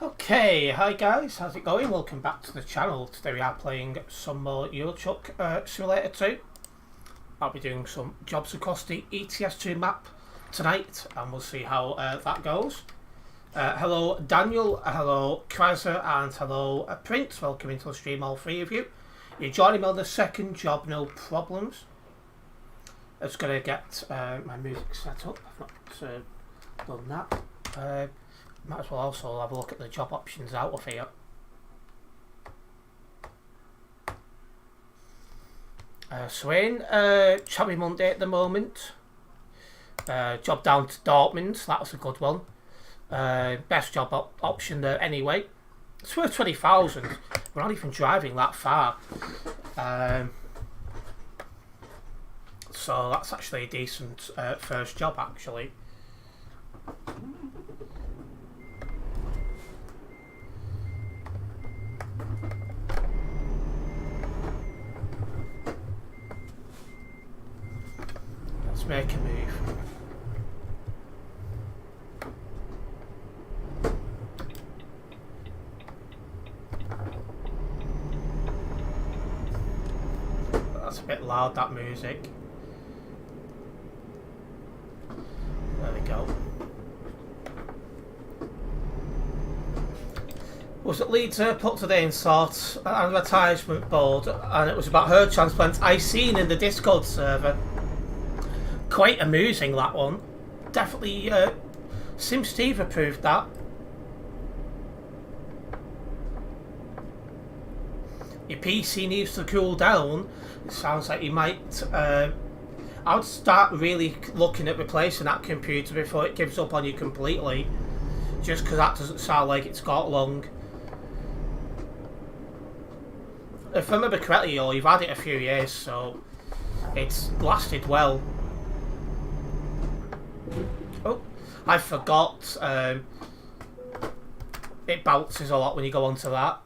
Okay, hi guys, how's it going? Welcome back to the channel. Today we are playing some more Euro Truck Simulator 2. I'll be doing some jobs across the ETS2 map tonight, and we'll see how that goes. Hello Daniel, hello Krasa, and hello Prince. Welcome into the stream, all three of you. You're joining me on the second job, no problems. I'm just going to get my music set up. I've not done that. Might as well also have a look at the job options out of here. So in Chubby Monday at the moment. Job down to Dortmund, that was a good one. Best job option there anyway. It's worth 20,000. We're not even driving that far. So that's actually a decent first job actually. Let's make a move. That's a bit loud, that music. There we go. Was at Leeds Airport today and saw an advertisement board, and it was about her transplant I seen in the Discord server. Quite amusing, that one. Definitely Sim Steve approved that. Your PC needs to cool down. It sounds like you might I would start really looking at replacing that computer before it gives up on you completely, just because that doesn't sound like it's got long. If I remember correctly, you've had it a few years, so it's lasted well. Oh, I forgot. It bounces a lot when you go onto that.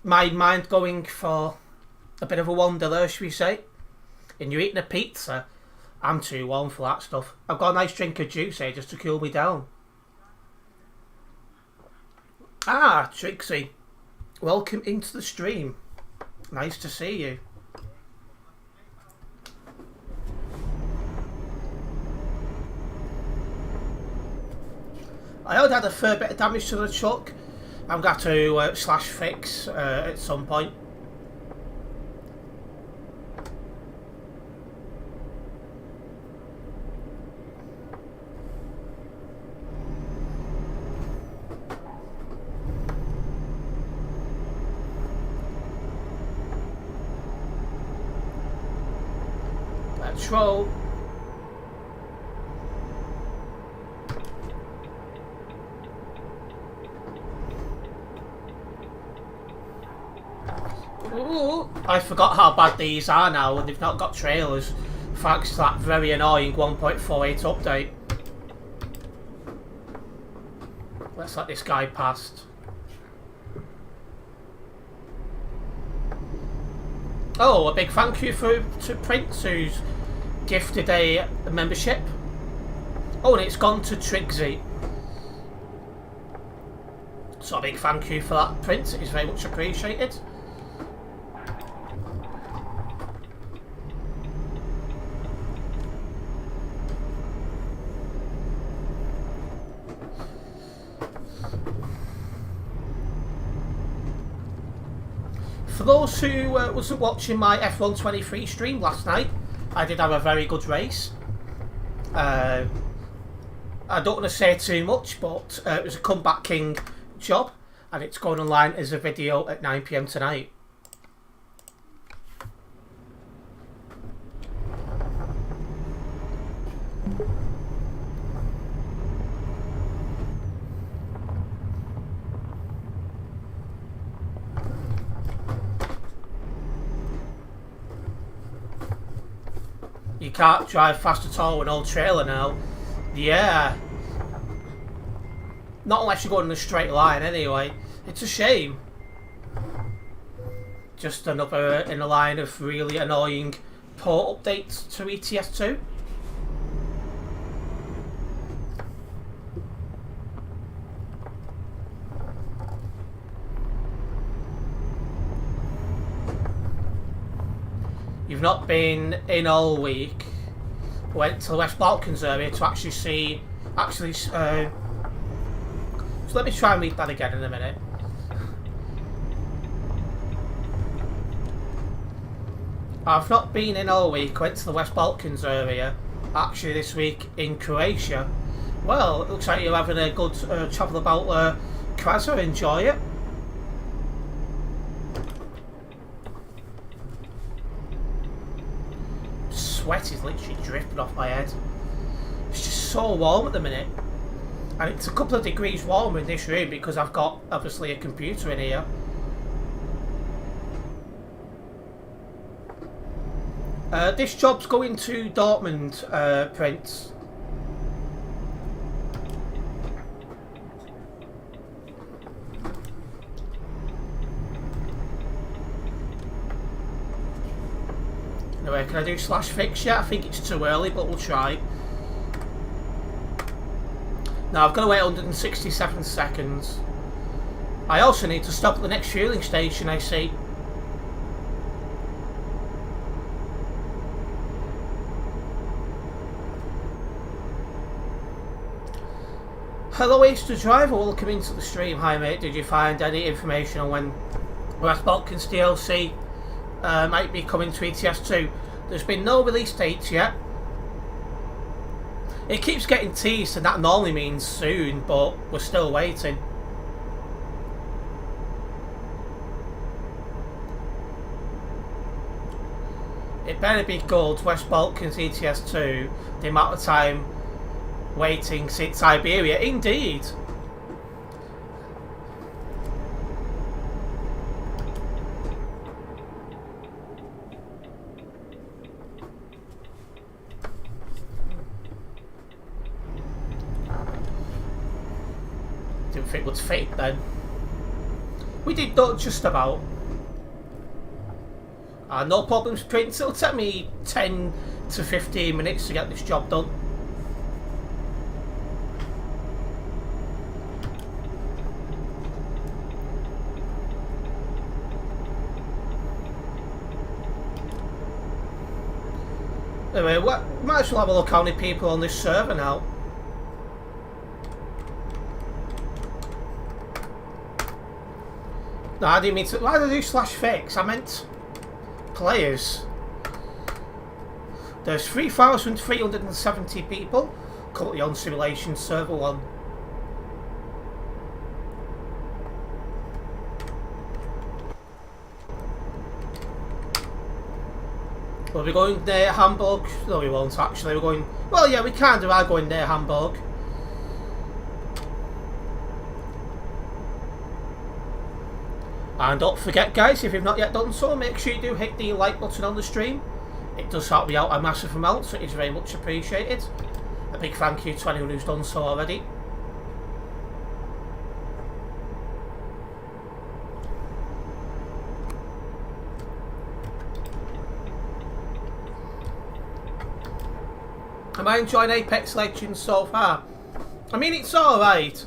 My mind going for a bit of a wander there, should we say? And you're eating a pizza. I'm too warm for that stuff. I've got a nice drink of juice here just to cool me down. Ah, Trixie. Welcome into the stream. Nice to see you. I already had a fair bit of damage to the truck. I'm going to slash fix at some point. Let's roll. Ooh, I forgot how bad these are now, and they've not got trailers thanks to that very annoying 1.48 update. Let's let this guy past. Oh, a big thank you to Prince, who's gifted a membership. Oh, and it's gone to Trixie. So a big thank you for that, Prince. It is very much appreciated. For those who wasn't watching my F123 stream last night, I did have a very good race. I don't want to say too much, but it was a Comeback King job, and it's going online as a video at 9 PM tonight. You can't drive fast at all with an old trailer now. Yeah. Not unless you're going in a straight line anyway. It's a shame. Just another in a line of really annoying port updates to ETS2. you've not been in all week, went to the West Balkans area to actually see, so let me try and read that again in a minute. I've not been in all week, went to the West Balkans area, actually this week in Croatia. Well, it looks like you're having a good travel about Kraza, enjoy it. Sweat is literally dripping off my head. It's just so warm at the minute. And it's a couple of degrees warmer in this room because I've got, obviously, a computer in here. This job's going to Dortmund, Prince. Anyway, can I do /fix yet? I think it's too early, but we'll try. Now, I've got to wait 167 seconds. I also need to stop at the next fueling station, I see. Hello Easter Driver, welcome into the stream. Hi mate, did you find any information on when West Balkans DLC might be coming to ETS2? There's been no release dates yet. It keeps getting teased and that normally means soon, but we're still waiting. It better be good, West Balkans ETS2, the amount of time waiting since Iberia, indeed. Didn't think it was fake then. We did just about. No problems, Prince. It'll take me 10 to 15 minutes to get this job done. Anyway, might as well have a look how many people on this server now. No, I didn't mean to. Why did I do /fix? I meant players. There's 3,370 people currently on Simulation Server 1. We'll be going near Hamburg. No, we won't actually. We're going. Well, yeah, we can do. I'm going near Hamburg. And don't forget, guys, if you've not yet done so, make sure you do hit the like button on the stream. It does help me out a massive amount, so it is very much appreciated. A big thank you to anyone who's done so already. Am I enjoying Apex Legends so far? I mean, it's alright.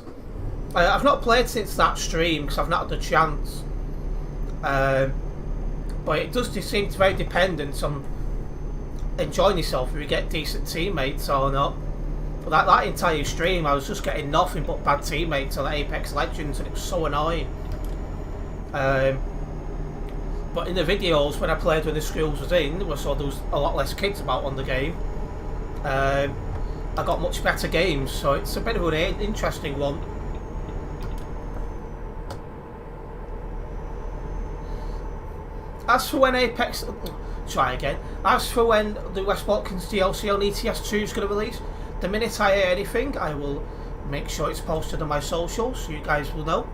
I've not played since that stream because I've not had the chance. But it does seem very dependent on enjoying yourself if you get decent teammates or not. But that entire stream, I was just getting nothing but bad teammates on Apex Legends, and it was so annoying. But in the videos when I played when the schools was in, there was a lot less kids about on the game. I got much better games, so it's a bit of an interesting one. As for when Apex... Try again. As for when the West Balkans DLC on ETS2 is going to release, the minute I hear anything, I will make sure it's posted on my socials, so you guys will know.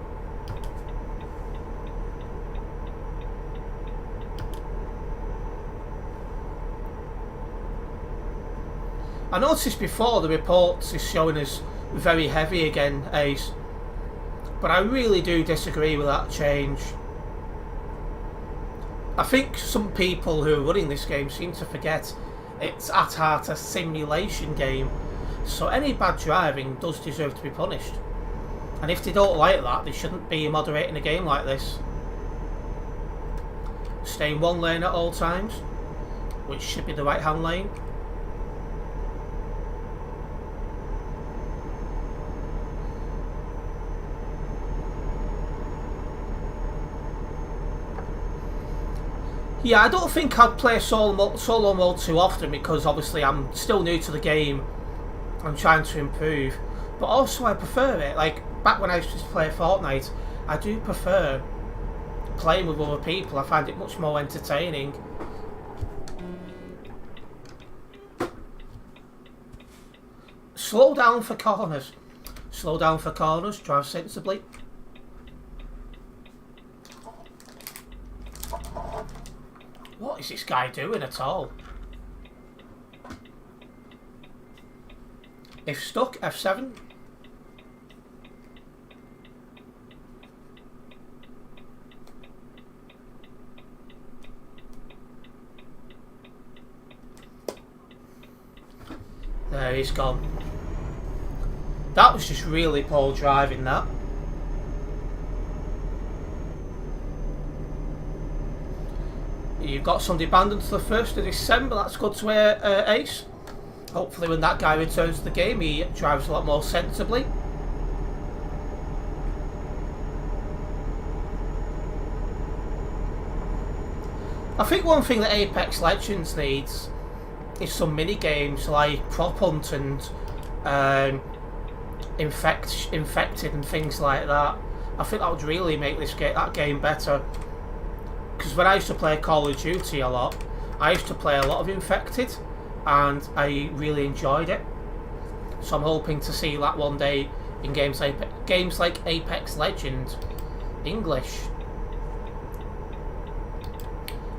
I noticed before the reports is showing us very heavy again, Ace. But I really do disagree with that change. I think some people who are running this game seem to forget it's at heart a simulation game. So any bad driving does deserve to be punished. And if they don't like that, they shouldn't be moderating a game like this. Stay in one lane at all times. which should be the right hand lane. Yeah, I don't think I'd play solo mode too often because obviously I'm still new to the game. I'm trying to improve, but also I prefer it. Like back when I used to play Fortnite, I do prefer playing with other people. I find it much more entertaining. Slow down for corners. Slow down for corners. Drive sensibly. What is this guy doing at all? If stuck, F7. There, he's gone. That was just really poor driving, that. You've got somebody banned until the 1st of December. That's good to hear, Ace. Hopefully when that guy returns to the game, he drives a lot more sensibly. I think one thing that Apex Legends needs is some mini games like Prop Hunt and Infected and things like that. I think that would really make that game better. Because when I used to play Call of Duty a lot, I used to play a lot of Infected, and I really enjoyed it. So I'm hoping to see that one day in games like Apex Legends English.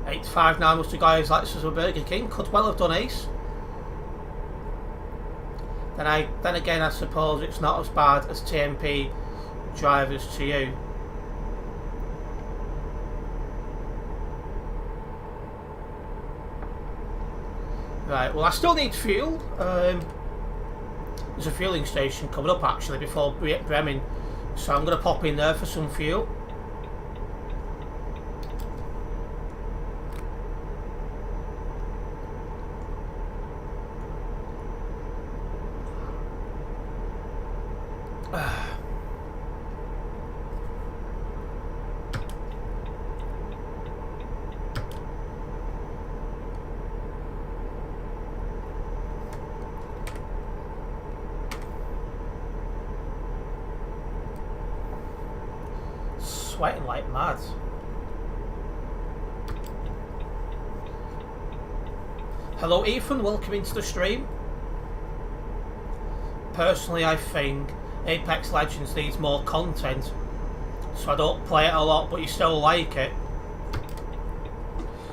859 was the guy who's like this was a Burger King. Could well have done, Ace. Then again, I suppose it's not as bad as TMP drivers to you. Right, well I still need fuel. There's a fueling station coming up actually before Bremen, so I'm going to pop in there for some fuel. Sweating like mad. Hello Ethan, welcome into the stream. Personally, I think Apex Legends needs more content, so I don't play it a lot, but you still like it.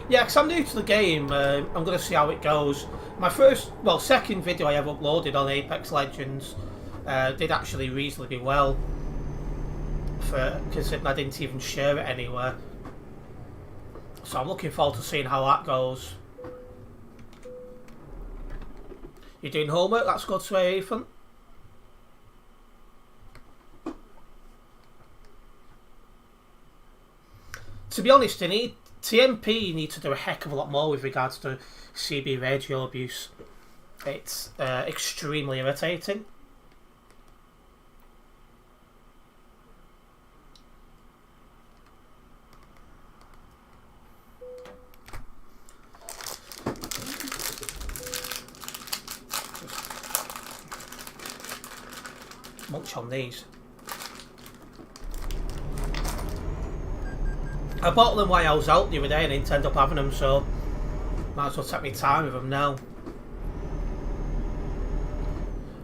Yeah, because I'm new to the game, I'm going to see how it goes. My second video I ever uploaded on Apex Legends did actually reasonably well, considering I didn't even share it anywhere. So I'm looking forward to seeing how that goes. You're doing homework? That's good to hear, Ethan. To be honest, TMP need to do a heck of a lot more with regards to CB radio abuse. It's extremely irritating. Munch on these. I bought them while I was out the other day and didn't end up having them, so might as well take my time with them now.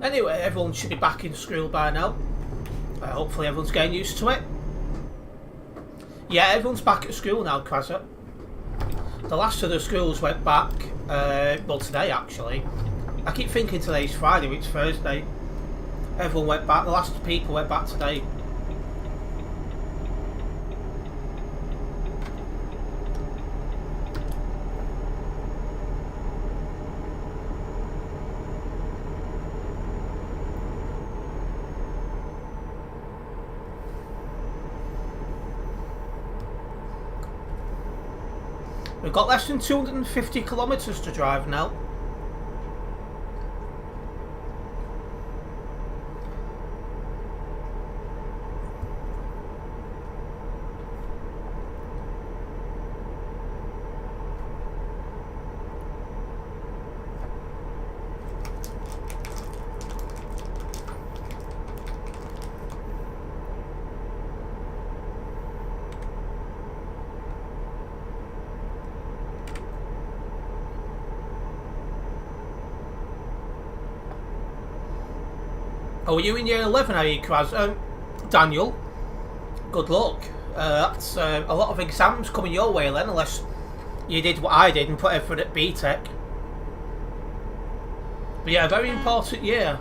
Anyway, everyone should be back in school by now. Hopefully everyone's getting used to it. Yeah, everyone's back at school now, Krasa. The last of the schools went back, well today actually. I keep thinking today's Friday, it's Thursday. Everyone went back, the last people went back today. We've got less than 250 kilometres to drive now. Oh, are you in year 11, are you, Kraz? Daniel, good luck. That's a lot of exams coming your way then, unless you did what I did and put effort at BTEC. But yeah, a very important year.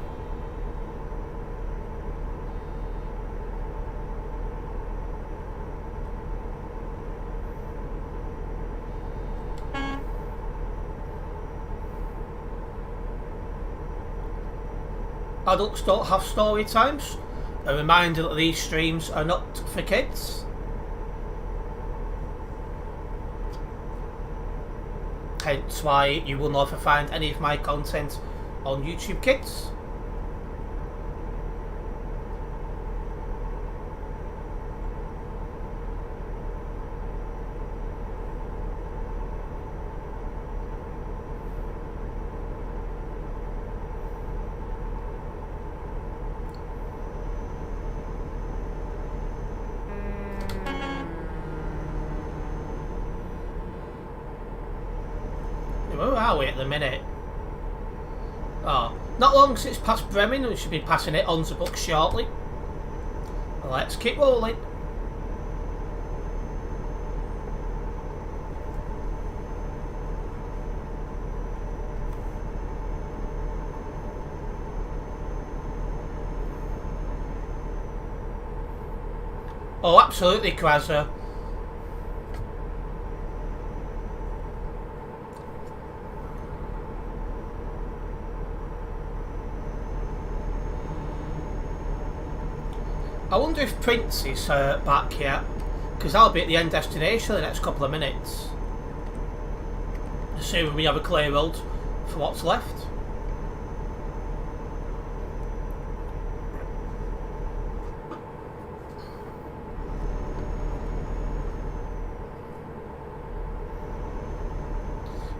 Adults don't have story times. A reminder that these streams are not for kids. Hence why you will never find any of my content on YouTube Kids. Where are we at the minute? Oh, not long since past Bremen. We should be passing it on to book shortly. Let's keep rolling. Oh, absolutely, Krasa. I wonder if Prince is back yet, because I'll be at the end destination in the next couple of minutes. Assuming we have a clear road for what's left.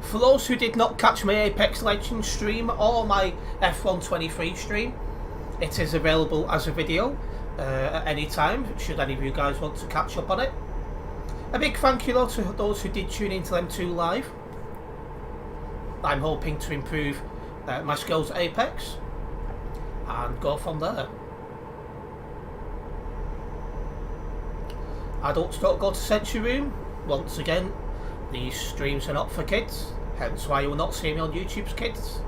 For those who did not catch my Apex Legends stream or my F123 stream, it is available as a video at any time, should any of you guys want to catch up on it. A big thank you though to those who did tune into them 2 live. I'm hoping to improve my skills at Apex and go from there. Adults don't go to Sensory Room. Once again, these streams are not for kids, hence why you will not see me on YouTube's Kids.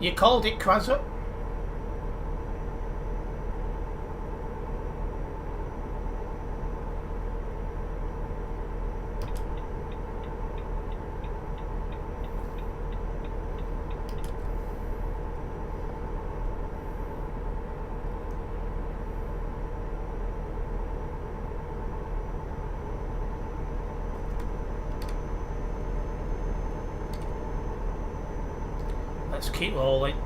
You called it, Krasa. Let's keep rolling.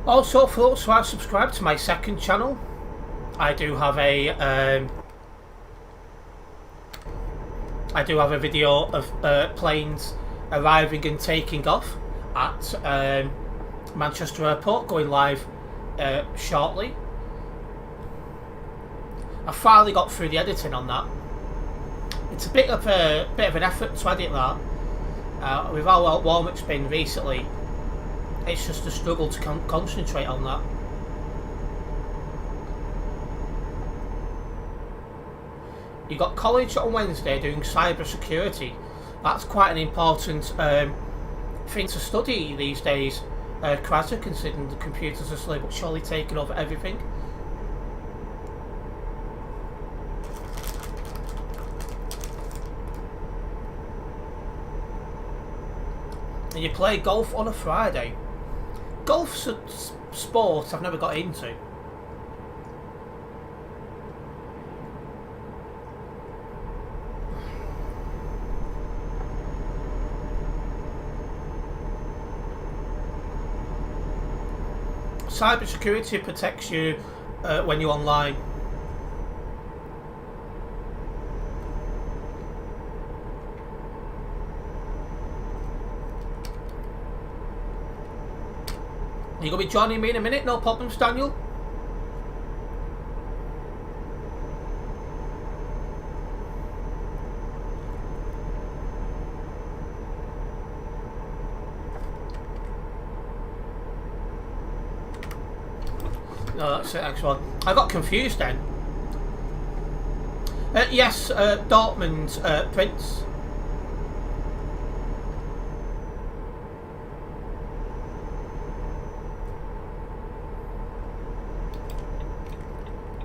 Also, for those who are subscribed to my second channel, I do have a video of planes arriving and taking off at Manchester Airport, going live shortly. I finally got through the editing on that. It's a bit of an effort to edit that. With how well warm it's been recently, it's just a struggle to concentrate on that. You got college on Wednesday doing cyber security. That's quite an important thing to study these days, Krasa, considering the computers are slowly but surely taking over everything. And you play golf on a Friday. Golf's a sport I've never got into. cybersecurity protects you when you're online. You're going to be joining me in a minute, no problems, Daniel? No, that's the next one. I got confused then. Yes, Dortmund, Prince.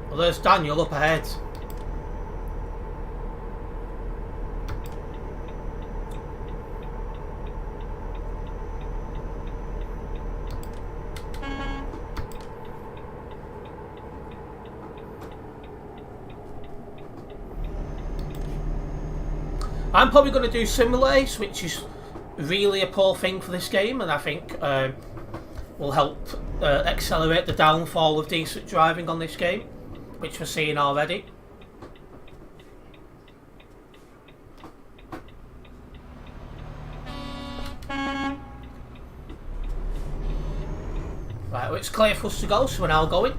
Well, there's Daniel up ahead. I'm probably going to do Simulace, which is really a poor thing for this game, and I think will help accelerate the downfall of decent driving on this game, which we're seeing already. Right, well, it's clear for us to go, so we're now going.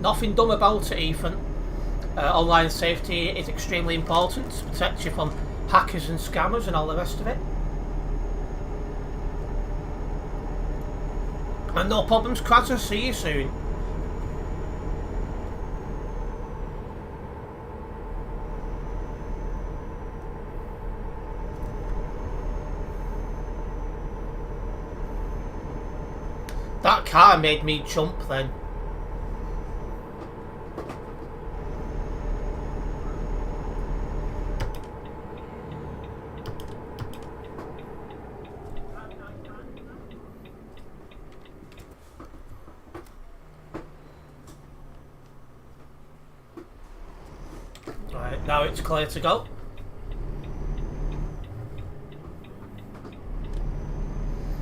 Nothing dumb about it, Ethan. Online safety is extremely important to protect you from hackers and scammers and all the rest of it. And no problems, Kraz, I'll see you soon. That car made me jump then. Right, now it's clear to go.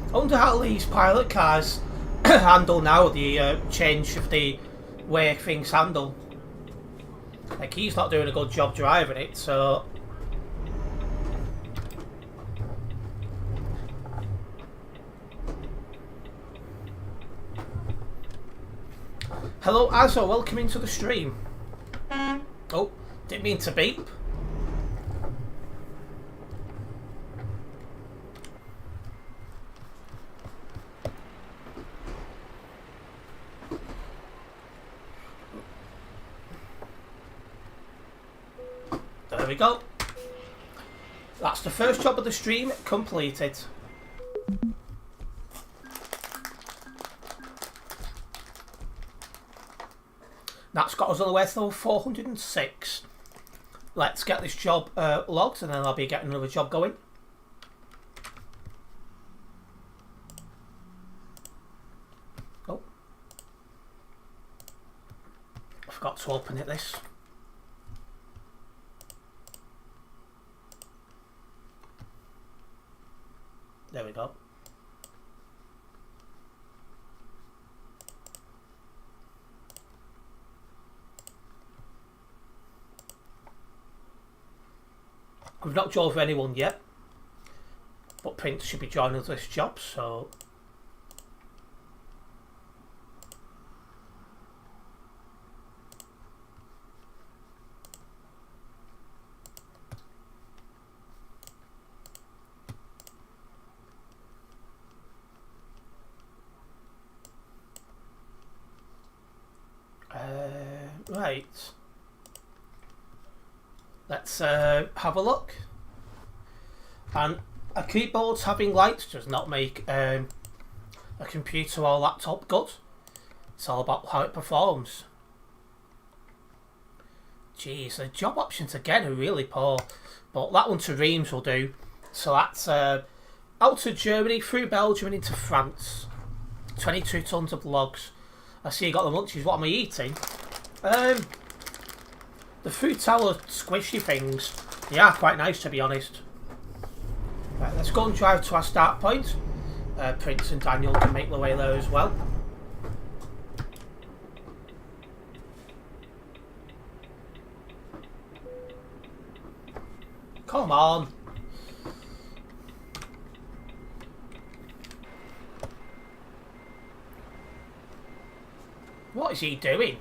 I wonder how these pilot cars handle now the change of the way things handle. Like, he's not doing a good job driving it, so... Hello, Azo, welcome into the stream. Oh, didn't mean to beep. There we go. That's the first job of the stream completed. That's got us on the way to 406. Let's get this job logged, and then I'll be getting another job going. Oh. I forgot to open it, this. There we go. We've not drove anyone yet, but Prince should be joining this job, so... Right. Let's have a look. And a keyboard having lights does not make a computer or laptop good. It's all about how it performs. Jeez, the job options again are really poor. But that one to Reims will do. So that's out to Germany, through Belgium and into France. 22 tons of logs. I see you got the lunches. What am I eating? The food tower squishy things. They are quite nice, to be honest. Right, let's go and drive to our start point. Prince and Daniel can make their way there as well. Come on. What is he doing?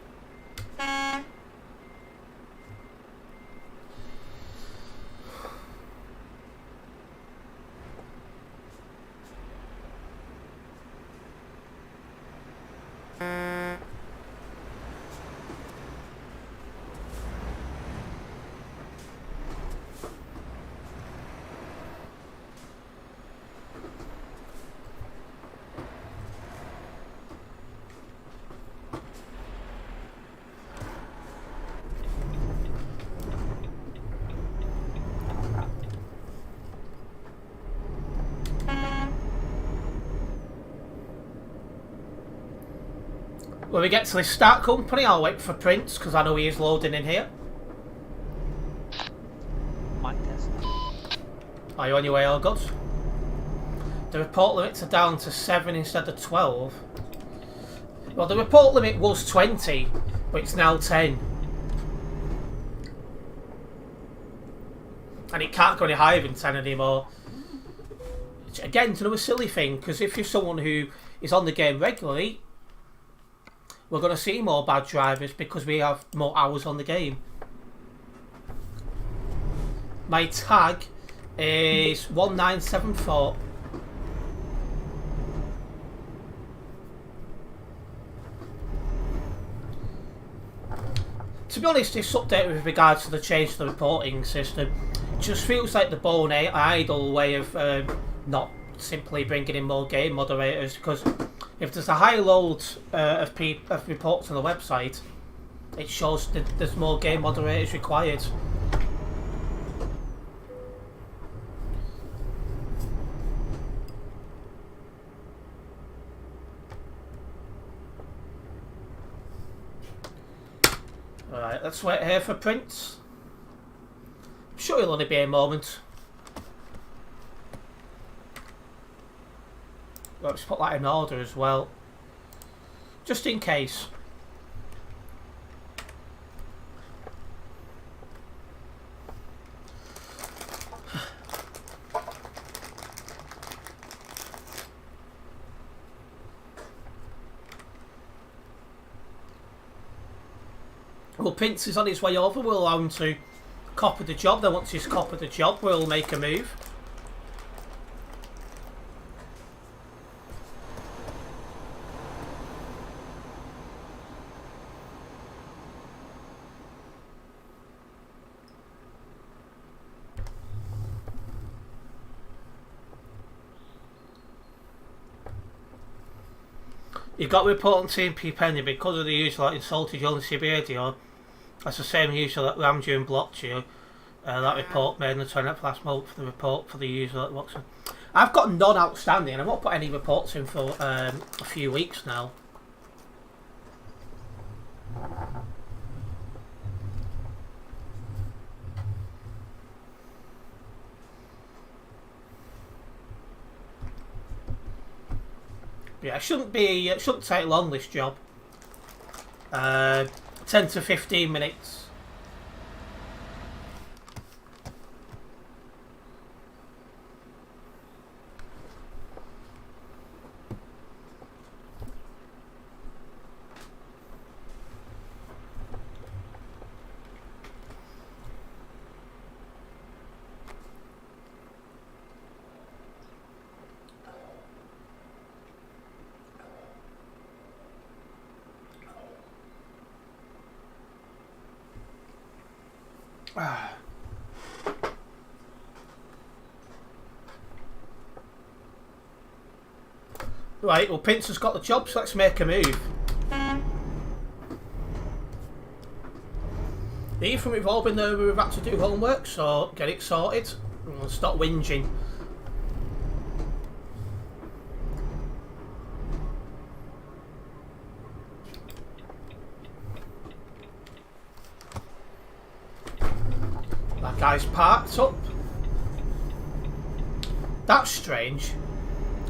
When we get to this start company, I'll wait for Prince, because I know he is loading in here. Mic test. Are you on your way, all good? The report limits are down to 7 instead of 12. Well, the report limit was 20, but it's now 10. And it can't go any higher than 10 anymore. Which, again, it's another silly thing, because if you're someone who is on the game regularly, we're going to see more bad drivers because we have more hours on the game. My tag is 1974. To be honest, this update with regards to the change to the reporting system just feels like the bone idle way of not simply bringing in more game moderators, because if there's a high load of reports on the website, it shows that there's more game moderators required. Alright, let's wait here for Prince. I'm sure he'll only be a moment. Let's put that in order as well, just in case. Well, Prince is on his way over. We'll allow him to copy the job. Then once he's copied the job, we'll make a move. You've got to report on TMP pending because of the user that insulted you on the CBADO. That's the same user that rammed you and blocked you. That report made on the 20th last month for the report for the user that blocks you. I've got none outstanding, and I've not put any reports in for a few weeks now. Yeah, it shouldn't take long, this job. 10 to 15 minutes. Right, well, Prince has got the job, so let's make a move. Ethan, we've all been there, we've had to do homework, so get it sorted and stop whinging. That guy's parked up. That's strange.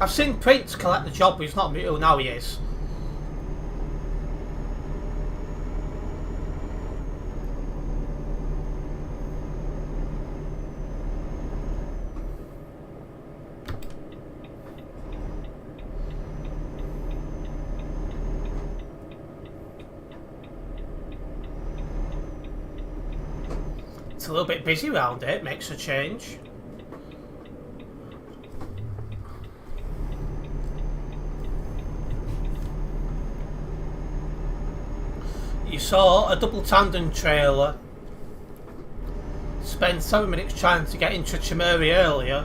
I've seen Prince collect the job, but he's not who now he is. It's a little bit busy around here, it makes a change. You saw a double tandem trailer. Spent 7 minutes trying to get into Chimeri earlier.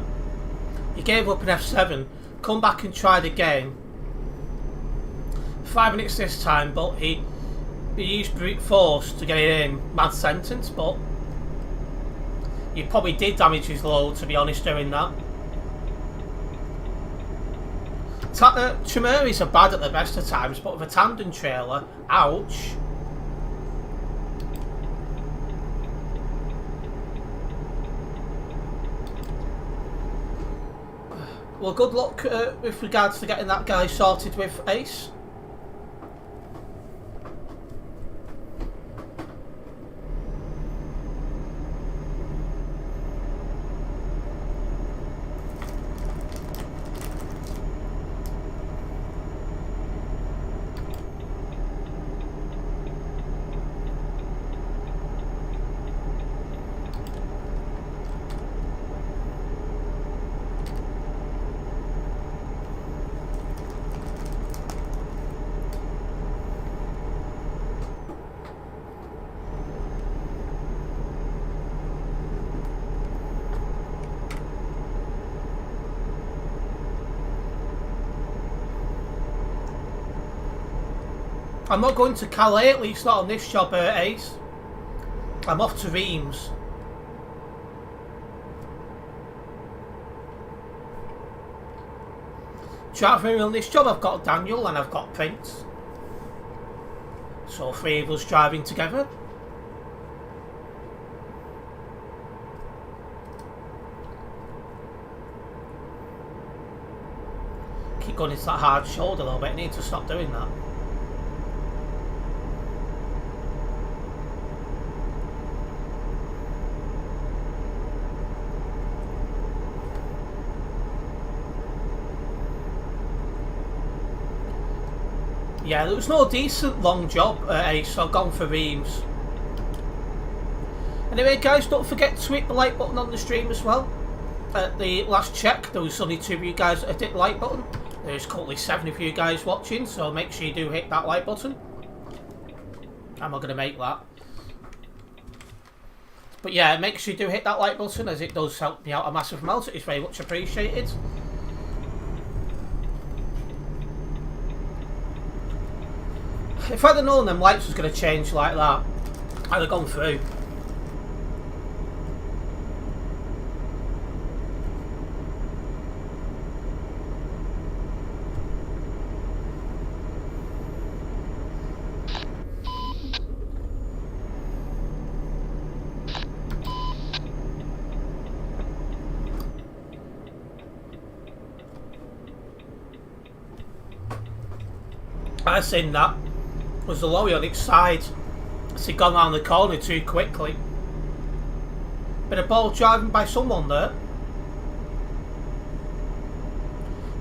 He gave up an F7, come back and tried again. 5 minutes this time, but he used brute force to get it in. Mad sentence, but he probably did damage his load, to be honest, doing that. Chimeris are bad at the best of times, but with a tandem trailer, ouch. Well, good luck with regards to getting that guy sorted with Ace. I'm not going to Calais, at least not on this job, Ace. I'm off to Reims. Driving on this job, I've got Daniel and I've got Prince. So 3 of us driving together. Keep going into that hard shoulder a little bit, I need to stop doing that. Yeah, there was no decent long job at Ace, so I've gone for Reims. Anyway guys, don't forget to hit the like button on the stream as well. At the last check, there was only 2 of you guys that hit the like button. There's currently 7 of you guys watching, so make sure you do hit that like button. I'm not going to make that. But yeah, make sure you do hit that like button, as it does help me out a massive amount. It is very much appreciated. If I'd have known them lights was going to change like that, I'd have gone through. I seen that. Was the lorry on its side as he'd gone round the corner too quickly. Bit of ball driving by someone there.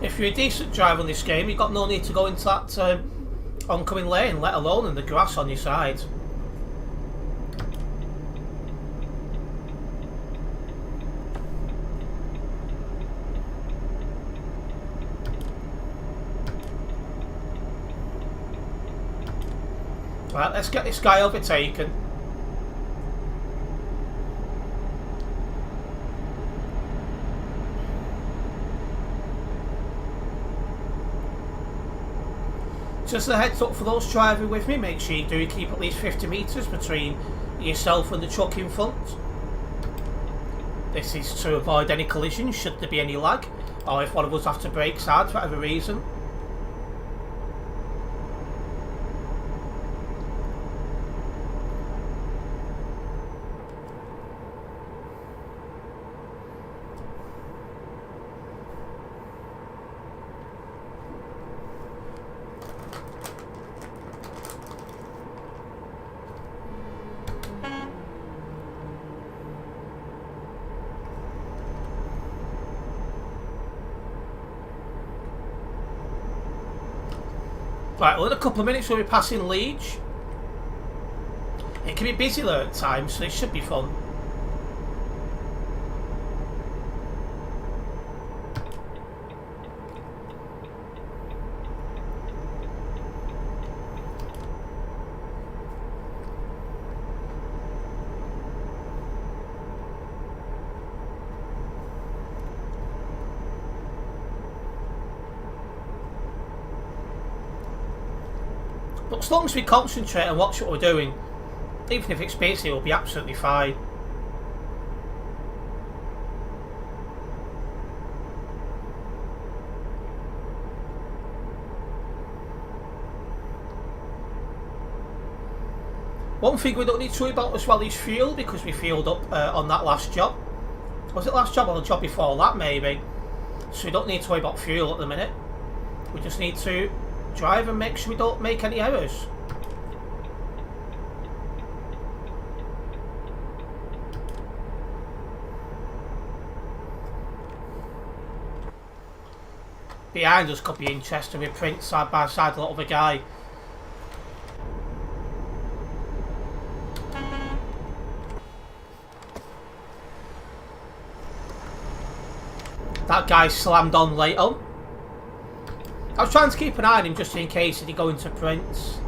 If you're a decent driver in this game, you've got no need to go into that oncoming lane, let alone in the grass on your side. Right, let's get this guy overtaken. Just a heads up for those driving with me, make sure you do keep at least 50 metres between yourself and the truck in front. This is to avoid any collisions should there be any lag, or if one of us have to brake hard for whatever reason. Right, well in a couple of minutes we'll be passing Liege. It can be busy there at times, so it should be fun. But as long as we concentrate and watch what we're doing, even if it's busy, we'll be absolutely fine. One thing we don't need to worry about as well is fuel, because we fueled up on that last job. Was it last job or the job before that maybe? So we don't need to worry about fuel at the minute. We just need to drive and make sure we don't make any errors. Behind us could be interesting with Prince side by side, a lot of a guy. That guy slammed on late on. I was trying to keep an eye on him just in case he'd go into Prince.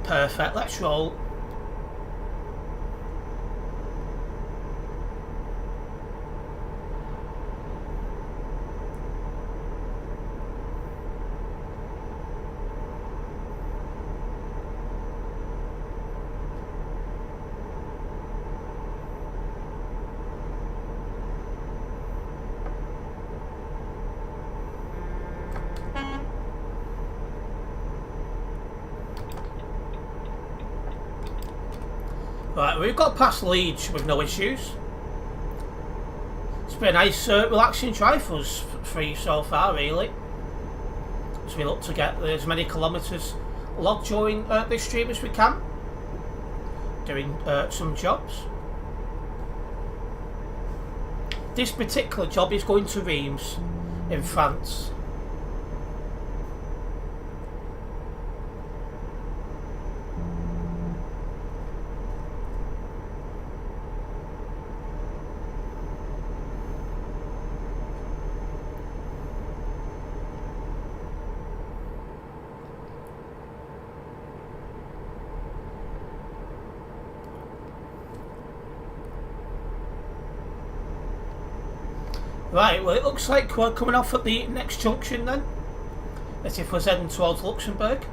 Perfect, let's roll. Right, we've got past Liege with no issues. It's been a nice, relaxing drive for us three so far, really. As we look to get as many kilometres logged during this stream as we can. Doing some jobs. This particular job is going to Reims in France. Right, well it looks like we're coming off at the next junction then, as if we're heading towards Luxembourg.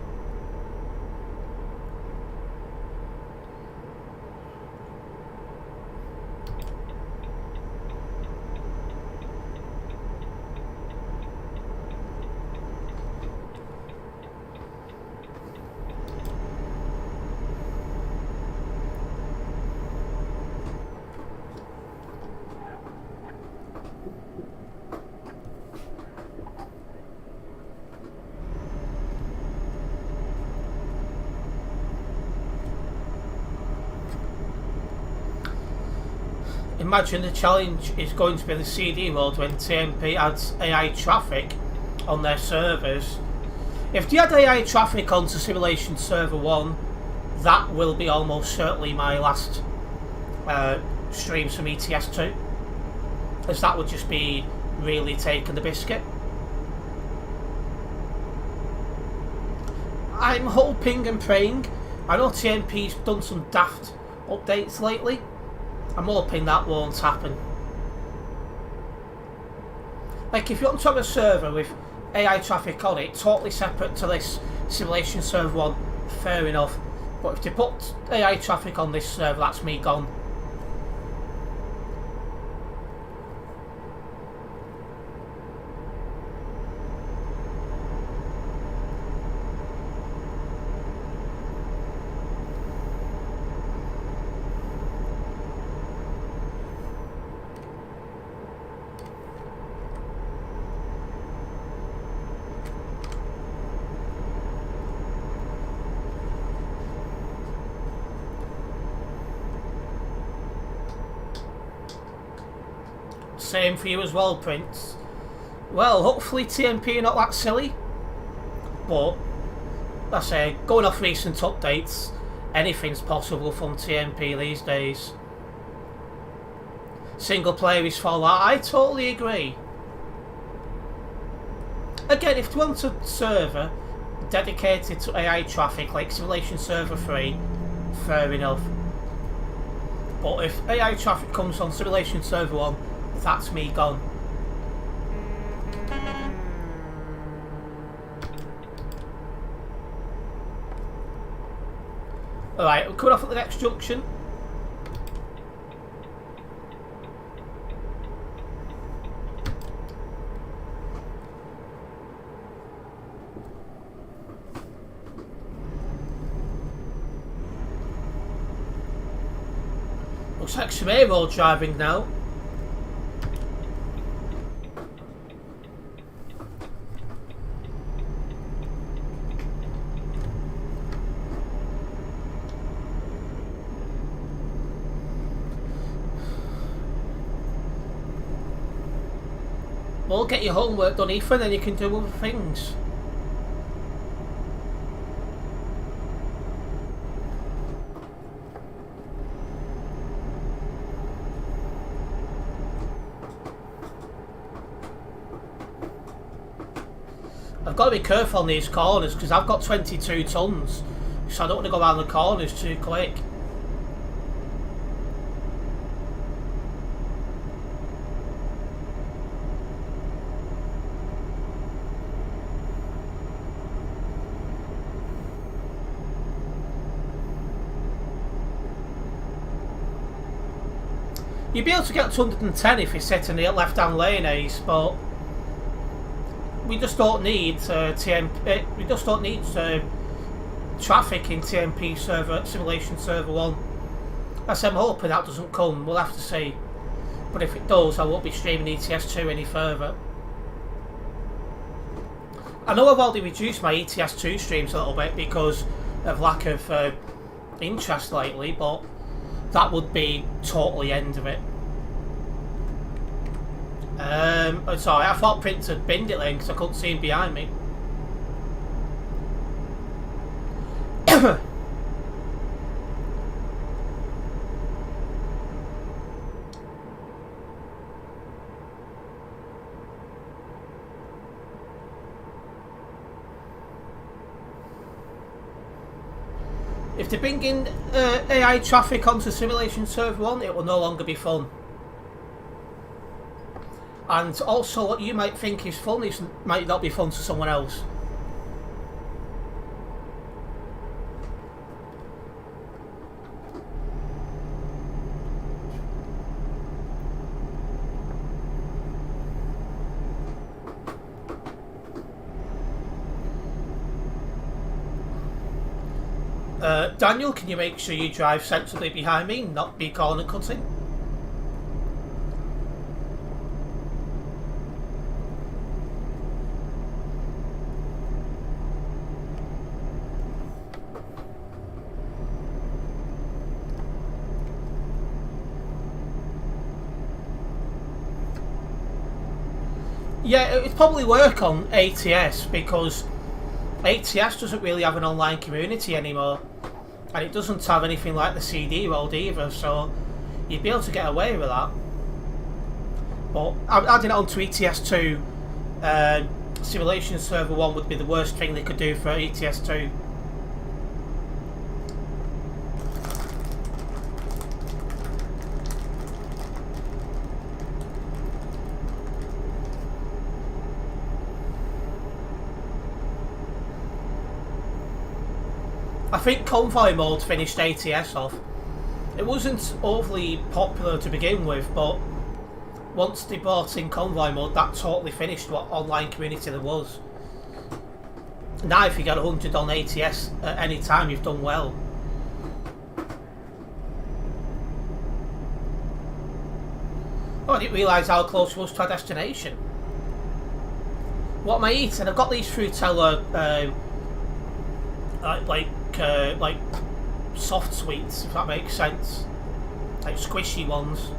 Imagine the challenge is going to be the CD mode when TMP adds AI traffic on their servers. If they add AI traffic onto Simulation Server 1, that will be almost certainly my last streams from ETS 2, as that would just be really taking the biscuit. I'm hoping and praying. I know TMP's done some daft updates lately. I'm hoping that won't happen. Like, if you want to have a server with AI traffic on it, totally separate to this Simulation Server 1, fair enough. But if you put AI traffic on this server, that's me gone. Same for you as well, Prince. Well, hopefully TMP are not that silly. But, I say, going off recent updates, anything's possible from TMP these days. Single player is for that. I totally agree. Again, if you want a server dedicated to AI traffic like Simulation Server 3, fair enough. But if AI traffic comes on Simulation Server 1, that's me gone. Alright, we're coming off at the next junction. Looks like some aero driving now. Well, get your homework done, Ethan, then you can do other things. I've got to be careful on these corners because I've got 22 tons, so I don't want to go around the corners too quick. You'd be able to get to 110 if you sit in the left-hand lane, Ace, but we just don't need we just don't need traffic in TMP server Simulation Server 1. As I'm hoping that doesn't come. We'll have to see. But if it does, I won't be streaming ETS 2 any further. I know I've already reduced my ETS 2 streams a little bit because of lack of interest lately, but that would be totally end of it. Sorry, I thought Prince had binned it then because I couldn't see him behind me. If they bring in AI traffic onto Simulation Server 1, it will no longer be fun. And also what you might think is fun might not be fun to someone else. Daniel, can you make sure you drive sensibly behind me, not be corner cutting? Yeah, it'd probably work on ATS because ATS doesn't really have an online community anymore. And it doesn't have anything like the CD world either, so you'd be able to get away with that. But adding it onto ETS2, Simulation Server 1 would be the worst thing they could do for ETS2. I think Convoy mode finished ATS off. It wasn't overly popular to begin with, but once they brought in Convoy mode, that totally finished what online community there was. Now if you get 100 on ATS at any time, you've done well. Oh, I didn't realise how close it was to our destination. What am I eating? I've got these Frutella like soft sweets, if that makes sense, like squishy ones.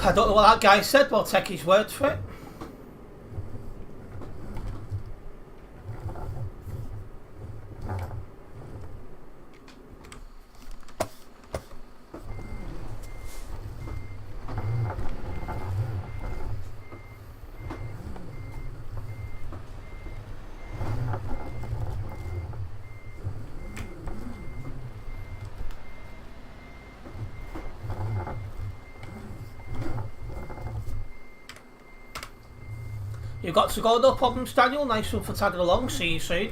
I don't know what that guy said, but I'll take his word for it. You've got to go, no problems, Daniel. Nice one for tagging along. See you soon.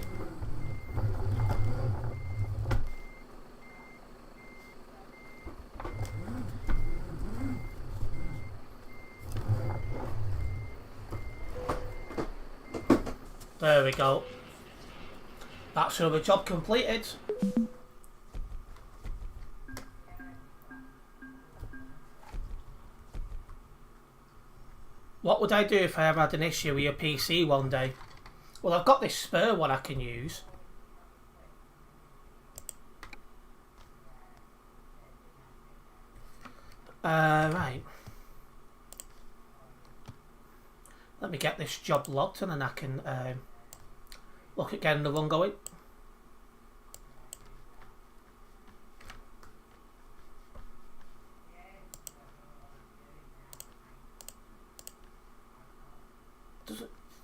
There we go. That's another job completed. What would I do if I ever had an issue with your PC one day? Well, I've got this spare one I can use. Right. Let me get this job logged and then I can look at getting the one going.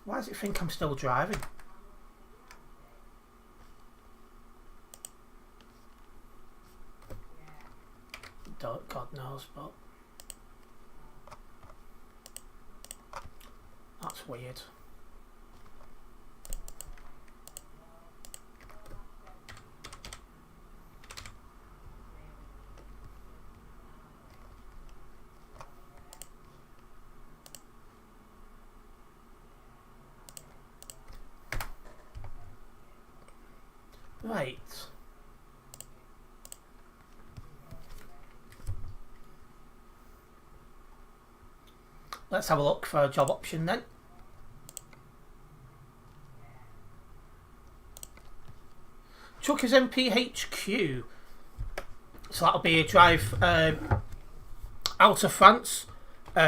Why does it think I'm still driving? God knows, but that's weird. Right. Let's have a look for a job option then. Truckers MPHQ. So that'll be a drive out of France,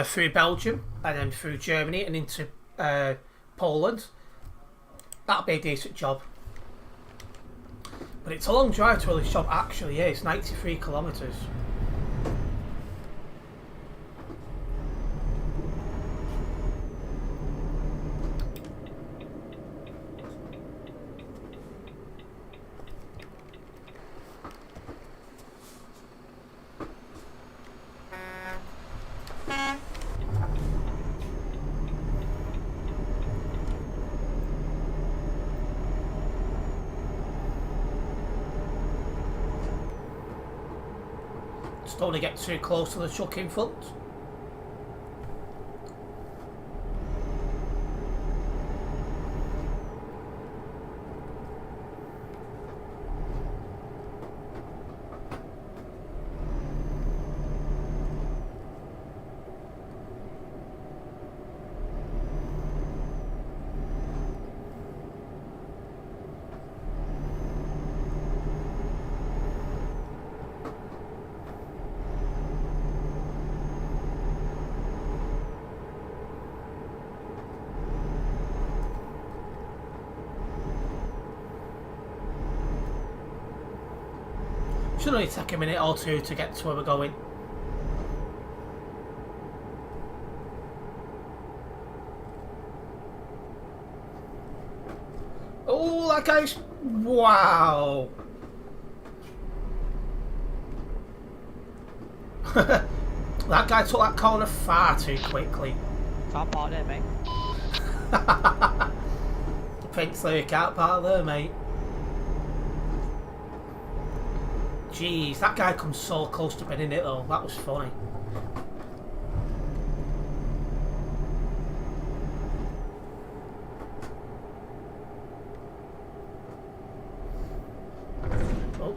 through Belgium, and then through Germany and into Poland. That'll be a decent job. But it's a long drive to where this job actually is, 93 kilometres. Don't want to get too close to the truck in front. Should only take a minute or two to get to where we're going. Oh, that guy's... Wow. That guy took that corner far too quickly. Can't park there, mate. Princely, you can't park there, mate. Jeez, that guy comes so close to winning it though. That was funny. Oh.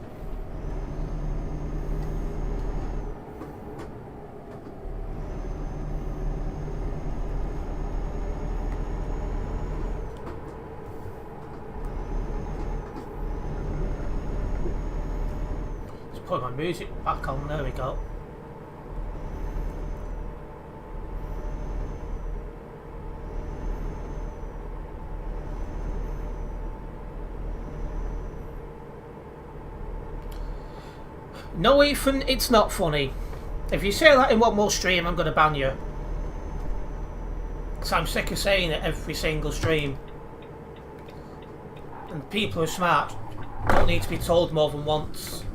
Put my music back on, there we go. No, Ethan, it's not funny. If you say that in one more stream, I'm going to ban you. Because I'm sick of saying it every single stream. And people who are smart don't need to be told more than once.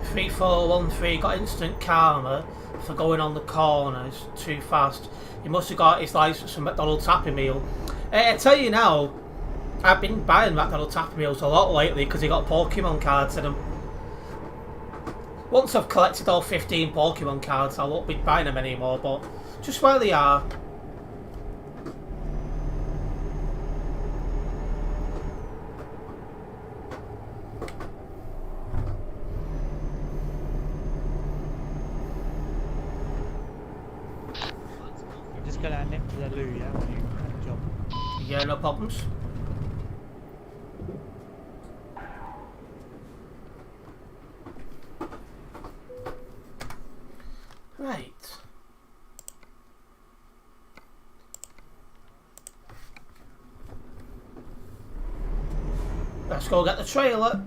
Three, 4, 1, 3 got instant karma for going on the corners too fast. He must have got his license from McDonald's Happy Meal. I tell you now, I've been buying McDonald's Happy Meals a lot lately because he got Pokemon cards in them. Once I've collected all 15 Pokemon cards, I won't be buying them anymore, but just while they are. Just go down next to the loo, yeah, when you have a job. Yeah, no problems. Right. Let's go get the trailer.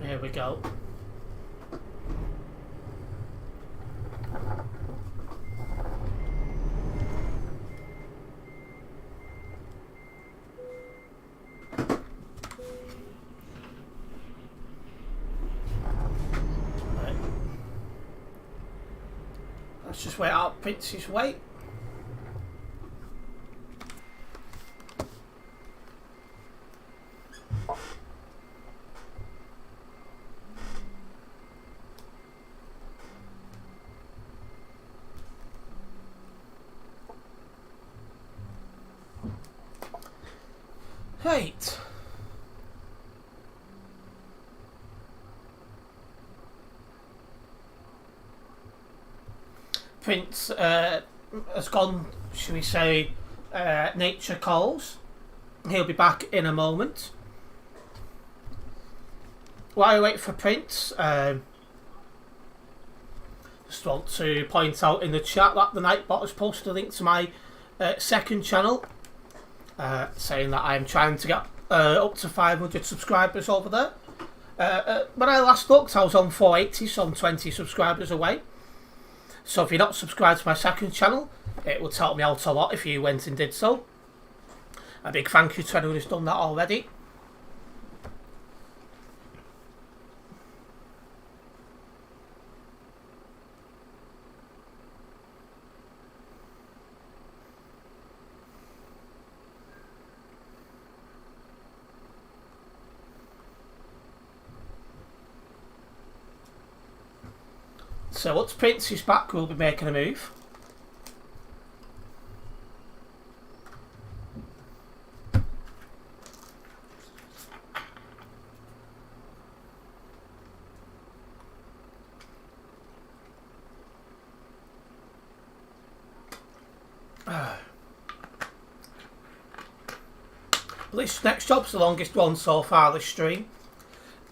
Here we go. Right. Let's just wait out Prince's wait. Right. Prince has gone, shall we say, nature calls. He'll be back in a moment. While I wait for Prince, just want to point out in the chat that the Nightbot has posted a link to my second channel. Saying that I'm trying to get up to 500 subscribers over there. When I last looked, I was on 480, so I'm 20 subscribers away. So if you're not subscribed to my second channel, it would help me out a lot if you went and did so. A big thank you to anyone who's done that already. So once Prince is back, we'll be making a move. This next job's the longest one so far this stream.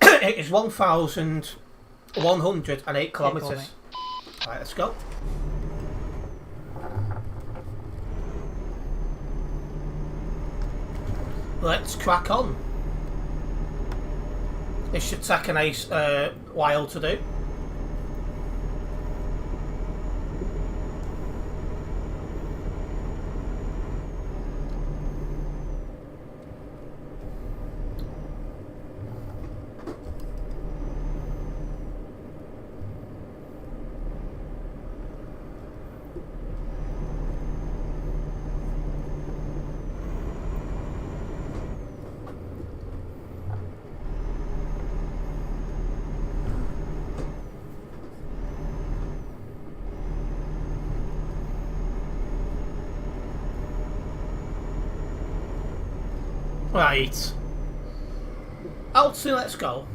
It is 1,108 kilometres. Right, let's go. Let's crack on. This should take a nice while to do. Right. Alton, let's go.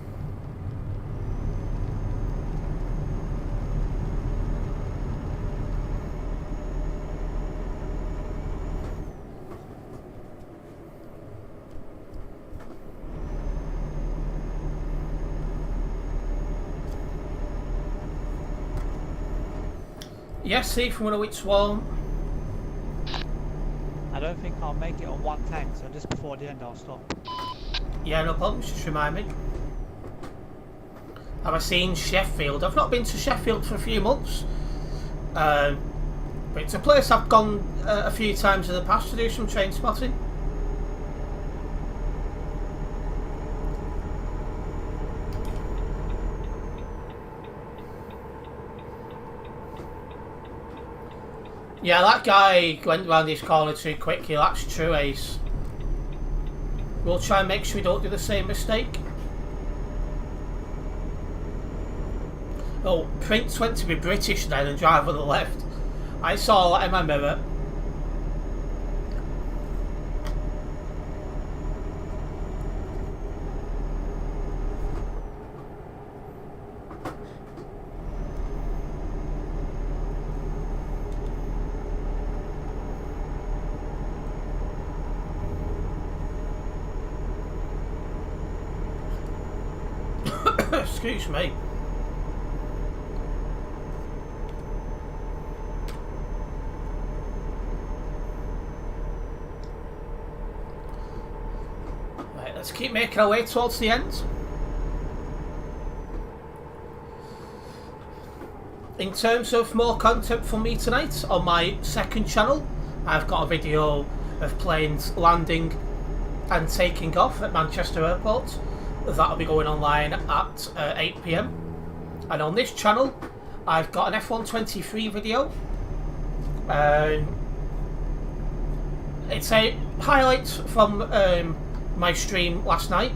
Yes, see from which one. I don't think I'll make it on one tank, so just before the end I'll stop. Yeah, no problem, just remind me. Have I seen Sheffield? I've not been to Sheffield for a few months. But it's a place I've gone a few times in the past to do some train spotting. Yeah, that guy went round his corner too quickly, that's true, Ace. We'll try and make sure we don't do the same mistake. Oh, Prince went to be British then and drive on the left. I saw that in my mirror. Excuse me. Right, let's keep making our way towards the end. In terms of more content from me tonight, on my second channel, I've got a video of planes landing and taking off at Manchester Airport. That'll be going online at 8 PM. And on this channel, I've got an F123 video. It's a highlight from my stream last night.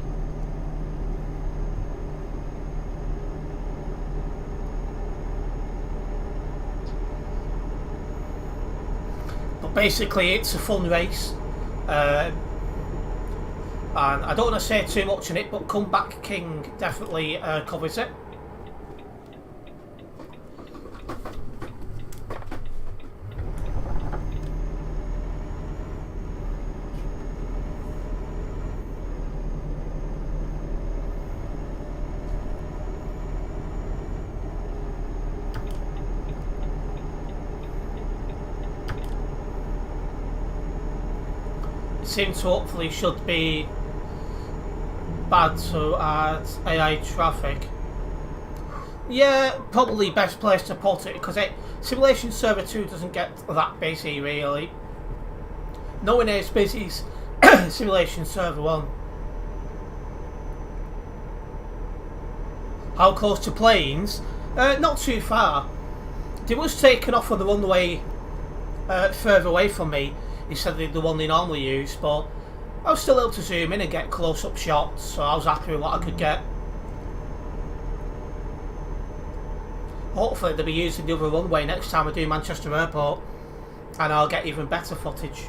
But basically, it's a fun race. And I don't want to say too much on it, but Comeback King definitely covers it. It seems to hopefully should be bad to add AI traffic. Yeah, probably best place to put it because Simulation Server 2 doesn't get that busy really. Nowhere near as busy as Simulation Server 1. How close to planes? Not too far. They was taken off on the runway further away from me instead of the one they normally use, but I was still able to zoom in and get close-up shots, so I was happy with what I could get. Hopefully they'll be using the other runway next time I do Manchester Airport, and I'll get even better footage.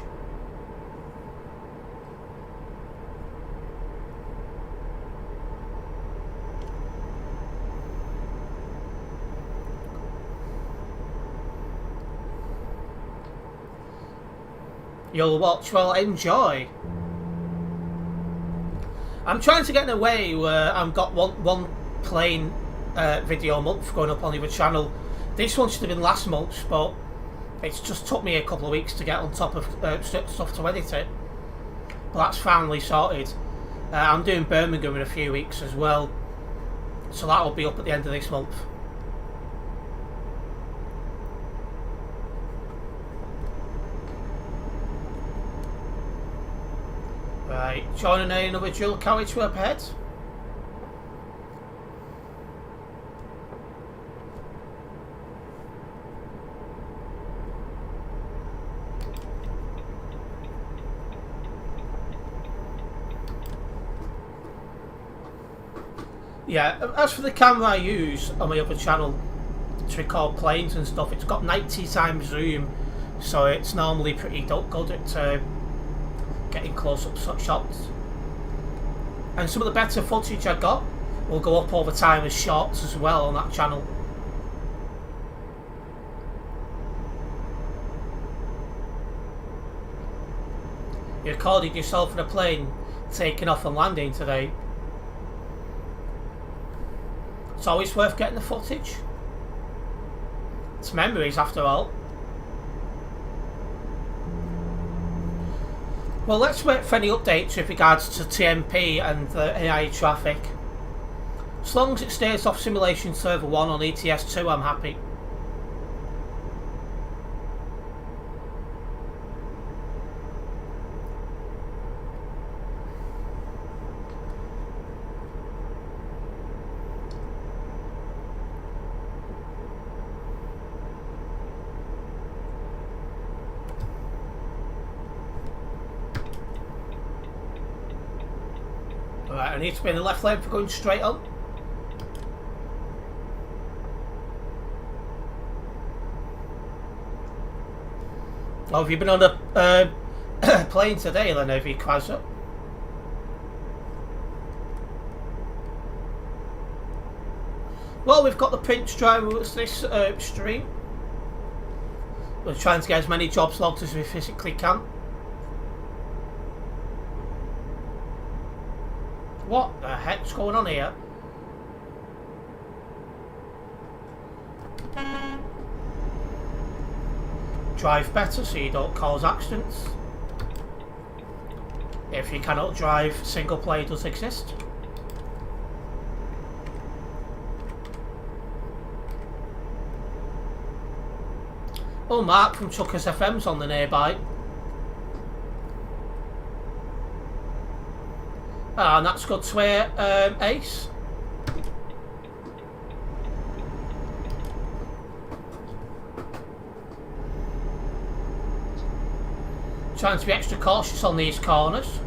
You'll watch, well, enjoy. I'm trying to get in a way where I've got one plane video a month going up on the other channel. This one should have been last month, but it's just took me a couple of weeks to get on top of stuff to edit it. But that's finally sorted. I'm doing Birmingham in a few weeks as well, so that will be up at the end of this month. Right, joining another dual carriageway up ahead. Yeah, as for the camera I use on my other channel to record planes and stuff, it's got 90 times zoom, so it's normally pretty good at getting close-up shots. And some of the better footage I got will go up over time as shorts as well on that channel. You recorded yourself in a plane taking off and landing today. It's always worth getting the footage. It's memories after all. Well, let's wait for any updates with regards to TMP and the AI traffic. As long as it stays off Simulation Server 1 on ETS2, I'm happy. Alright, I need to be in the left lane for going straight on. Oh, have you been on a plane today then, have you, Quasar? Well, we've got the Prince driver with this stream. We're trying to get as many jobs logged as we physically can. What the heck's going on here? Drive better so you don't cause accidents. If you cannot drive, single player does exist. Oh, Mark from Chuckers FM's on the nearby. Ah, and that's good to hear, Ace. Trying to be extra cautious on these corners.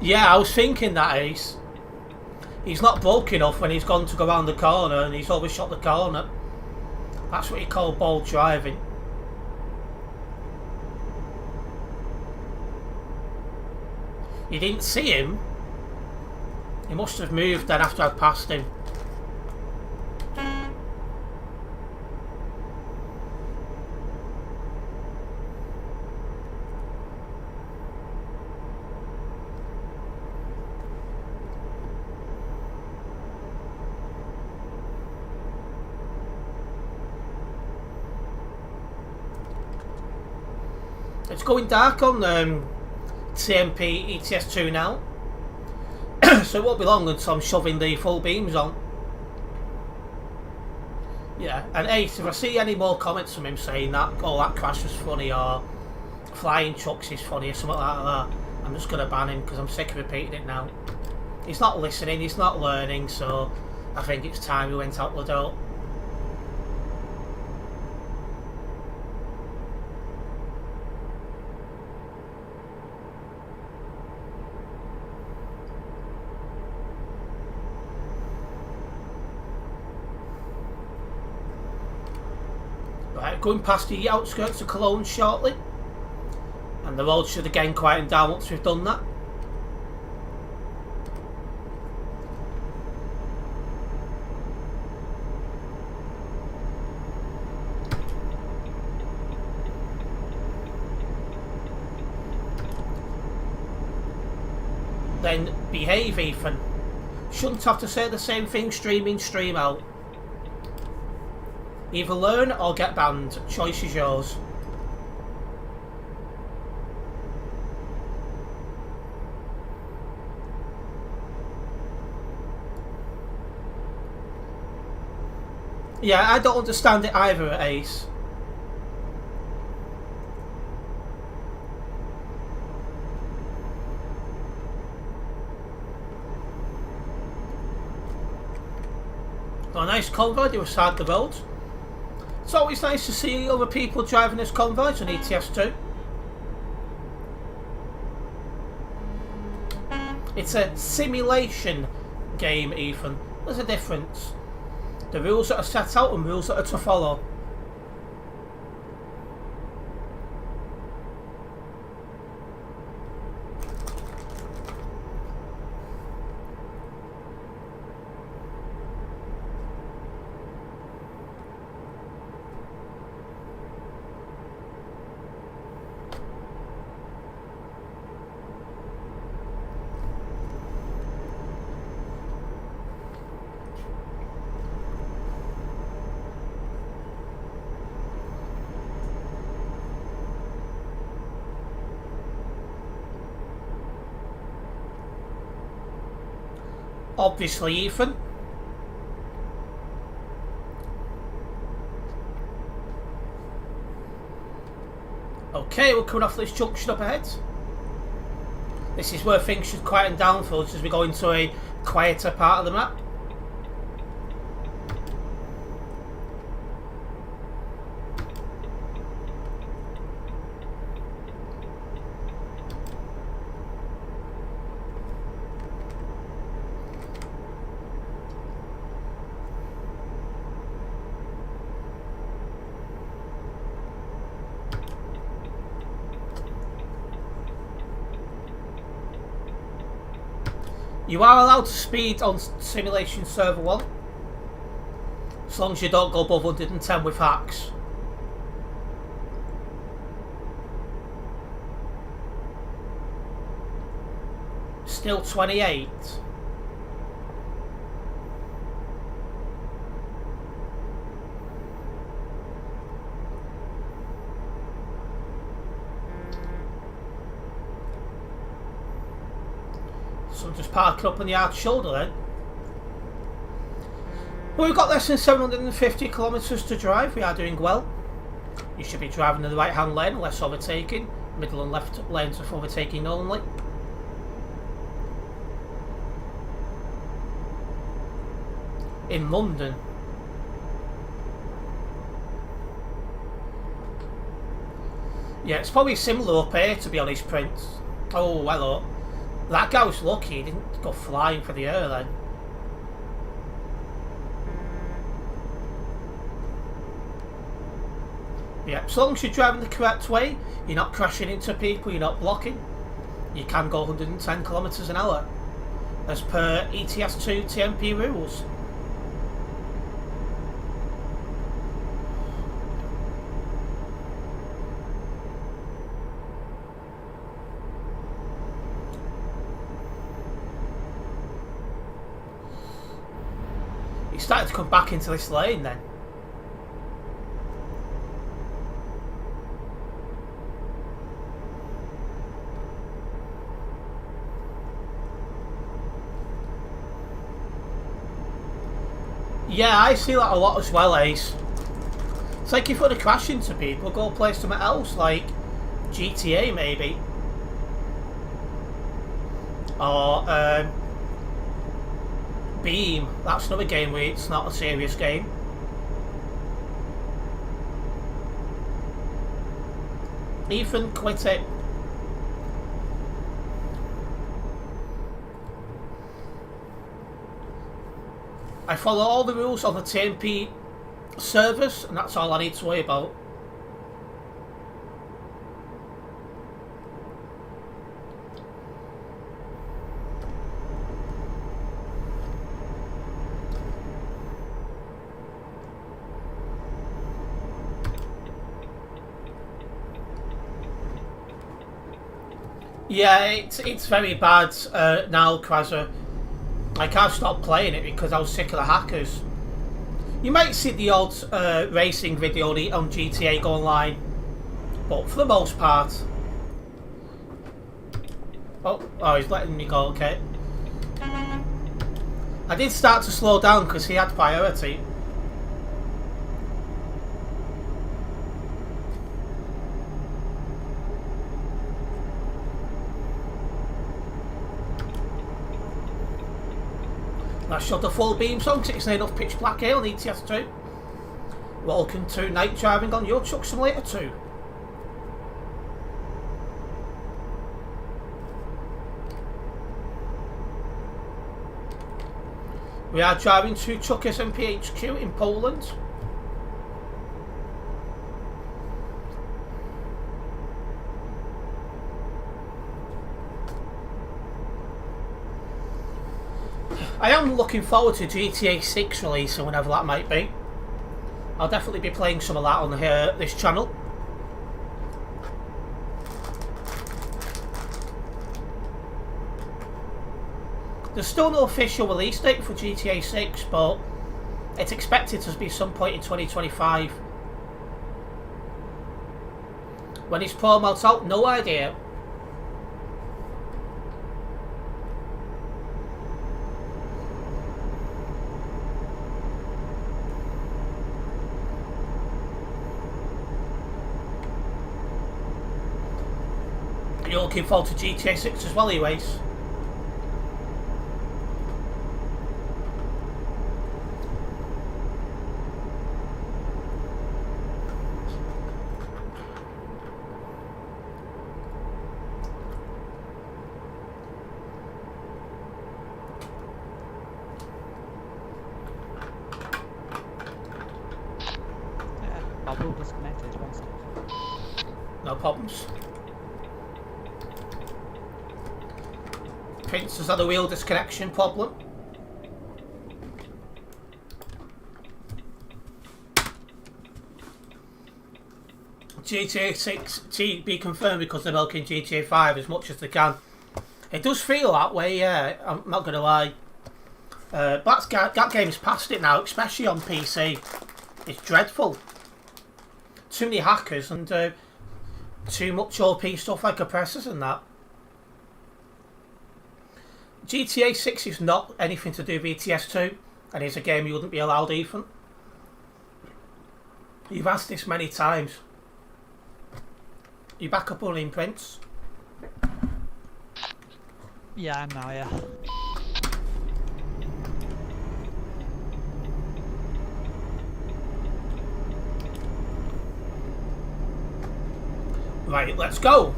Yeah, I was thinking that, Ace. He's not broke enough when he's gone to go around the corner and he's overshot the corner. That's what you call bold driving. You didn't see him? He must have moved then after I'd passed him. It's going dark on TMP ETS2 now. So it won't be long until I'm shoving the full beams on. Yeah, and Ace, if I see any more comments from him saying that, oh, that crash was funny, or flying trucks is funny, or something like that, I'm just going to ban him because I'm sick of repeating it now. He's not listening, he's not learning, so I think it's time he went out the door. Right, going past the outskirts of Cologne shortly, and the road should again quieten down once we've done that. Then behave, Ethan. Shouldn't have to say the same thing stream in, stream out. Either learn or get banned. Choice is yours. Yeah, I don't understand it either, Ace. Got a nice convoy to beside the road. It's always nice to see other people driving as convoys on ETS2. It's a simulation game, Ethan. There's a difference. The rules that are set out and rules that are to follow. Obviously, Ethan. Okay, we're coming off this junction up ahead. This is where things should quieten down for us as we go into a quieter part of the map. You are allowed to speed on Simulation Server 1, as long as you don't go above 110 with hacks. Still 28. So just parking up on the hard shoulder then. Well, we've got less than 750 kilometres to drive. We are doing well. You should be driving in the right hand lane, less overtaking. Middle and left lanes are for overtaking only. In London. Yeah, it's probably similar up here, to be honest, Prince. Oh, hello. That guy was lucky, he didn't go flying for the air then. Yeah, as long as you're driving the correct way, you're not crashing into people, you're not blocking, you can go 110 kilometres an hour, as per ETS2 TMP rules. He started to come back into this lane then. Yeah, I see that a lot as well, Ace. It's like if you want to crash into people, go play something else, like GTA maybe. Or Beam. That's another game where it's not a serious game. Ethan, quit it. I follow all the rules on the TMP servers, and that's all I need to worry about. Yeah, it's very bad now, Krasser. I can't stop playing it because I was sick of the hackers. You might see the odd racing video on GTA go online, but for the most part... Oh, he's letting me go, okay. I did start to slow down because he had priority. I shot the full beam song, 6 enough pitch black here on ETS2. Welcome to night driving on Euro Truck Simulator 2. We are driving to Chuckers and PHQ in Poland. I am looking forward to GTA 6 release and whenever that might be. I'll definitely be playing some of that on this channel. There's still no official release date for GTA 6, but it's expected to be some point in 2025. When is promo out? No idea. You're looking forward to GTA 6 as well, anyways. I will disconnect it one second. No problems. Prince has had a wheel disconnection problem. GTA 6 to be confirmed because they're milking GTA 5 as much as they can. It does feel that way, yeah, I'm not going to lie. That game's past it now, especially on PC. It's dreadful. Too many hackers and too much OP stuff like oppressors and that. GTA 6 is not anything to do with ETS 2, and it's a game you wouldn't be allowed even. You've asked this many times. You back up on in Prince? Yeah, I know, yeah. Right, let's go.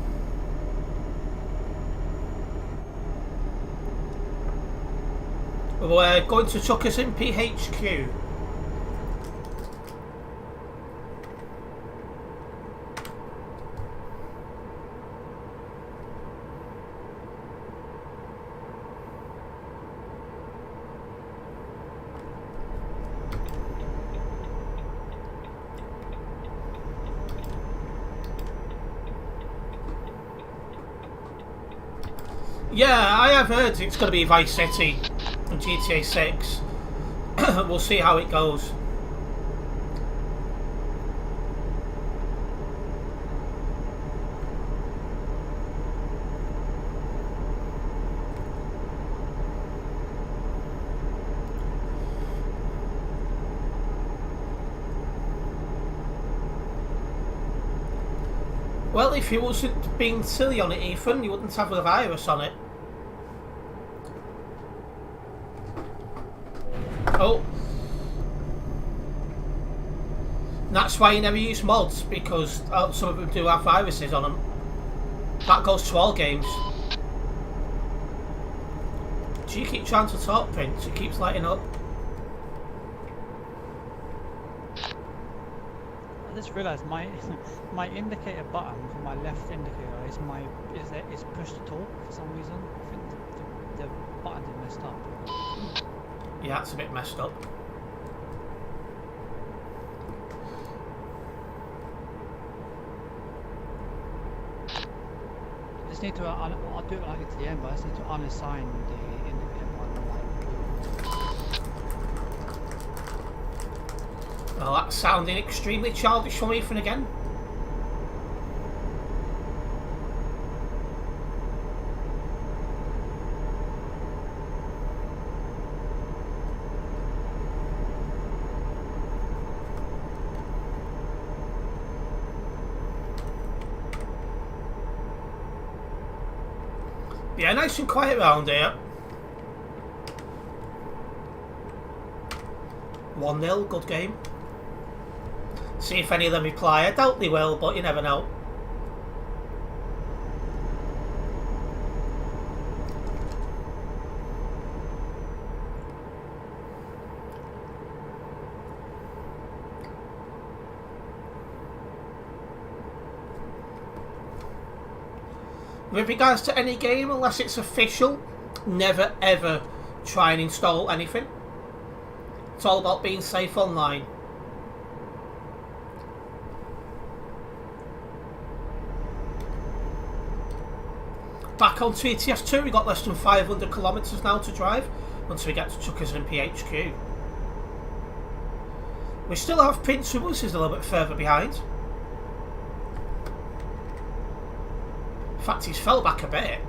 We're going to Chuckers in PHQ. Yeah, I have heard it's going to be Vice City and GTA 6. We'll see how it goes. Well, if you wasn't being silly on it, Ethan, you wouldn't have the virus on it. Oh. That's why you never use mods, because some of them do have viruses on them. That goes to all games. Do you keep trying to talk, Prince? It keeps lighting up. I just realised my my indicator button for my left indicator is push to talk for some reason. I think the button is messed up. Yeah, it's a bit messed up. I just need to I'll do it like at the end, but I just need to unassign the indicator button. Well, that's sounding extremely childish from Ethan again. Yeah, nice and quiet around here. 1-0, good game. See if any of them reply. I doubt they will, but you never know. With regards to any game, unless it's official, never ever try and install anything. It's all about being safe online. Back on to ETS2, we got less than 500 kilometres now to drive until we get to Chuckers and PHQ. We still have Prince with us, who's a little bit further behind. In fact, he's fell back a bit.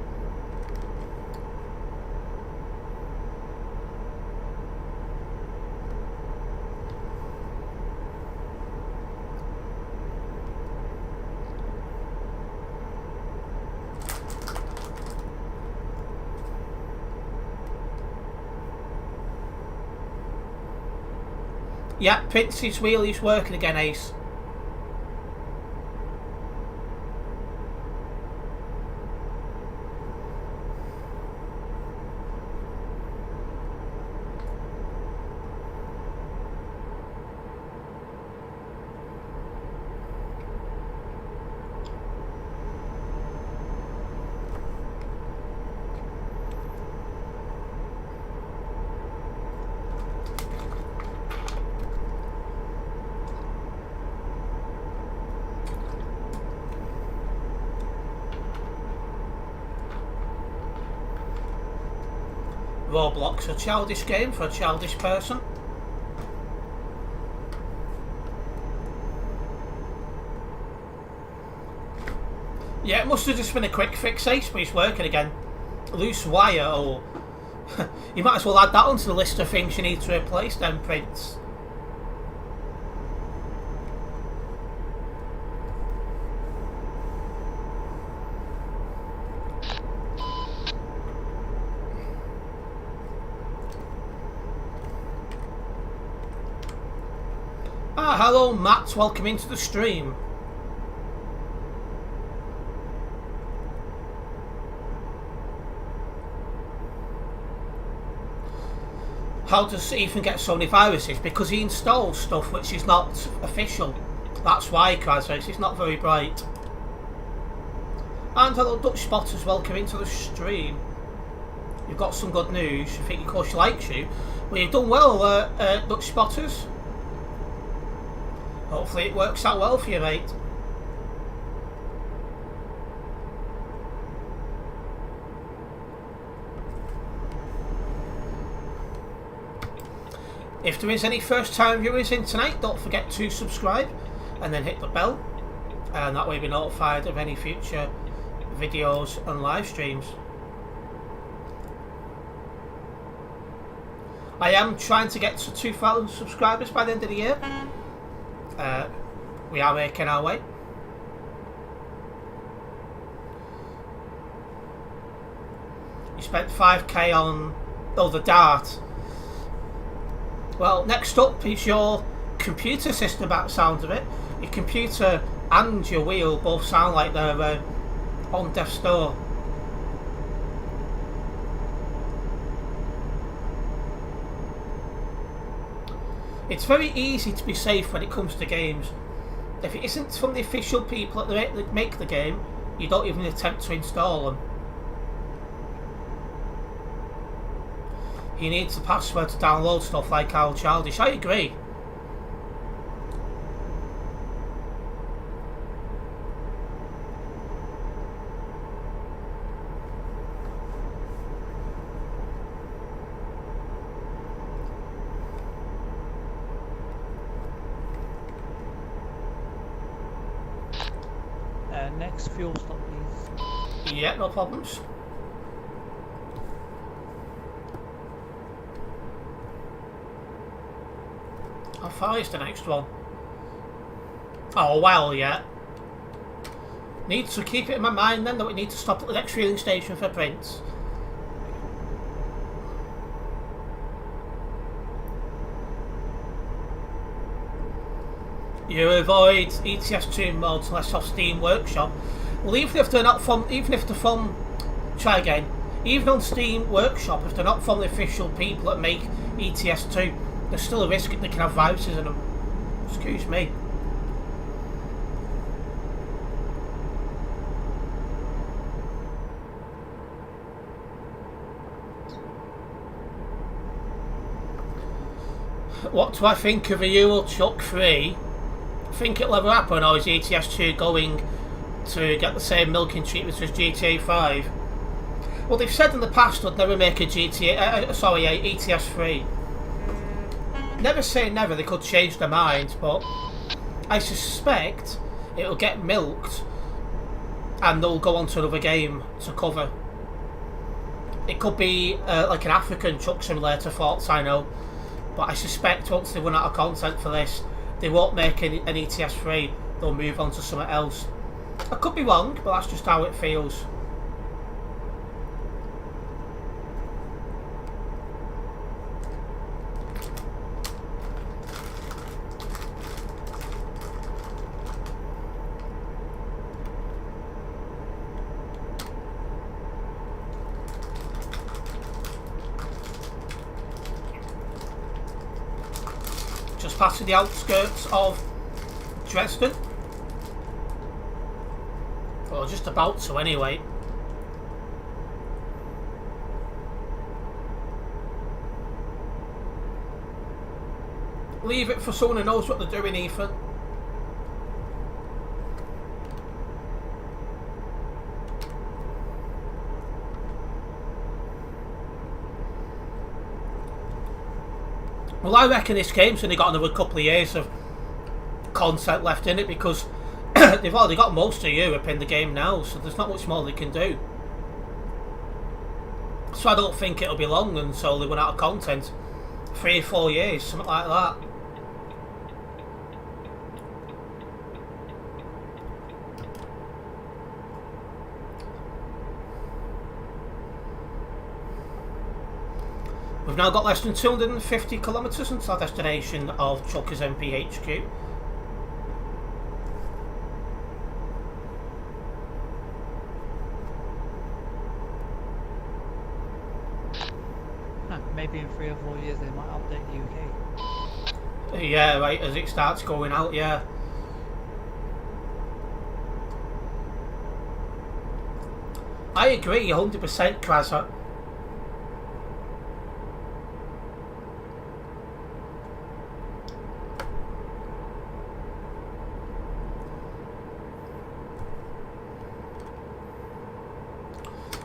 Yeah, Prince's wheel is working again, Ace. Roblox, a childish game for a childish person. Yeah, it must have just been a quick fix, Ace, but it's working again. Loose wire, or you might as well add that onto the list of things you need to replace then, Prince. Hello Matt, welcome into the stream. How does Ethan get so many viruses? Because he installs stuff which is not official. That's why, Cryface, it's not very bright. And hello Dutch Spotters, welcome into the stream. You've got some good news. I think of course she likes you. Well, you've done well, Dutch Spotters. Hopefully it works out well for you, mate. If there is any first time viewers in tonight, don't forget to subscribe and then hit the bell, and that way you'll be notified of any future videos and live streams. I am trying to get to 2,000 subscribers by the end of the year. We are making our way. You spent 5k on the dart. Well, next up is your computer system, by the sound of it. Your computer and your wheel both sound like they're on death's door. It's very easy to be safe when it comes to games. If it isn't from the official people that make the game, you don't even attempt to install them. He needs a password to download stuff like how childish. I agree. Next fuel stop, please. Yeah, no problems. How far is the next one? Oh, a while yet. Need to keep it in my mind then that we need to stop at the next fueling station for Prince. You avoid ETS2 modes unless off Steam Workshop. Well, even if they're from, try again. Even on Steam Workshop, if they're not from the official people that make ETS2, there's still a risk that they can have viruses in them. Excuse me. What do I think of a Euro Truck 3? Think it'll ever happen, or is ETS2 going to get the same milking treatment as GTA 5? Well, they've said in the past they'd never make a ETS3. Never say never, they could change their mind, but I suspect it'll get milked and they'll go on to another game to cover. It could be like an African truck simulator, thoughts I know, but I suspect once they run out of content for this, they won't make an ETS3, they'll move on to something else. I could be wrong, but that's just how it feels. Just passing the outskirts of Dresden. Well, just about to anyway. Leave it for someone who knows what they're doing, Ethan. Well, I reckon this game's only got another couple of years of content left in it because they've already got most of Europe in the game now, so there's not much more they can do. So I don't think it'll be long until they run out of content. 3 or 4 years, something like that. We've now got less than 250 kilometres until our destination of Truckers MPHQ. Maybe in 3 or 4 years they might update the UK. Yeah, right, as it starts going out, yeah. I agree, 100%, Krasa.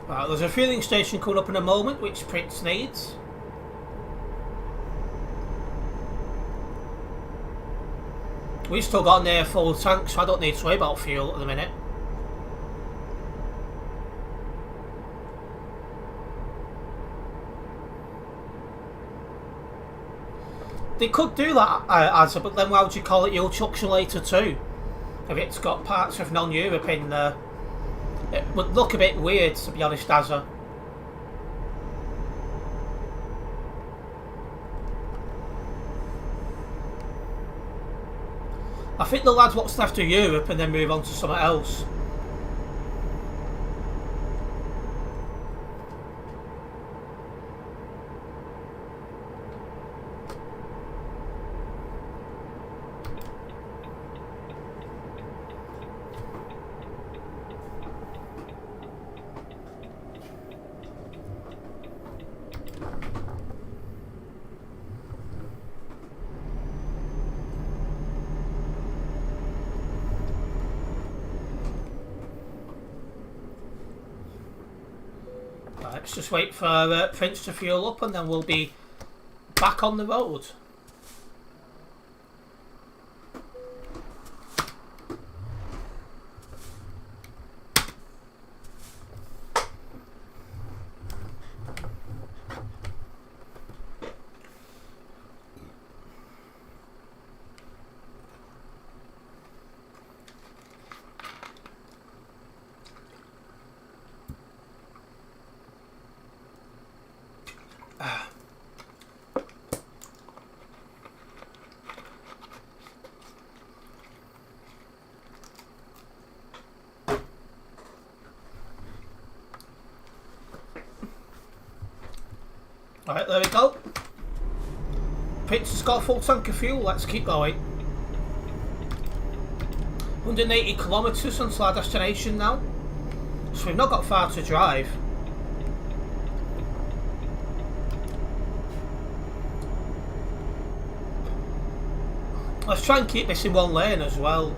Right, there's a fueling station coming up in a moment, which Prince needs. We've still got an air full tank, so I don't need to worry about fuel at the minute. They could do that, Azza, but then why would you call it Euro Truck Simulator 2? If it's got parts of non-Europe in there. It would look a bit weird, to be honest, Azza. I think they'll add what's left of Europe and then move on to something else. Let's just wait for Prince to fuel up and then we'll be back on the road. Alright, there we go. Prince has got a full tank of fuel, let's keep going. 180 kilometres until our destination now. So we've not got far to drive. Let's try and keep this in one lane as well.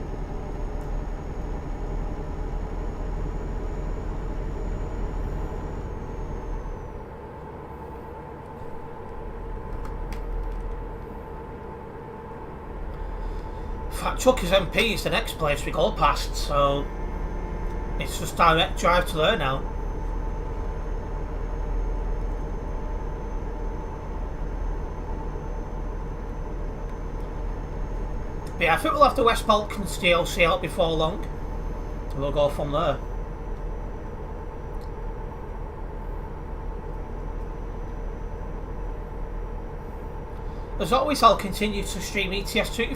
In fact, Chucky's MP is the next place we go past, so it's just direct drive to there now. But yeah, I think we'll have the West Balkans DLC out before long. And we'll go from there. As always, I'll continue to stream ETS2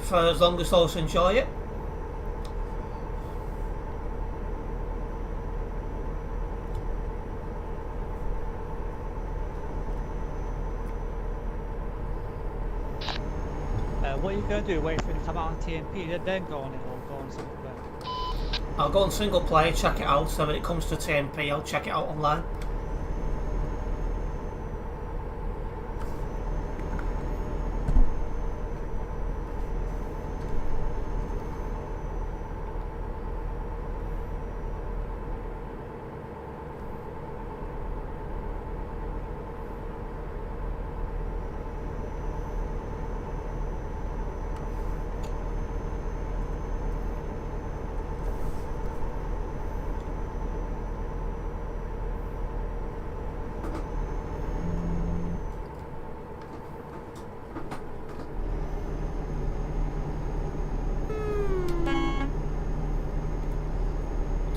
for as long as those enjoy it. What are you going to do? Wait for it to come out on TMP, then go on it, or go on single player? I'll go on single player, check it out, so when it comes to TMP, I'll check it out online.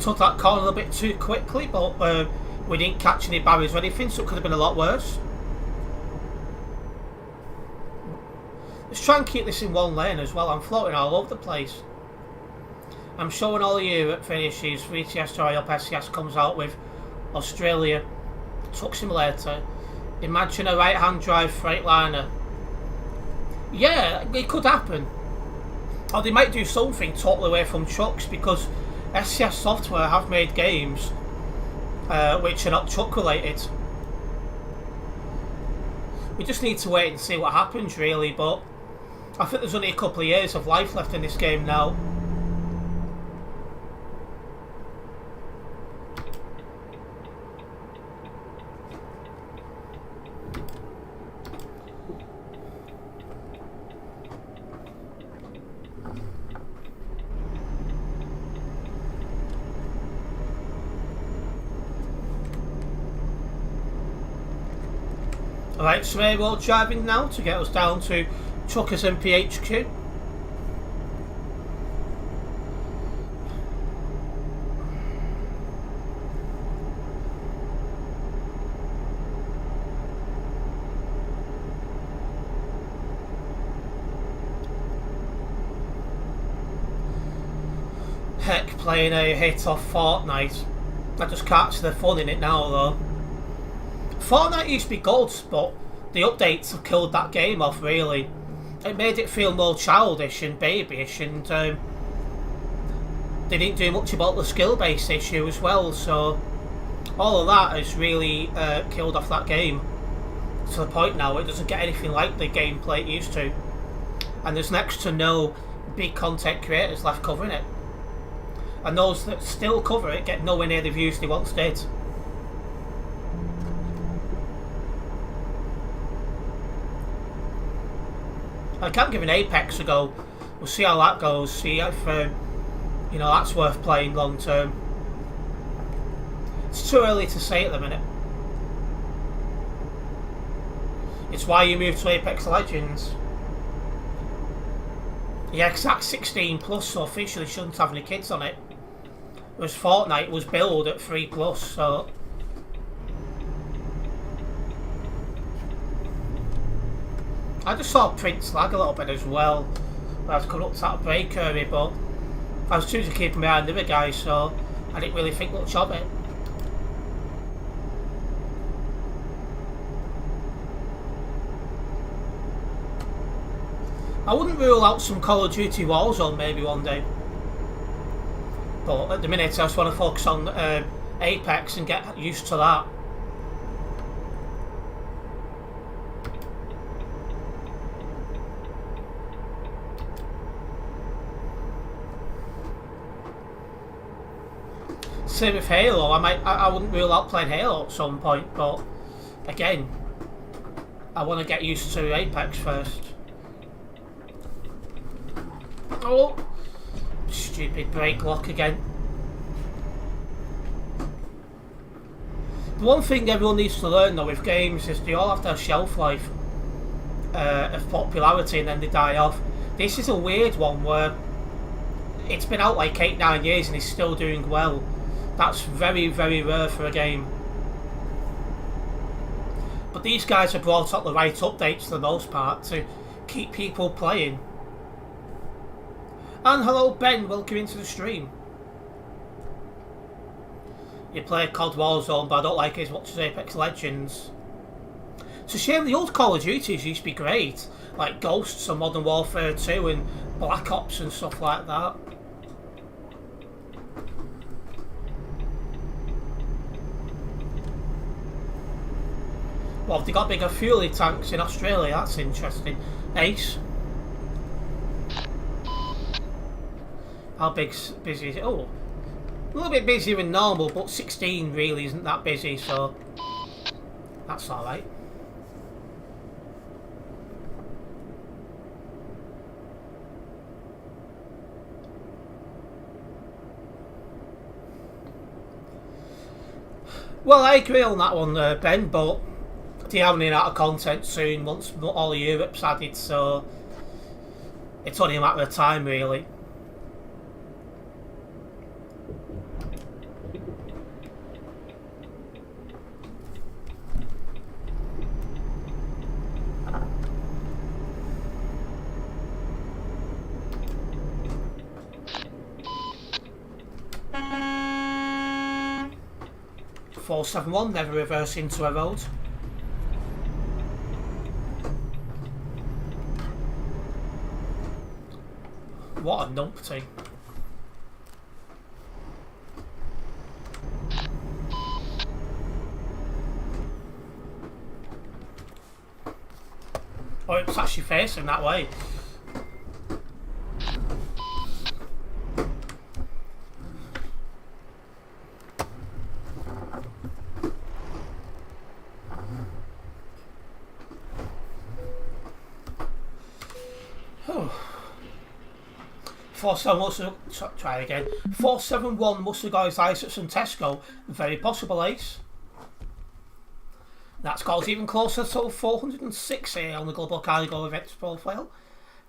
Took that corner a little bit too quickly, but we didn't catch any barriers or anything, so it could have been a lot worse. Let's try and keep this in one lane as well. I'm floating all over the place. I'm showing all of you at finishes. ETS2 IOP SCS comes out with Australia Truck Simulator. Imagine a right-hand drive Freightliner. Yeah, it could happen. Or they might do something totally away from trucks, because SCS Software have made games which are not truck related. We just need to wait and see what happens really, but I think there's only a couple of years of life left in this game now. Alright, so we're driving now to get us down to Truckers and PHQ. Heck, playing a hit off Fortnite. I just can't see the fun in it now though. Fortnite used to be good, but the updates have killed that game off really. It made it feel more childish and babyish, and they didn't do much about the skill-based issue as well, so all of that has really killed off that game to the point now it doesn't get anything like the gameplay it used to, and there's next to no big content creators left covering it, and those that still cover it get nowhere near the views they once did. I can't give an Apex a go. We'll see how that goes. See if you know, that's worth playing long term. It's too early to say at the minute. It's why you moved to Apex Legends. Yeah, because that's 16 plus, so officially shouldn't have any kids on it. Whereas Fortnite was billed at 3 plus, so. I just saw Prince lag a little bit as well. I was coming up to that break area, but I was too to keep him behind the other guy, so I didn't really think much of it. I wouldn't rule out some Call of Duty Warzone maybe one day, but at the minute I just want to focus on Apex and get used to that. same with Halo. I wouldn't rule out playing Halo at some point, but again, I want to get used to Apex first. Oh, stupid brake lock again. The one thing everyone needs to learn though with games is they all have their shelf life of popularity and then they die off. This is a weird one where it's been out like 8-9 years and it's still doing well. That's very, very rare for a game. But these guys have brought up the right updates for the most part to keep people playing. And hello Ben, welcome into the stream. You play COD Warzone, but I don't like it as much as Apex Legends. It's a shame the old Call of Duties used to be great, like Ghosts and Modern Warfare 2 and Black Ops and stuff like that. Well, have they got bigger fuelie tanks in Australia? That's interesting. Ace. How busy is it? Oh, a little bit busier than normal, but 16 really isn't that busy, so that's alright. Well, I agree on that one, Ben, but they're running out of content soon once all of Europe's added, so it's only a matter of time, really. .471, never reverse into a road. What a numpty. Oh, it's actually facing that way. Try again. 471 must have got his eyes at some Tesco. Very possible ace. That scores even closer to 406 here on the global cargo events profile.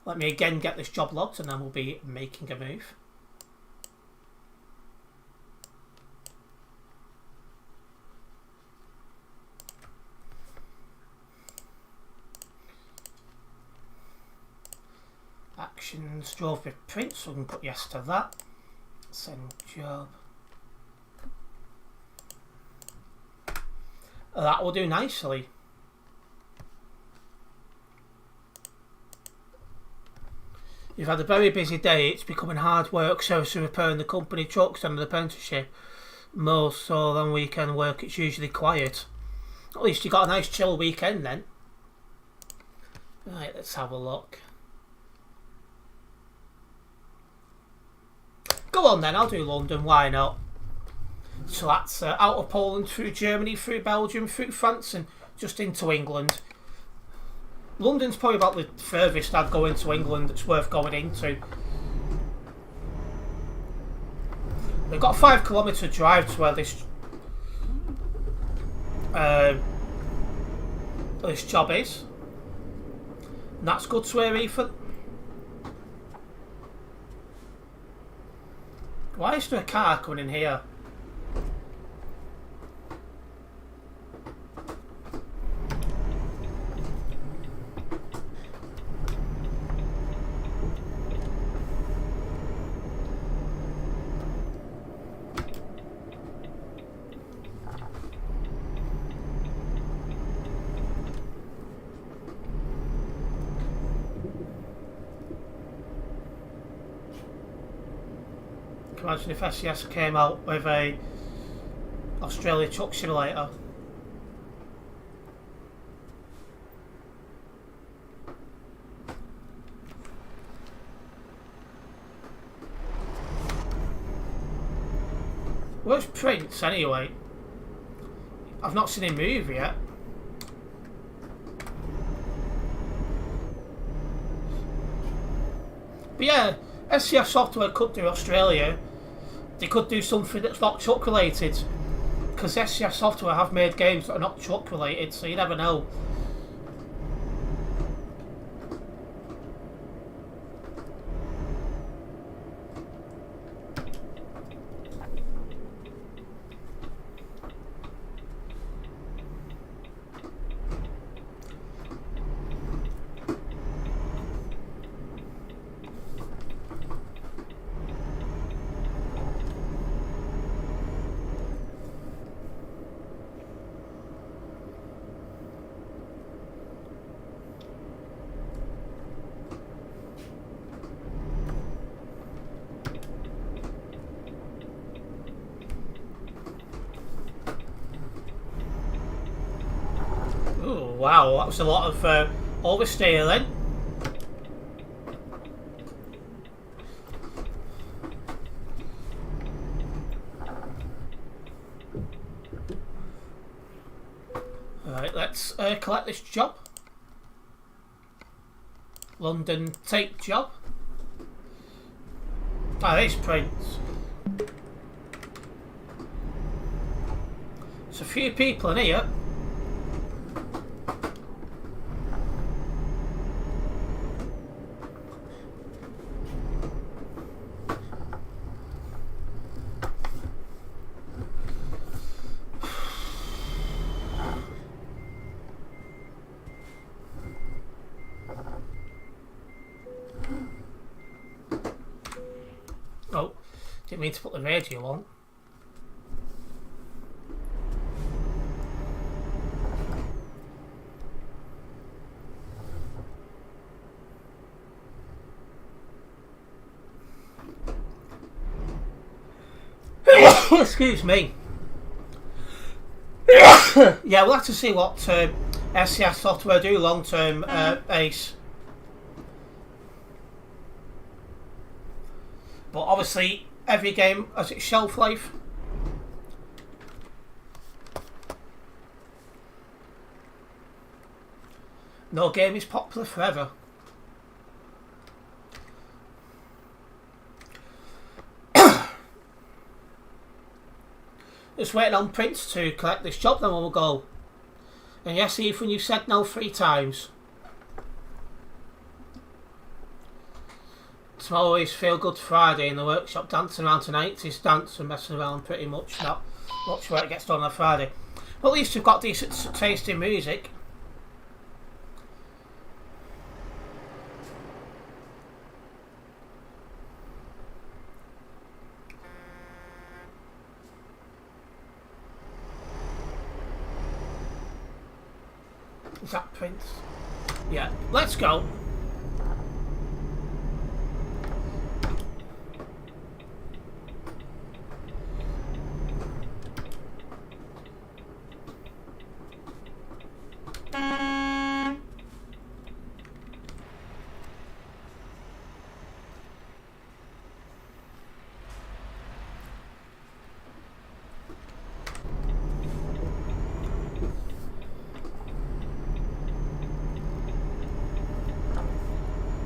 Let me again get this job logged and then we'll be making a move. Actions drove with print, so we can put yes to that. Send job. That will do nicely. You've had a very busy day. It's becoming hard work, so repairing the company trucks and the apprenticeship. More so than weekend work, it's usually quiet. At least you got a nice chill weekend then. Right, let's have a look. Go on then, I'll do London, why not? So that's out of Poland, through Germany, through Belgium, through France and just into England. London's probably about the furthest I'd go into England that's worth going into. We've got a 5 kilometre drive to where this job is. And that's good to hear, Ethan. Why is there a car coming in here? Imagine if SES came out with a Australia Truck Simulator. Where's Prince anyway? I've not seen him move yet. But yeah, SCF Software could do Australia. They could do something that's not truck related. Because SCF Software have made games that are not truck related, so you never know. Ooh, wow, that was a lot of oversteering. Alright, let's collect this job. London take job. Ah, there's Prince. There's a few people in here. Oh, didn't mean to put the radio on. Excuse me. Yeah, we'll have to see what SCS Software do long term, Ace. But obviously, every game has its shelf life. No game is popular forever. Just waiting on Prince to collect this job, then we'll go. And yes, Ethan, you said no 3 times. Tomorrow is Feel Good Friday in the workshop. Dancing around tonight is dance and messing around pretty much. Not much where it gets done on a Friday. But at least we've got decent taste in music. Is that Prince? Yeah, let's go.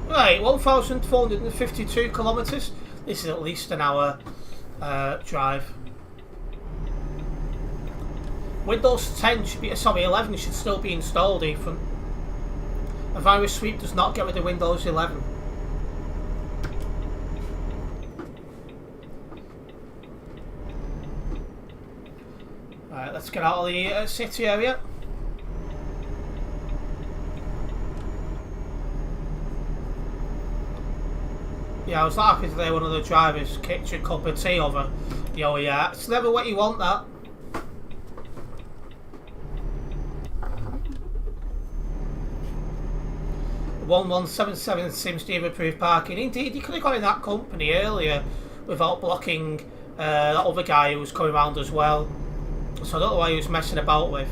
Right, 1,452 kilometres. This is at least an hour drive. Windows 10 should be, sorry, 11 should still be installed, Ethan. A virus sweep does not get rid of Windows 11. Right, let's get out of the city area. Yeah, I was happy today one of the drivers kicked your cup of tea over. Yo, yeah, it's never what you want, that. The 1177 seems to have approved parking. Indeed, you could have got in that company earlier without blocking that other guy who was coming around as well. So I don't know why he was messing about with.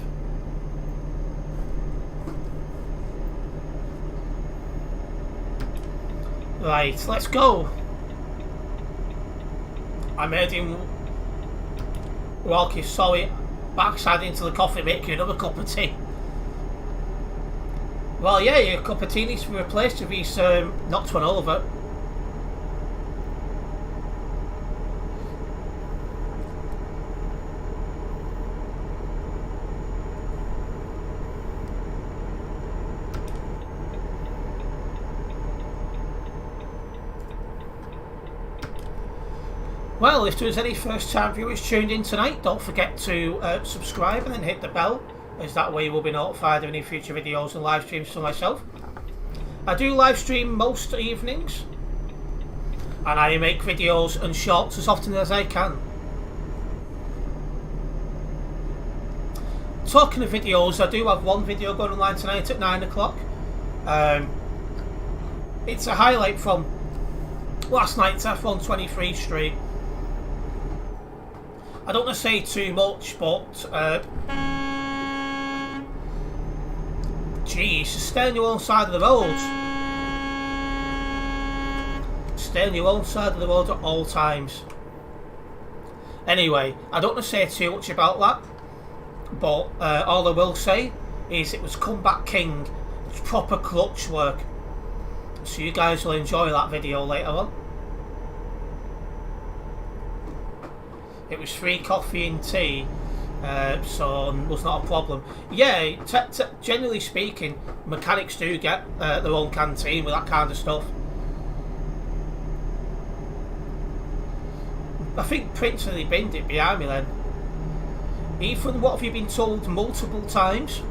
Right, let's go. I'm heading walk your sorry backside into the coffee, make you another cup of tea. Well, yeah, your cup of tea needs to be replaced if he's knocked one over. Well, if there was any first time viewers tuned in tonight, don't forget to subscribe and then hit the bell, as that way you will be notified of any future videos and live streams for myself. I do live stream most evenings, and I make videos and shorts as often as I can. Talking of videos, I do have one video going online tonight at 9 o'clock. It's a highlight from last night's F123 stream. I don't want to say too much, but geez, stay on your own side of the road. Stay on your own side of the road at all times. Anyway, I don't want to say too much about that, but all I will say is it was Comeback King. It's proper clutch work. So you guys will enjoy that video later on. It was free coffee and tea, so it was not a problem. Yeah, generally speaking, mechanics do get their own canteen with that kind of stuff. I think Prince really binned it behind me then. Ethan, what have you been told multiple times?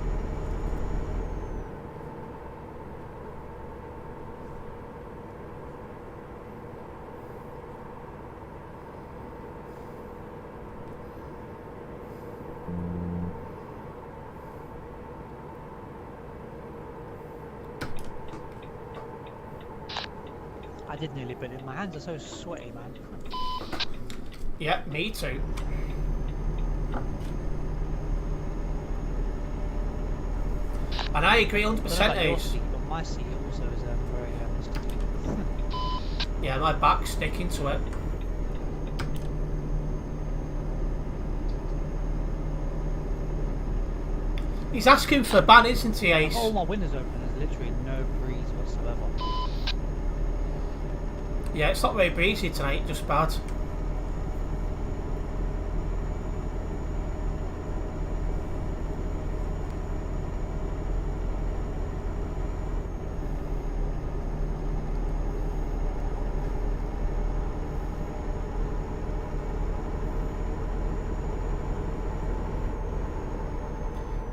I did nearly bin it. My hands are so sweaty, man. Yeah, me too. And I agree 100%, Ace. But my seat also is very yeah, my back's sticking to it. He's asking for a ban, isn't he, Ace? All my windows open. There's literally no breeze whatsoever. Yeah, it's not very breezy tonight, just bad.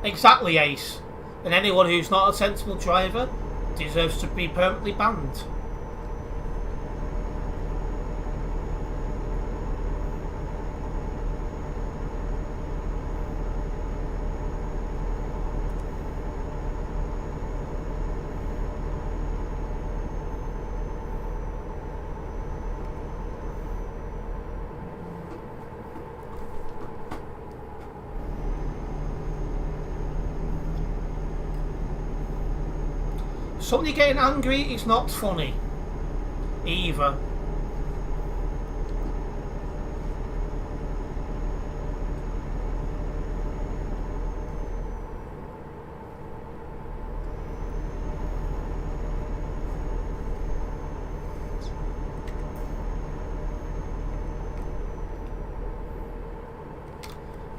Exactly, Ace. And anyone who's not a sensible driver deserves to be permanently banned. Somebody getting angry is not funny, either.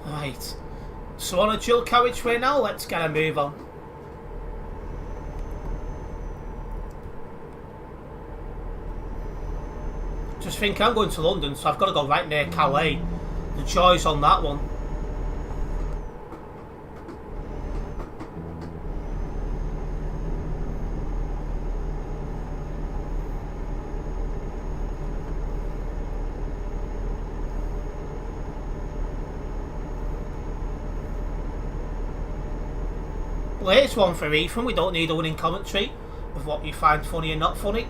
Right, so on a dual carriageway now, let's get a move on. Just think I'm going to London, so I've got to go right near Calais. The joys on that one. Well, here's one for Ethan. We don't need a winning commentary of what you find funny and not funny.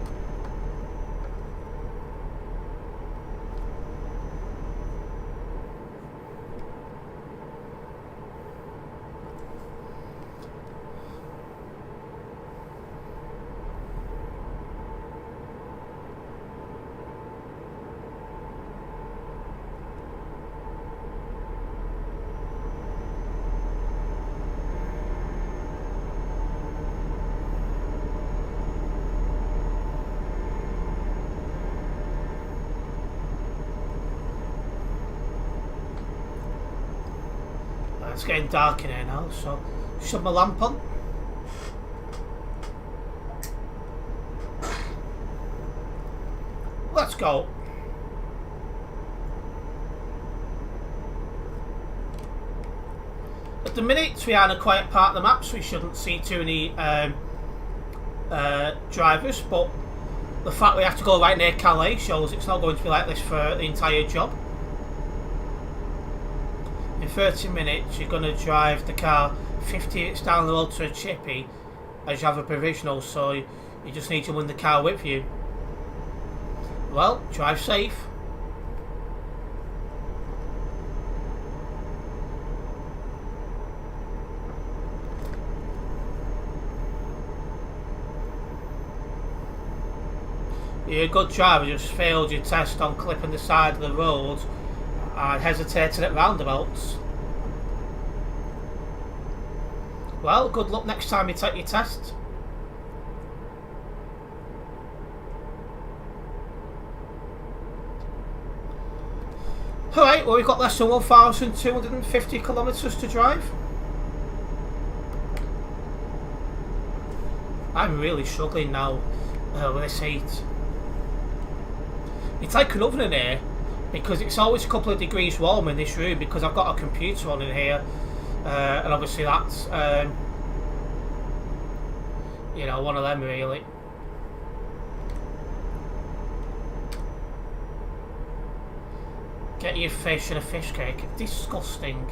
It's getting dark in here now, so shove my lamp on. Let's go. At the minute, we are in a quiet part of the map, so we shouldn't see too many drivers, but the fact we have to go right near Calais shows it's not going to be like this for the entire job. In 30 minutes, you're going to drive the car 50 minutes down the road to a chippy as you have a provisional, so you just need to win the car with you. Well, drive safe. You're a good driver, just failed your test on clipping the side of the road and hesitating at roundabouts. Well, good luck next time you take your test. Alright, well we've got less than 1,250 kilometres to drive. I'm really struggling now with this heat. It's like an oven in here because it's always a couple of degrees warmer in this room because I've got a computer on in here, and obviously that's you know, one of them really. Get your fish in a fish cake. Disgusting.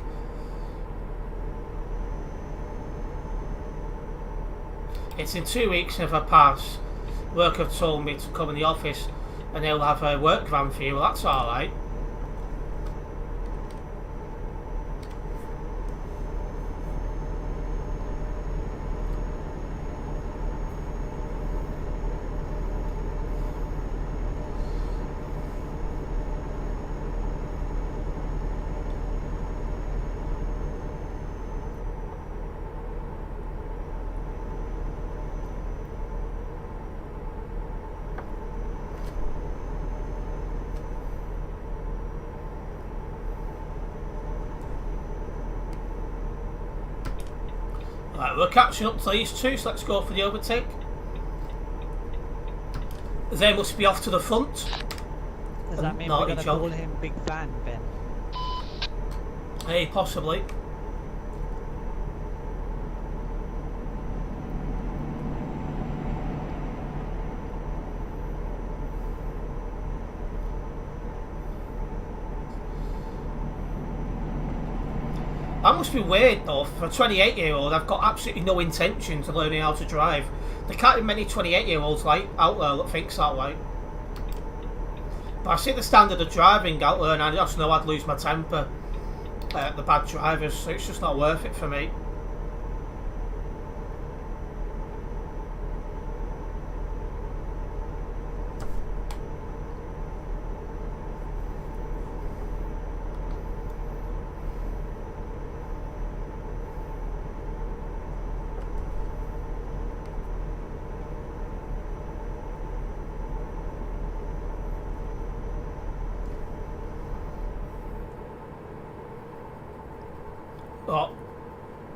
It's in 2 weeks, and if I pass, work have told me to come in the office and they'll have a work van for you. Well, that's alright. Right, we're catching up to these two, so let's go for the overtake. They must be off to the front. Does that mean we're going to call him Big Van, Ben? Hey, possibly. That must be weird though. For a 28-year-old, I've got absolutely no intention of learning how to drive. There can't be many 28-year-olds like out there that thinks that way. But I see the standard of driving out there, and I just know I'd lose my temper at the bad drivers, so it's just not worth it for me. Oh,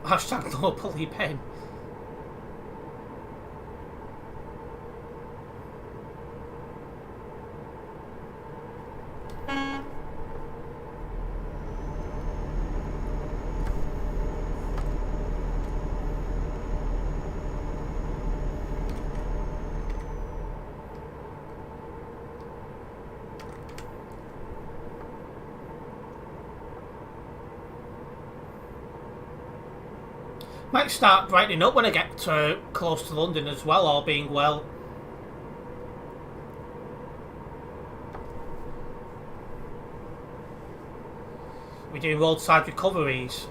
hashtag no bully Ben. Might start brightening up when I get close to London as well, all being well. We're doing roadside recoveries.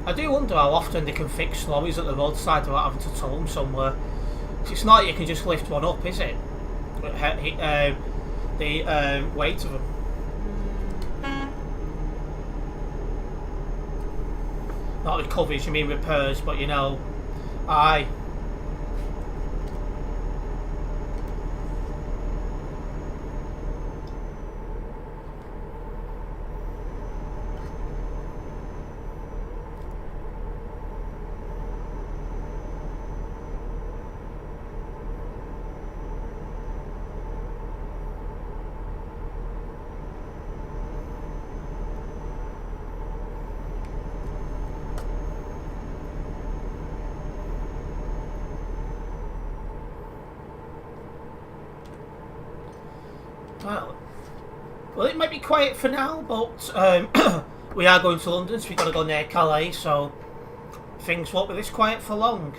I do wonder how often they can fix lorries at the roadside without having to tow them somewhere. It's not like you can just lift one up, is it? The weight of them. Not recoveries, you mean repairs, but you know, aye. Well, it might be quiet for now, but we are going to London, so we've got to go near Calais, so things won't be this quiet for long.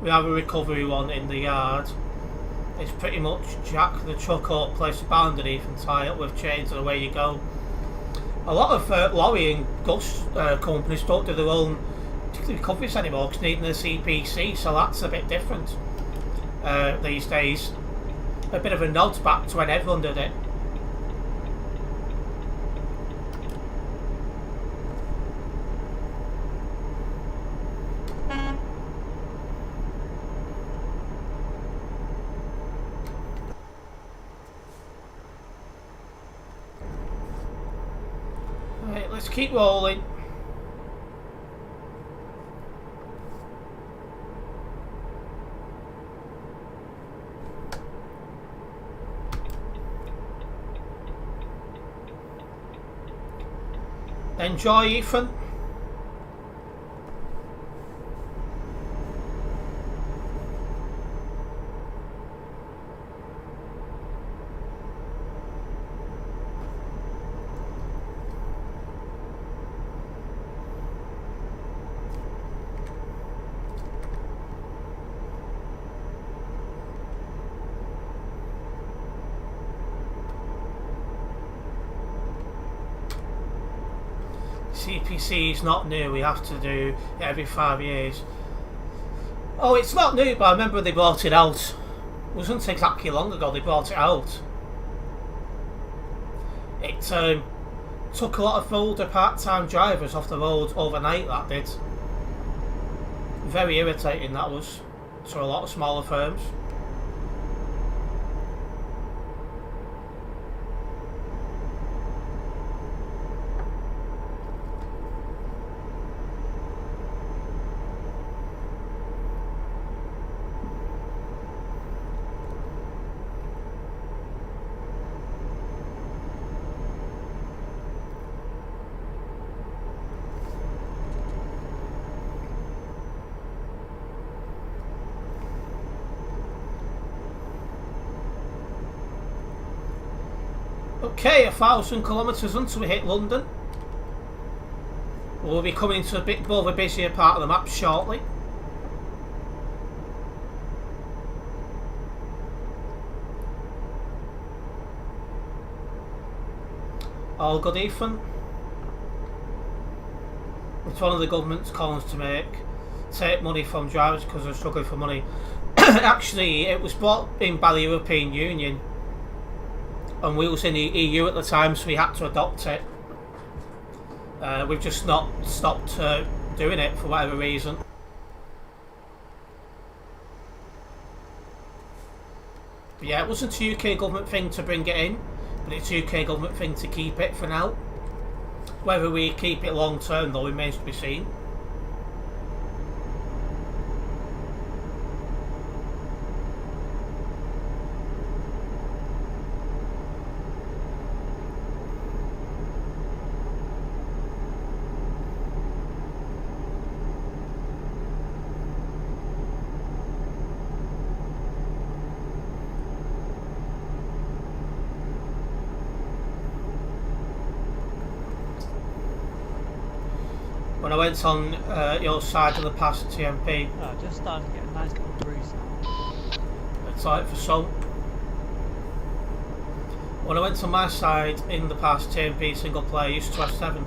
We have a recovery one in the yard. It's pretty much jack the truck up, place a bar underneath and tie it with chains and away you go. A lot of lorry and bus companies don't do their own recoveries anymore because needing a CPC, so that's a bit different these days. A bit of a nod back to when everyone did it. Right, let's keep rolling. Enjoy, Ethan. CPC is not new, we have to do it every 5 years. Oh, it's not new, but I remember they brought it out. It wasn't exactly long ago they brought it out. It took a lot of older part-time drivers off the road overnight, that did. Very irritating that was to a lot of smaller firms. Okay, 1,000 kilometres until we hit London. We'll be coming into a bit more of a busier part of the map shortly. All good, Ethan. It's one of the government's calls to make. Take money from drivers because they're struggling for money. Actually, it was brought in by the European Union. And we was in the EU at the time, so we had to adopt it. We've just not stopped doing it for whatever reason. But yeah, it wasn't a UK government thing to bring it in, but it's a UK government thing to keep it for now. Whether we keep it long term though remains to be seen. When I went on your side of the pass at TMP, I just started to get a nice little breeze now. it's like for some. When I went on my side in the past TMP single player, I used to have 7.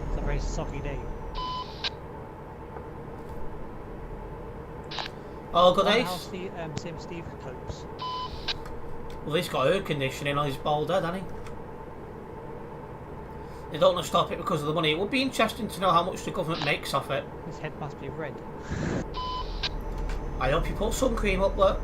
It's a very soggy day. All good, Ace? How's the Sim Steve copes? Well, he's got air conditioning on his bald head, hasn't he? They don't want to stop it because of the money. It would be interesting to know how much the government makes off it. His head must be red. I hope you put sun cream up there.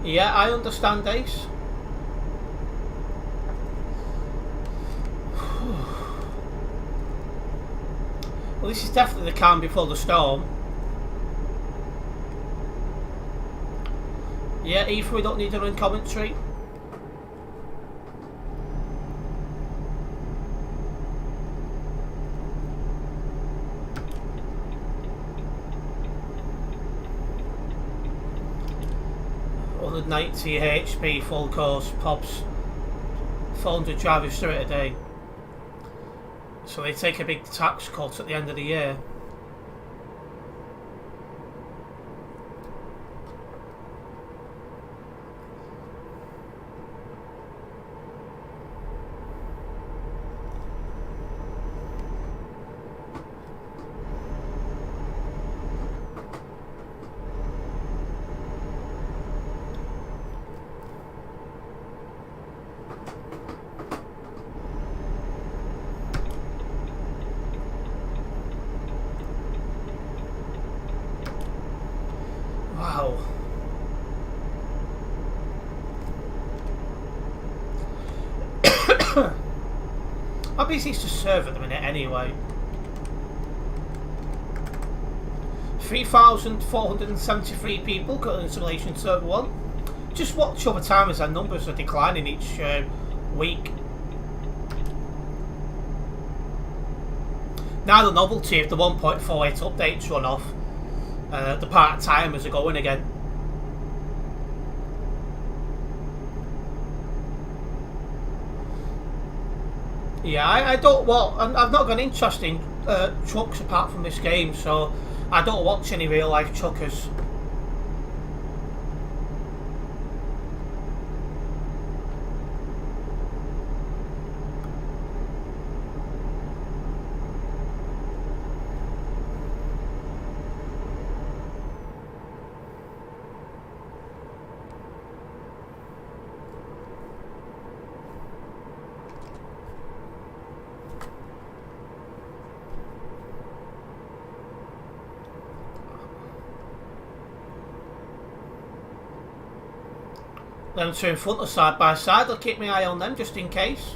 Yeah, I understand, Ace. this is definitely the calm before the storm. Yeah, Ethan, we don't need her in commentary. Under 90 HP, full course, pops 400 drivers through it a day. So they take a big tax cut at the end of the year. Wow. How busy is to serve at the minute anyway? 3,473 people got an installation server 1. Just watch over time as our numbers are declining each week. Now the novelty of the 1.48 updates run off, the part-timers are going again. Yeah, I don't want. I've not got an interest in trucks apart from this game, so I don't watch any real life truckers. Them two in front of side by side, I'll keep my eye on them just in case.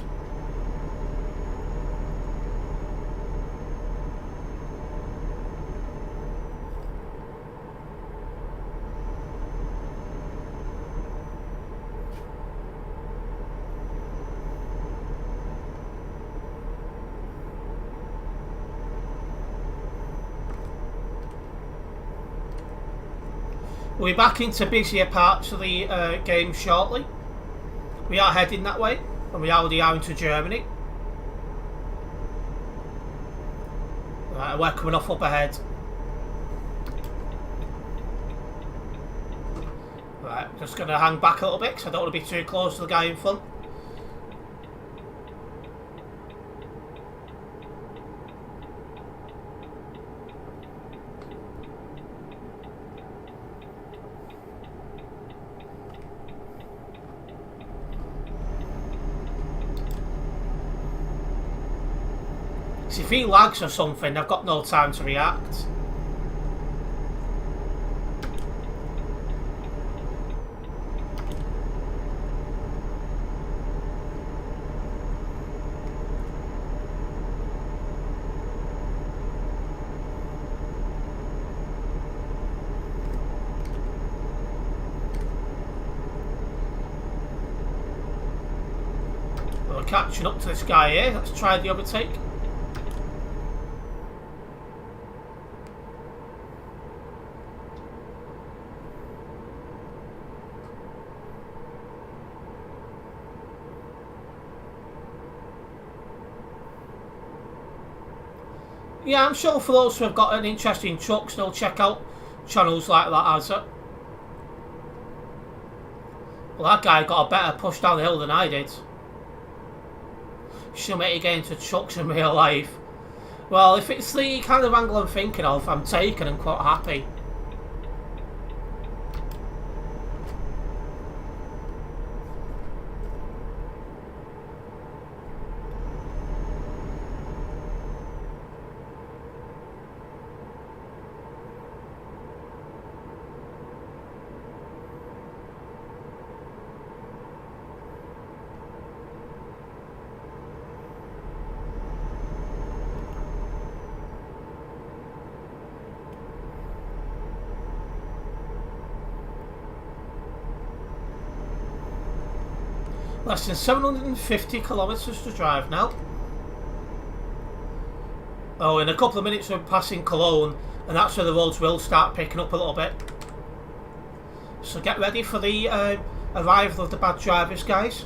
We'll be back into busier parts of the game shortly. We are heading that way, and we already are into Germany. Right, we're coming off up ahead. Right, just going to hang back a little bit because I don't want to be too close to the guy in front. If he lags or something, I've got no time to react. We're catching up to this guy here. Let's try the overtake. Yeah, I'm sure for those who have got an interest in trucks, they'll check out channels like that as it. Well, that guy got a better push down the hill than I did. Should make it get into trucks in real life. Well, if it's the kind of angle I'm thinking of, I'm taken and quite happy. Less than 750 kilometres to drive now. Oh, in a couple of minutes we're passing Cologne, and that's where the roads will start picking up a little bit. So get ready for the arrival of the bad drivers, guys.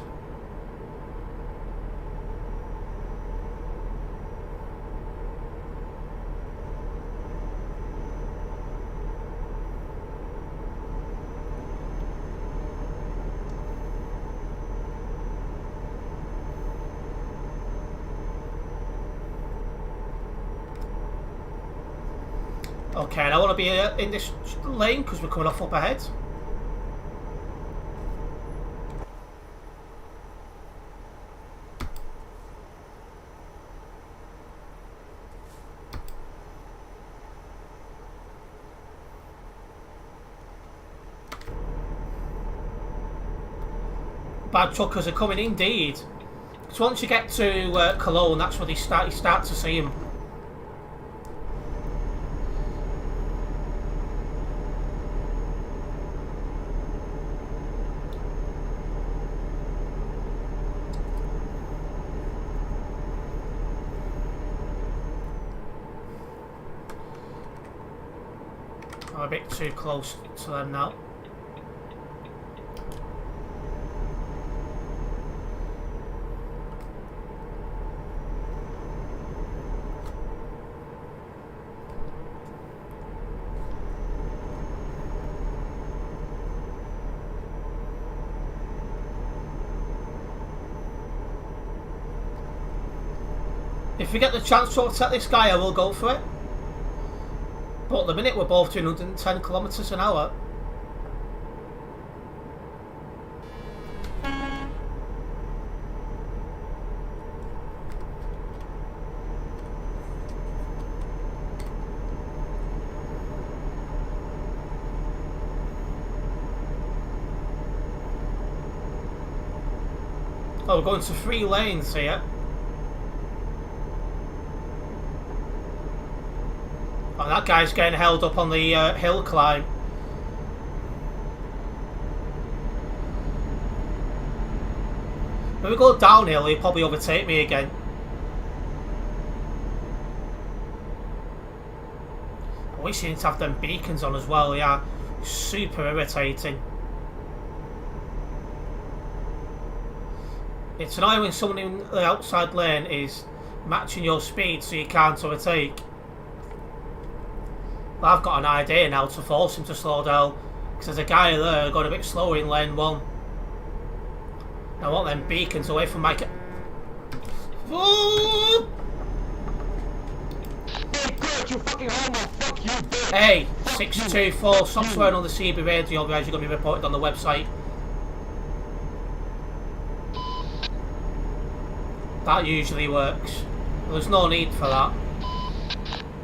Okay, and I want to be in this lane because we're coming off up ahead. Bad truckers are coming indeed. So once you get to Cologne, that's where you start to see them. I'm a bit too close to them now. If we get the chance to overtake this guy, I will go for it. But at the minute we're both doing 110 kilometres an hour. Oh, we're going to 3 lanes here. Oh, that guy's getting held up on the hill climb. When we go downhill, he'll probably overtake me again. We seem to have them beacons on as well. They are super irritating. It's annoying when someone in the outside lane is matching your speed so you can't overtake. I've got an idea now to force him to slow down, because there's a guy there going a bit slower in lane 1. I want them beacons away from my... Oh! Hey, Kurt, you fucking homo! Fuck you, bitch! Hey, 624, stop swearing on the CB radio, otherwise you're going to be reported on the website. That usually works. There's no need for that.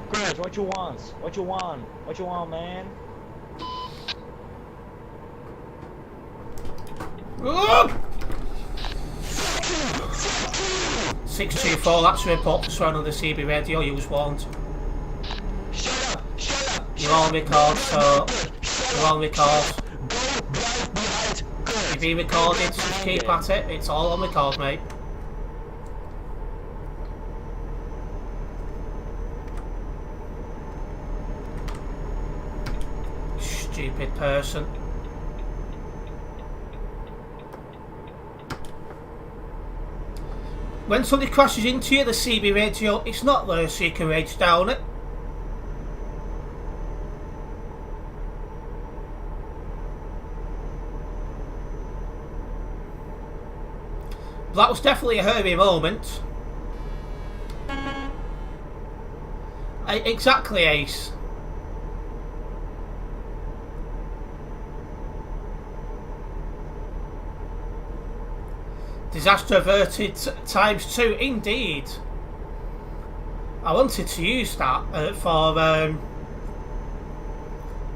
Grudge, what you want? What you want? What you want, man? Ooh! 624, that's a report for swearing on the CB radio, you was warned. Shut up! Shut up! You're on record, so... You're on record. Go behind Kurt! You've been recorded, just keep at it, it's all on record, mate. Stupid person. When somebody crashes into you, the CB radio, it's not there so you can rage down it. That was definitely a hurry moment. Exactly, Ace. Disaster averted ×2, indeed. I wanted to use that for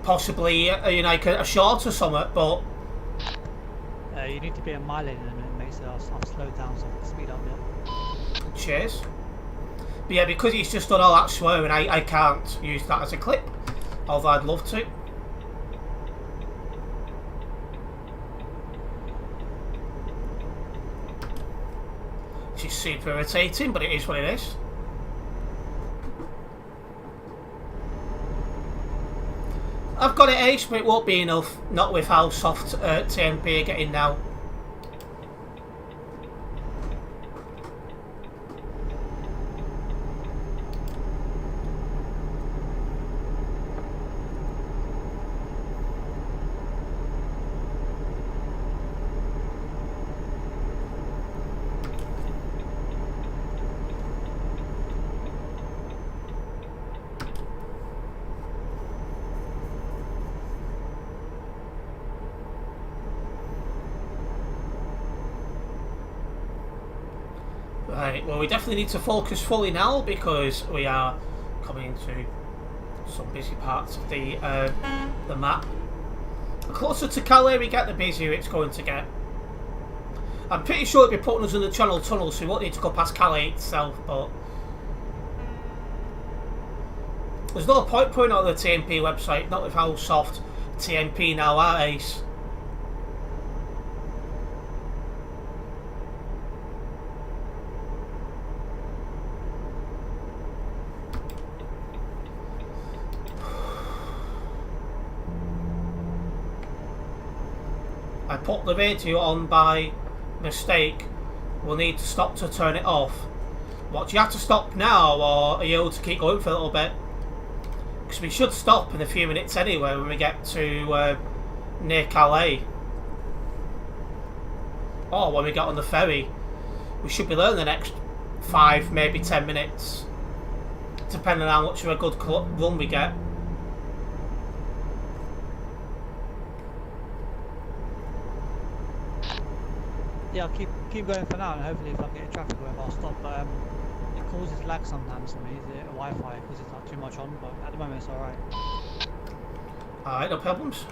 possibly you know, like a short or something, but You need to be a mile in a minute, mate, so I'll slow down so I can speed up a bit. cheers. But yeah, because he's just done all that swearing, I can't use that as a clip, although I'd love to. which is super irritating, but it is what it is. I've got it ace, but it won't be enough, not with how soft TMP are getting now. Right, well, we definitely need to focus fully now because we are coming into some busy parts of the map. The closer to Calais we get, the busier it's going to get. I'm pretty sure it'll be putting us in the Channel Tunnel, so we won't need to go past Calais itself, but there's no point putting out the TMP website, not with how soft TMP now are, Ace. I put the radio on by mistake. We'll need to stop to turn it off. What, do you have to stop now, or are you able to keep going for a little bit? Because we should stop in a few minutes anyway when we get to near Calais. Or when we get on the ferry. We should be there in the next 5, maybe 10 minutes. Depending on how much of a good run we get. Yeah, I'll keep going for now, and hopefully if I get traffic wave I'll stop, but it causes lag sometimes for me, the Wi-Fi, because it's not too much on, but at the moment it's alright. Alright, no problems.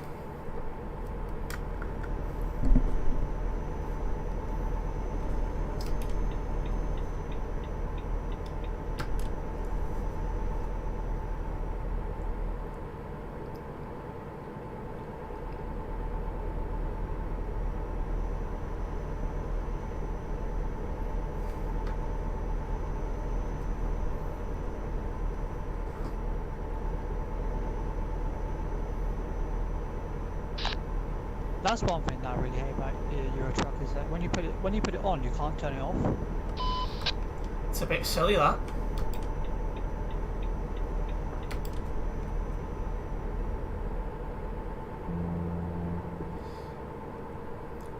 That's one thing that I really hate about Euro Truck is that when you put it on, you can't turn it off. It's a bit silly, that.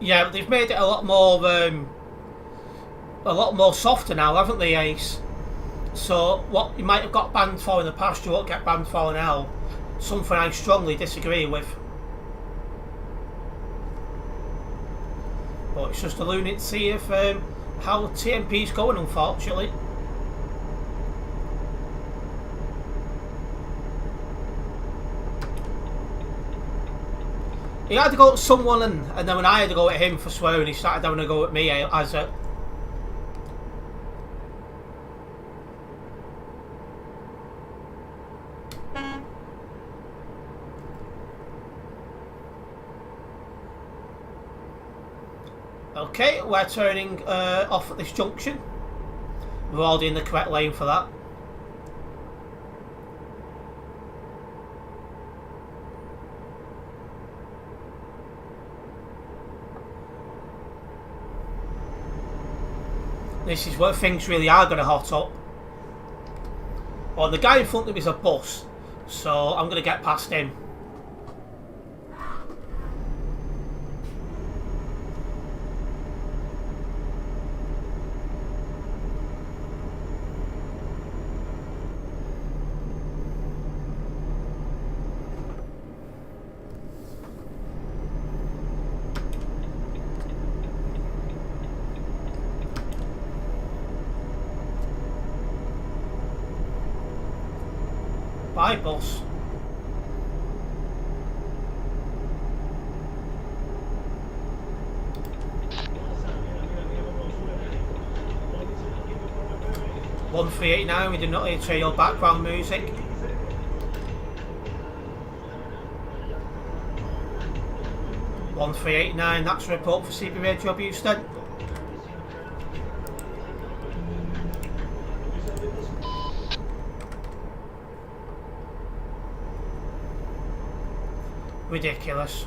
Yeah, but they've made it a lot more softer now, haven't they, Ace? So what you might have got banned for in the past, you won't get banned for now. Something I strongly disagree with. But it's just a lunacy of how TMP's going, unfortunately. He had to go at someone, and then when I had to go at him for swearing, he started having a go at me as a... Okay, we're turning off at this junction. We're already in the correct lane for that. This is where things really are going to hot up. Well, the guy in front of me is a bus, so I'm going to get past him. Bye, boss. $1,389. We did not hear your background music. $1,389. That's a report for CB Radio Houston. Ridiculous.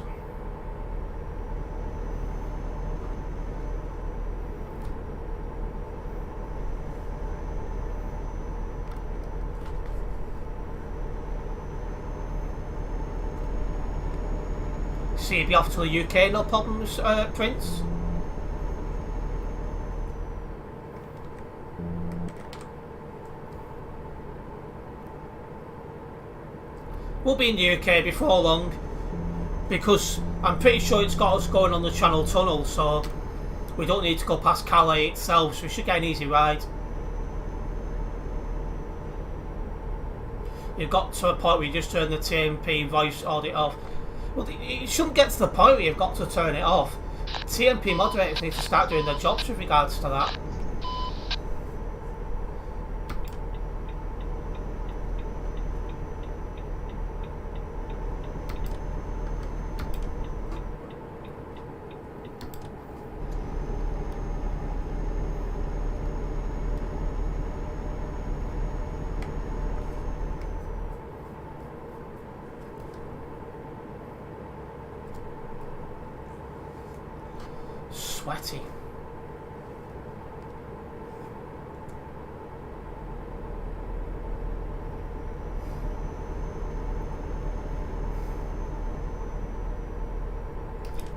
See you be off to the UK, no problems, Prince. We'll be in the UK before long, because I'm pretty sure it's got us going on the Channel Tunnel, so we don't need to go past Calais itself, so we should get an easy ride. You've got to a point where you just turn the TMP voice audit off. Well, it shouldn't get to the point where you've got to turn it off. TMP moderators need to start doing their jobs with regards to that. Sweaty.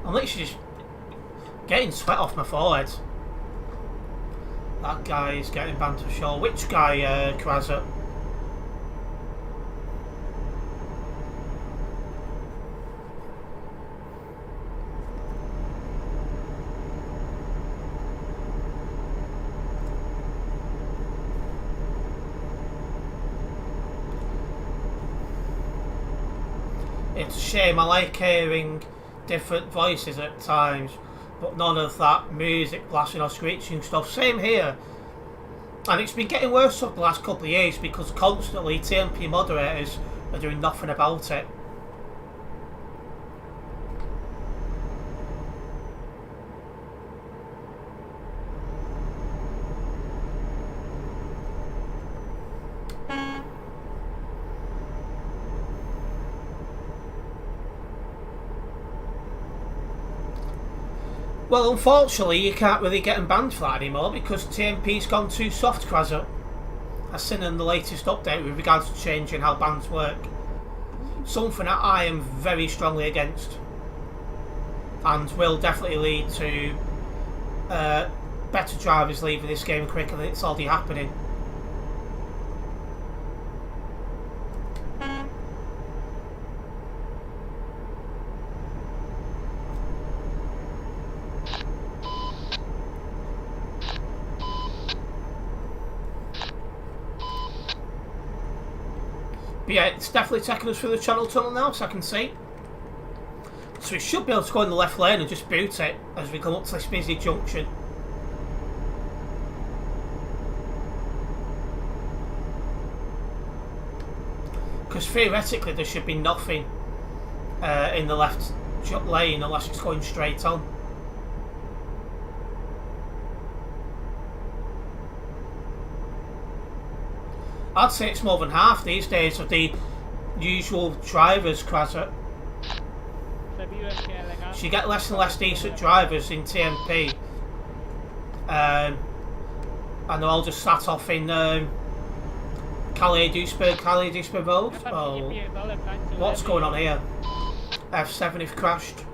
I'm literally just getting sweat off my forehead. That guy is getting banned for sure. Which guy, Kraza? It's a shame, I like hearing different voices at times, but none of that music blasting or screeching stuff. Same here. And it's been getting worse over the last couple of years because constantly TMP moderators are doing nothing about it. Well, unfortunately, you can't really get them banned for that anymore because TMP's gone too soft, Kraza. I've seen in the latest update with regards to changing how bans work. Something that I am very strongly against and will definitely lead to better drivers leaving this game quicker than it's already happening. But yeah, it's definitely taking us through the Channel Tunnel now, so I can see. So we should be able to go in the left lane and just boot it as we come up to this busy junction. Because theoretically there should be nothing in the left lane unless it's going straight on. I'd say it's more than half these days of the usual drivers, Kraza. So you get less and less decent drivers in TMP. And they're all just sat off in Calais-Duisburg Road. Oh, what's going on here? F7 if crashed.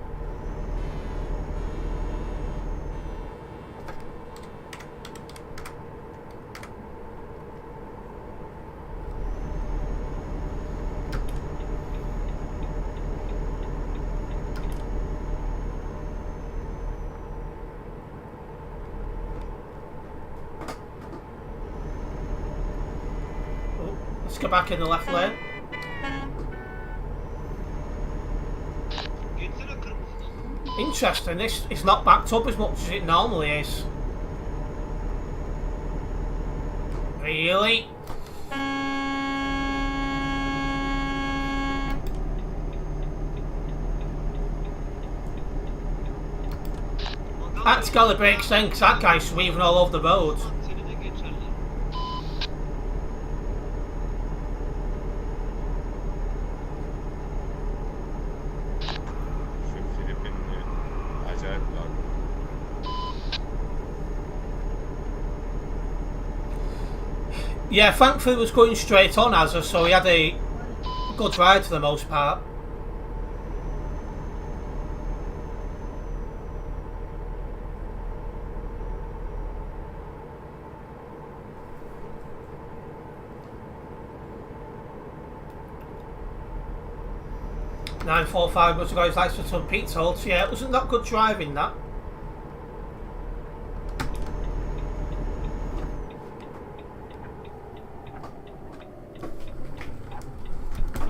Let's go back in the left lane. Interesting, this is not backed up as much as it normally is. Really? That's got the brakes then, because that guy's sweeping all over the road. Yeah, thankfully it was going straight on as us, so he had a good ride for the most part. $9.45 was guys likes for some pizza Hut. Yeah, it wasn't that good driving that.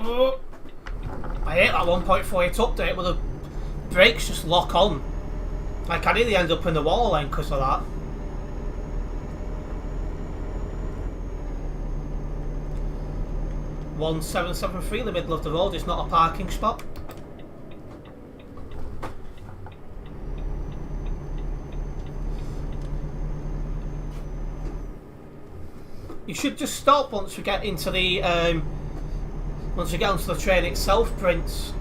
Oh, I hate that 1.48 update where the brakes just lock on. Like I nearly end up in the wall then because of that. $1,773 in the middle of the road is not a parking spot. You should just stop once we get into the once we get onto the train itself, Prince.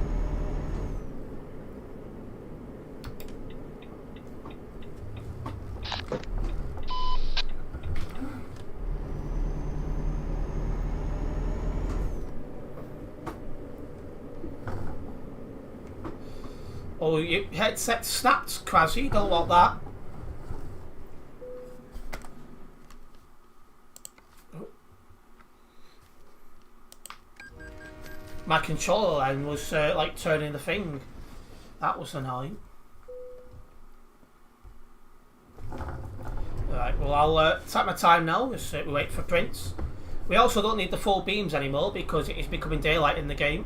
Oh, your headset snapped, Krasy. Don't want that. My controller then was like turning the thing. That was annoying. Right, well I'll take my time now as we wait for Prince. We also don't need the full beams anymore because it is becoming daylight in the game.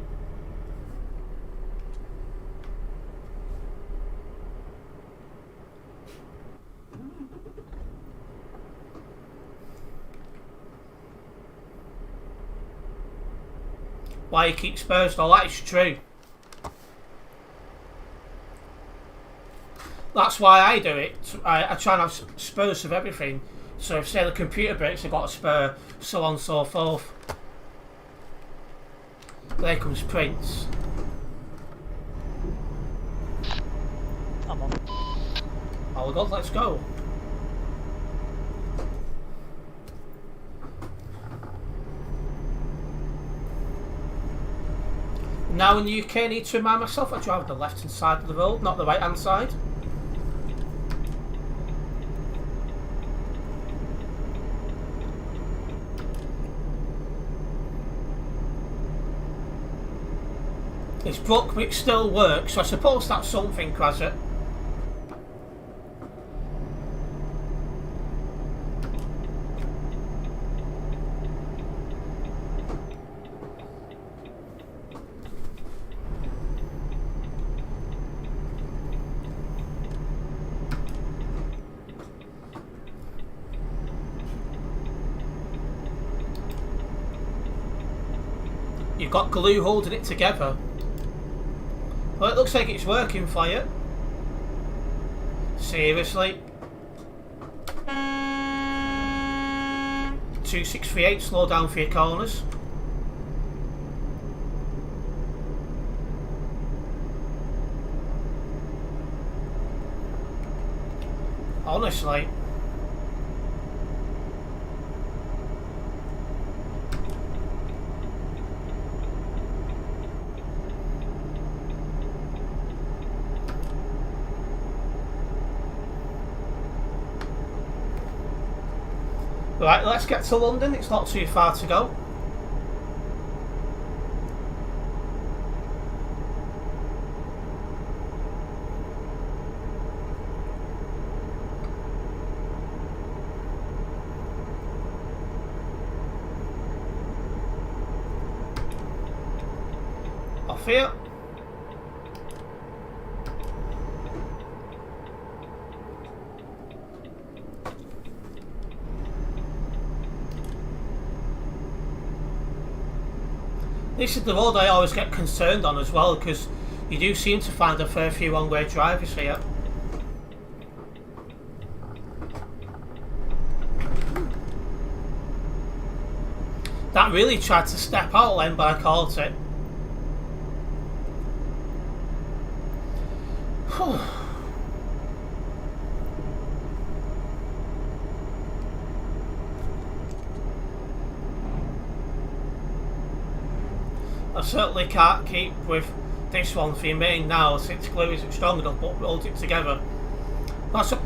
Why you keep Spurs though, that is true. That's why I do it. I try and have Spurs of everything. So if say the computer breaks, I've got a spur, so on and so forth. There comes Prince. I'm on. Oh God, let's go. Now in the UK I need to remind myself I drive the left hand side of the road, not the right hand side. It's broke but it still works, so I suppose that's something, Krasy. You've got glue holding it together. Well, it looks like it's working for you. Seriously. 2638, slow down for your corners. Honestly. Right, let's get to London, it's not too far to go. Off here. This is the road I always get concerned on as well, because you do seem to find a fair few one-way drivers here. That really tried to step out then, but I caught it. I certainly can't keep with this one for your main now, since glue isn't strong enough but holds it together. That's a...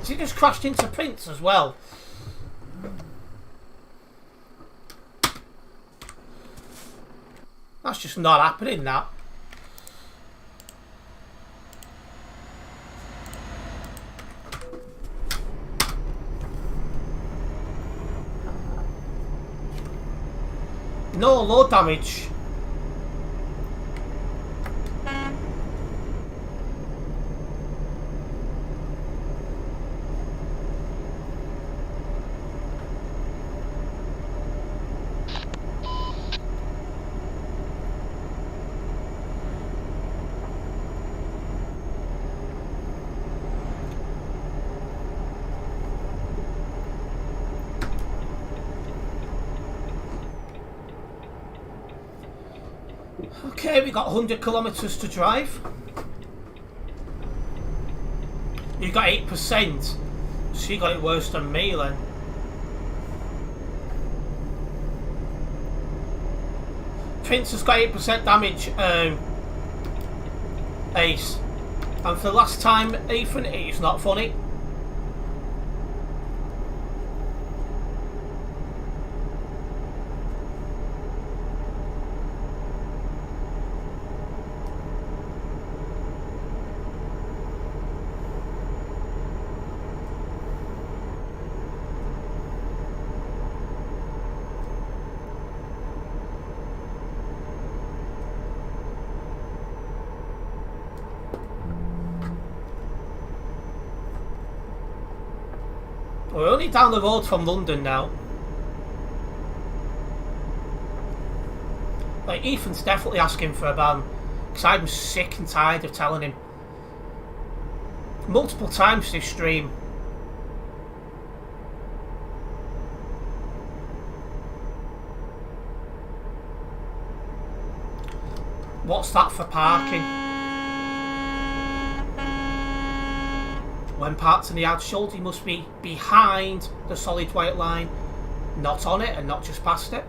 He just crashed into Prince as well. That's just not happening, that. No low damage. Okay, we got 100 kilometres to drive. You got 8%, so you got it worse than me then. Prince has got 8% damage, Ace. And for the last time, Ethan, it's not funny. We're only down the road from London now. Like, Ethan's definitely asking for a ban, because I'm sick and tired of telling him multiple times this stream. What's that for parking? When parked in the yard shoulder, you must be behind the solid white line, not on it and not just past it.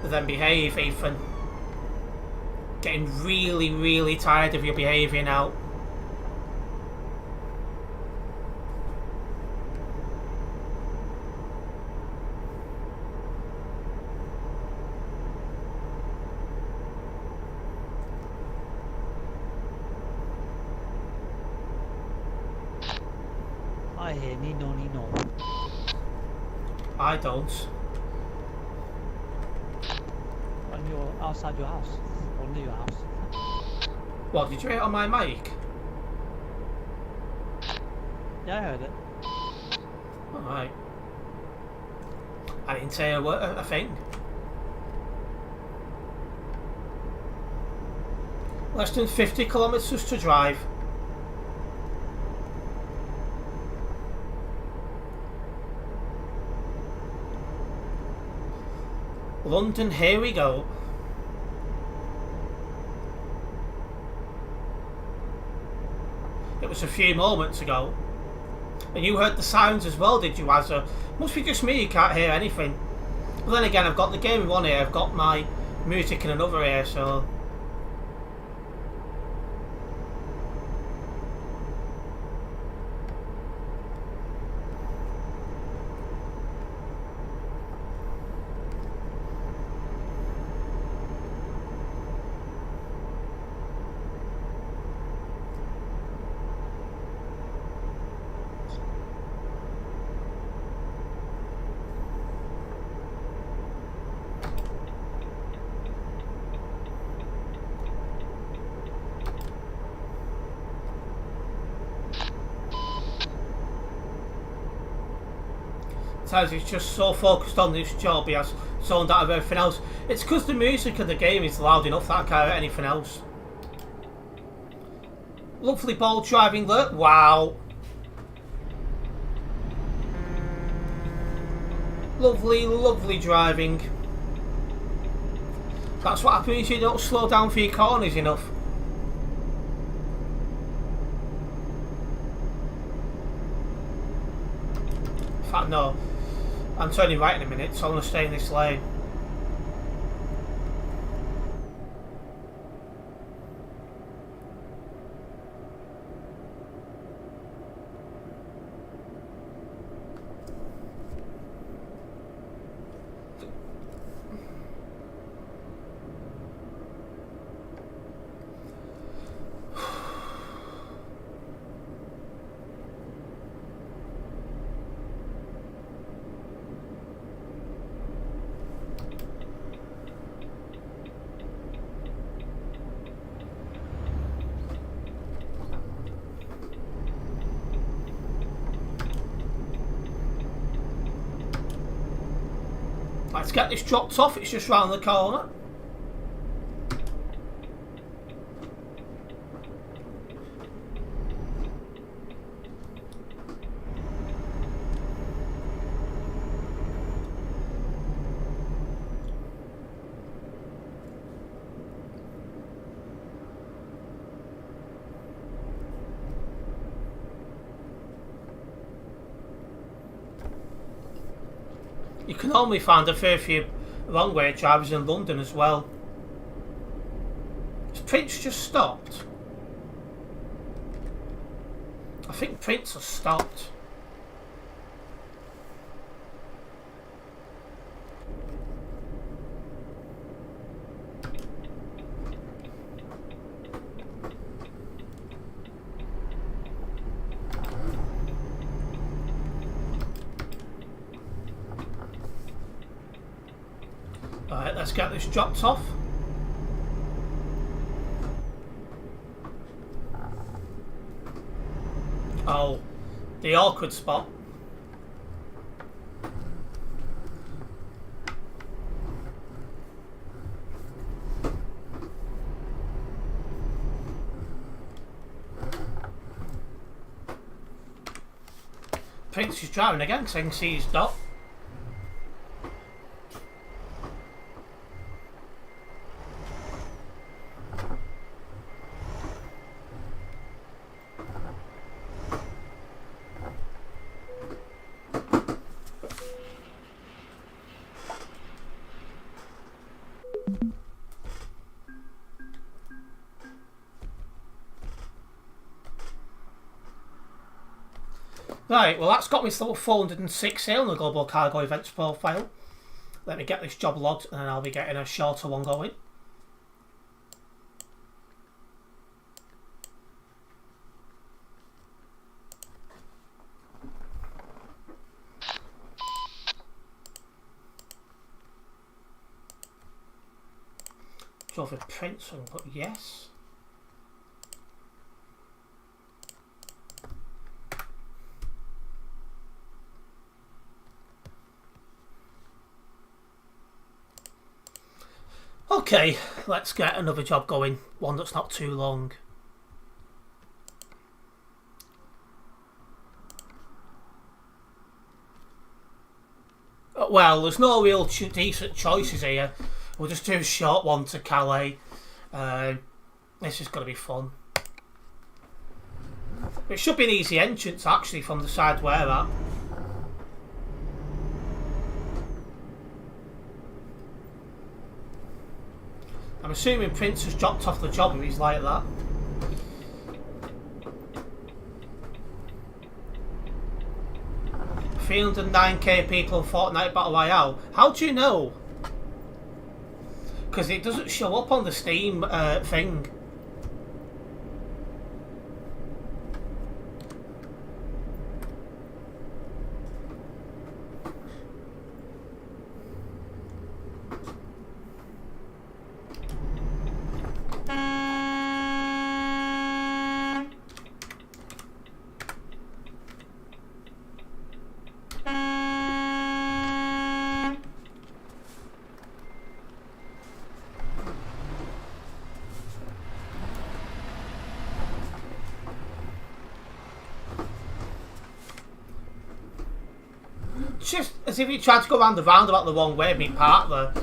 But then behave, Ethan. Getting really, really tired of your behaviour now. I hear Nino Nino. I don't. When you're outside your house. Or near your house. What, did you hear it on my mic? Yeah, I heard it. Alright. I didn't say a thing. Less than 50 kilometres to drive. London, here we go. It was a few moments ago. And you heard the sounds as well, did you, Azza? Must be just me, you can't hear anything. But then again, I've got the game in one ear, I've got my music in another ear, so... He's just so focused on this job, he has zoned out of everything else. It's because the music of the game is loud enough that I can't hear anything else. Lovely ball driving look. Wow. Lovely, lovely driving. That's what happens if you don't slow down for your corners enough. In fact, no. I'm turning right in a minute, so I'm going to stay in this lane. Let's get this dropped off, it's just round the corner. You can normally find a fair few wrong way drivers in London as well. Has Prince just stopped? I think Prince has stopped. Alright, let's get this dropped off. Oh, the awkward spot. Prince is driving again because I can see his dot. Right, well that's got me to 406 sale on the Global Cargo Events profile. Let me get this job logged and then I'll be getting a shorter one going. Go for Prince and put yes. Okay, let's get another job going, one that's not too long. Well, there's no real decent choices here. We'll just do a short one to Calais. This is going to be fun. It should be an easy entrance actually from the side we're at. I'm assuming Prince has dropped off the job if he's like that. $309k people in Fortnite Battle Royale. How do you know? Because it doesn't show up on the Steam thing. just as if you tried to go around the roundabout the wrong way, being part there.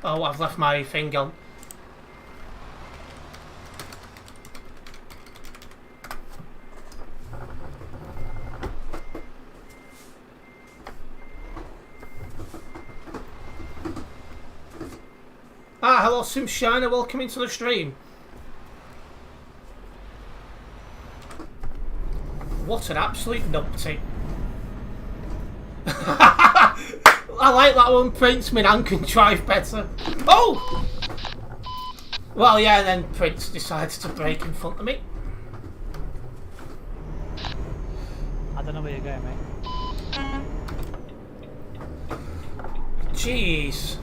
Oh, I've left my thing on. Ah, hello, Sim Shiner. Welcome into the stream. What an absolute numpty. I like that one, Prince. My nan can drive better. Oh! Well, yeah, and then Prince decides to brake in front of me. I don't know where you're going, mate. Jeez.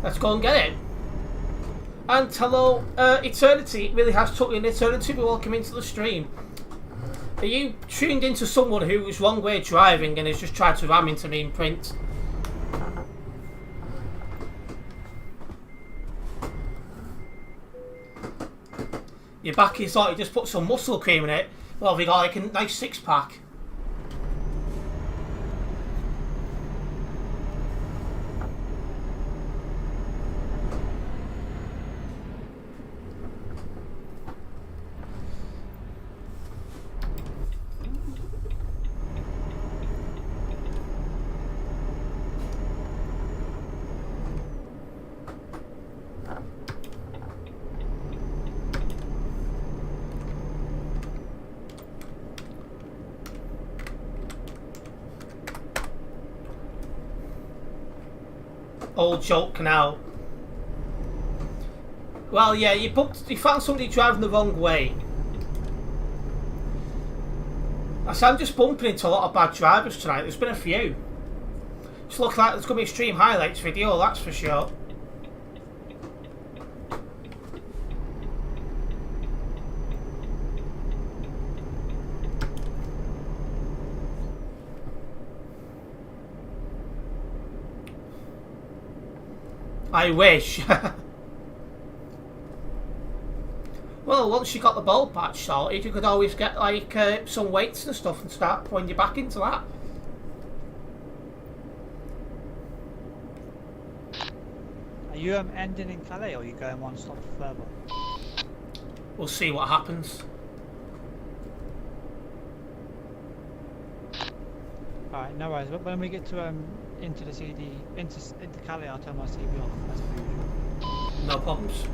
Let's go and get it. And hello, Eternity. It really has took me an eternity to be welcome into the stream. Are you tuned into someone who was wrong way driving and has just tried to ram into me in print? Your back is like you just put some muscle cream in it. Well, have you got like a nice six-pack? Old joke now. Well, yeah, you found somebody driving the wrong way. I'm just bumping into a lot of bad drivers tonight. There's been a few. It's looking like there's going to be a stream highlights video, that's for sure. I wish. Well, once you got the ball patch sorted, you could always get like some weights and stuff and start putting your back into that. Are you ending in Calais or are you going one stop further? We'll see what happens. Alright, no worries. But when we get to into the CD into Calais, I'll turn my CV off as per usual. No problems.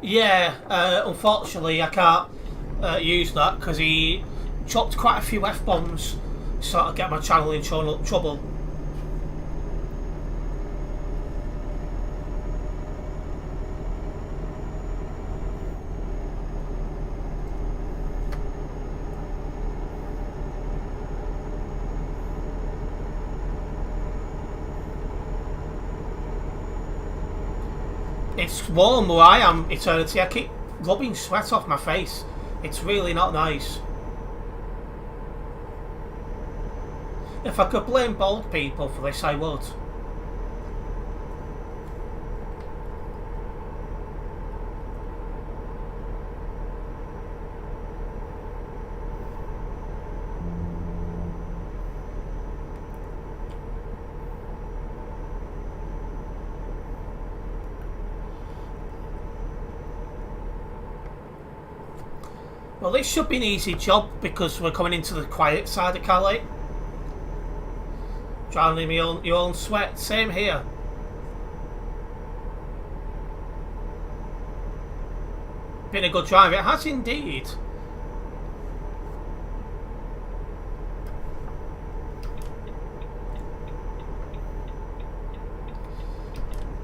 Yeah, unfortunately I can't use that because he chopped quite a few F-bombs, sort of get my channel in trouble. It's warm where I am, Eternity. I keep rubbing sweat off my face. It's really not nice. If I could blame bald people for this, I would. Well, this should be an easy job because we're coming into the quiet side of Calais. Drowning in your own sweat. Same here. Been a good drive. It has indeed.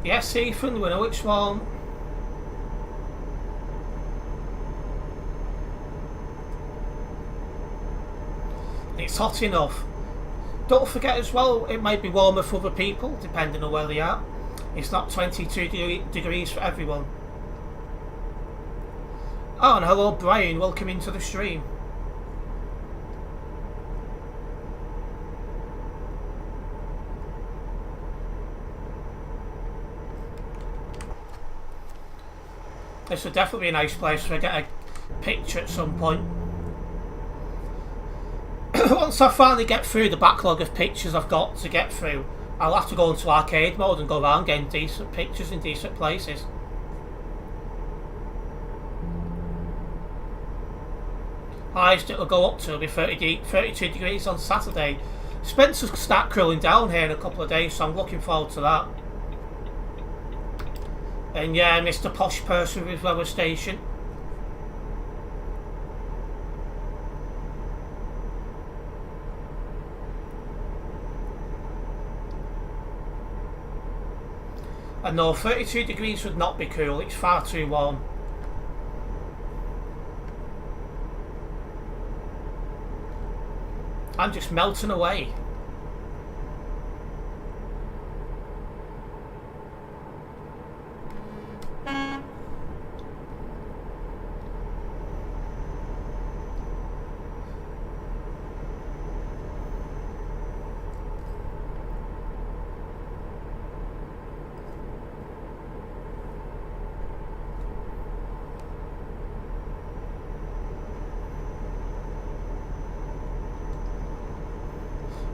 Yes, Ethan, we know which one. It's hot enough. Don't forget as well, it might be warmer for other people, depending on where they are. It's not 22 degrees for everyone. Oh, and hello Brian, welcome into the stream. This would definitely be a nice place to get a picture at some point. Once I finally get through the backlog of pictures I've got to get through, I'll have to go into arcade mode and go around getting decent pictures in decent places. Highest it'll go up to will be 32 degrees on Saturday. Spencer's start cooling down here in a couple of days, so I'm looking forward to that. And yeah, Mr. Posh Person with Weather Station. And no, 32 degrees would not be cool, it's far too warm. I'm just melting away.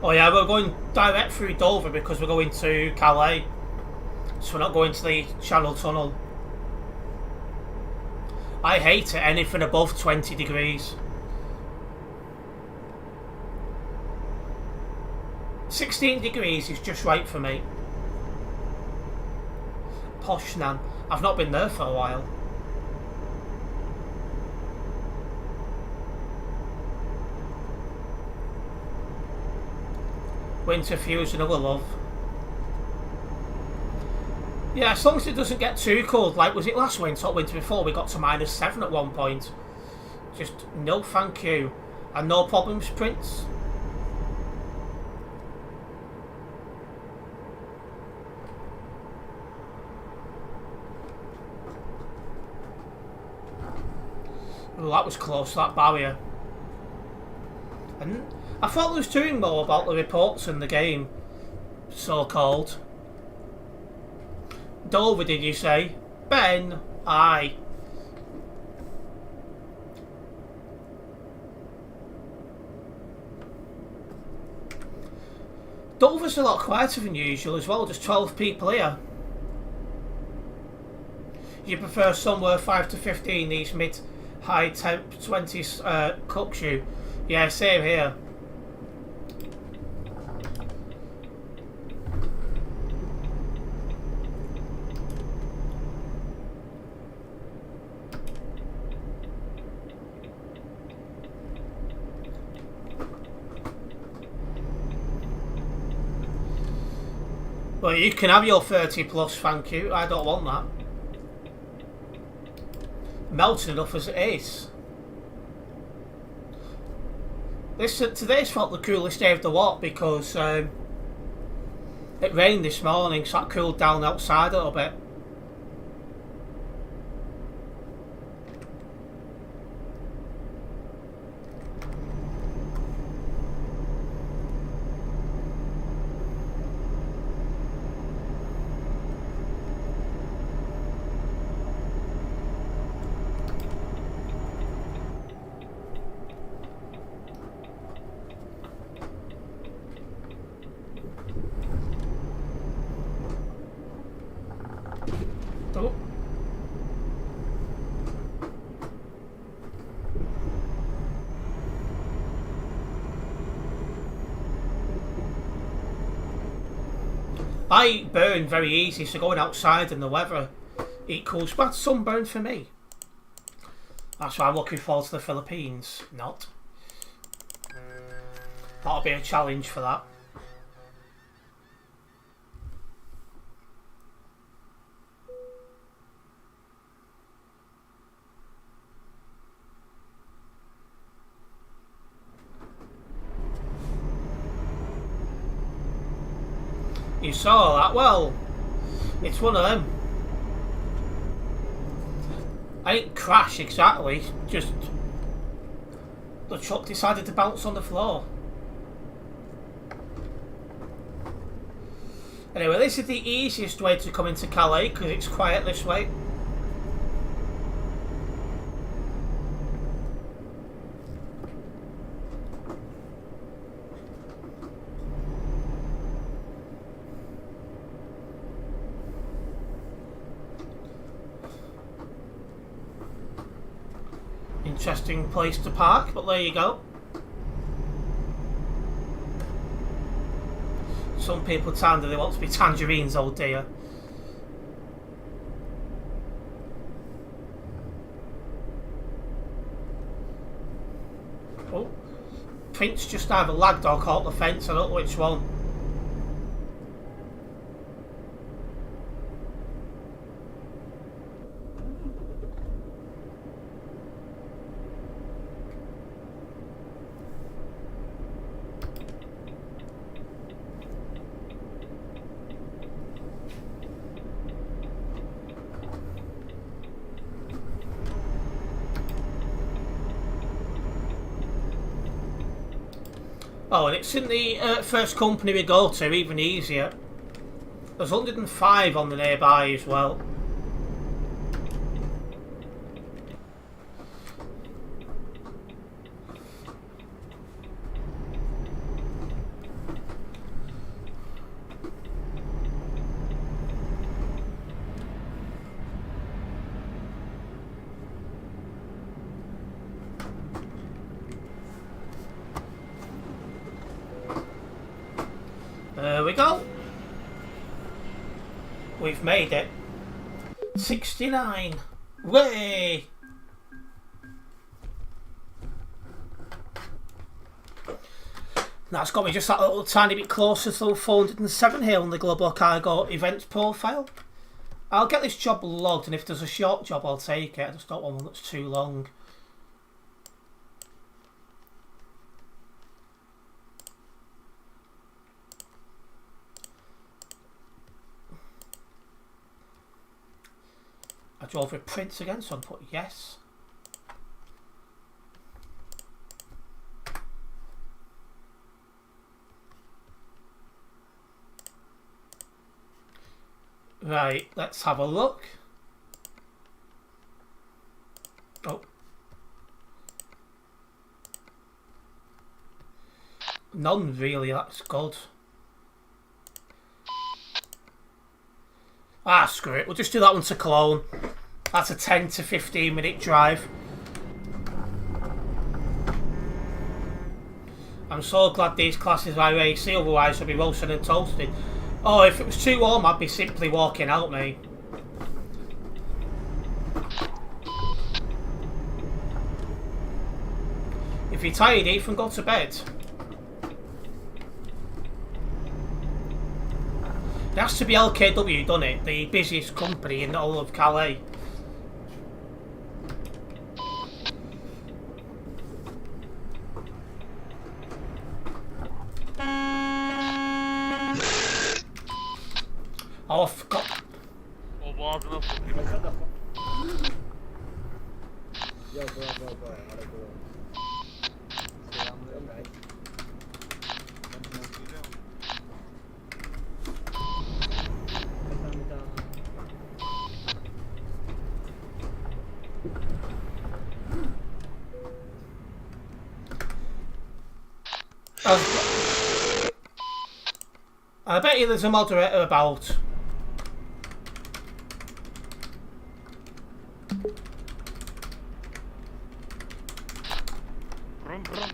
Oh yeah, we're going direct through Dover because we're going to Calais. So we're not going to the Channel Tunnel. I hate it, anything above 20 degrees. 16 degrees is just right for me. Poznan. I've not been there for a while. Winter Fuse, another love. Yeah, as long as it doesn't get too cold, like was it last winter or winter before, we got to -7 at one point. Just no thank you. And no problems, Prince. Well, that was close, that barrier. And I thought there was doing more about the reports in the game, so-called. Dover, did you say? Ben? Aye. Dover's a lot quieter than usual as well, just 12 people here. You prefer somewhere 5 to 15, these mid-high temp 20s cooks you? Yeah, same here. Well, you can have your 30 plus, thank you. I don't want that. Melting enough as it is. Today's felt the coolest day of the lot because it rained this morning, so that cooled down outside a little bit. I burn very easy, so going outside in the weather equals bad sunburn for me. That's why I'm looking forward to the Philippines. Not. That'll be a challenge for that. You saw that? Well, it's one of them. I didn't crash exactly, just the truck decided to bounce on the floor. Anyway, this is the easiest way to come into Calais because it's quiet this way. Interesting place to park, but there you go. Some people tell me they want to be tangerines, oh dear. Oh, Prince just either lagged or caught the fence, I don't know which one. Oh, and it's in the first company we go to, even easier. There's 105 on the nearby as well. There we go. We've made it. 69. Way. That's got me just that little tiny bit closer to the 407 here on the Global Cargo events profile. I'll get this job logged, and if there's a short job, I'll take it. I just don't want one that's too long. I drove with Prince again, so I'll put yes. Right, let's have a look. Oh. None really, that's good. Ah, screw it. We'll just do that one to Cologne. That's a 10 to 15 minute drive. I'm so glad these classes are AC, otherwise I'd be roasted and toasted. Oh, if it was too warm, I'd be simply walking out, mate. If you're tired, Ethan, go to bed. It has to be LKW, doesn't it? The busiest company in the whole of Calais. Oh, I forgot. Oh, wow, Yo, bro. How to go? Stay on the right. I bet you there's a moderator about. Brum, brum.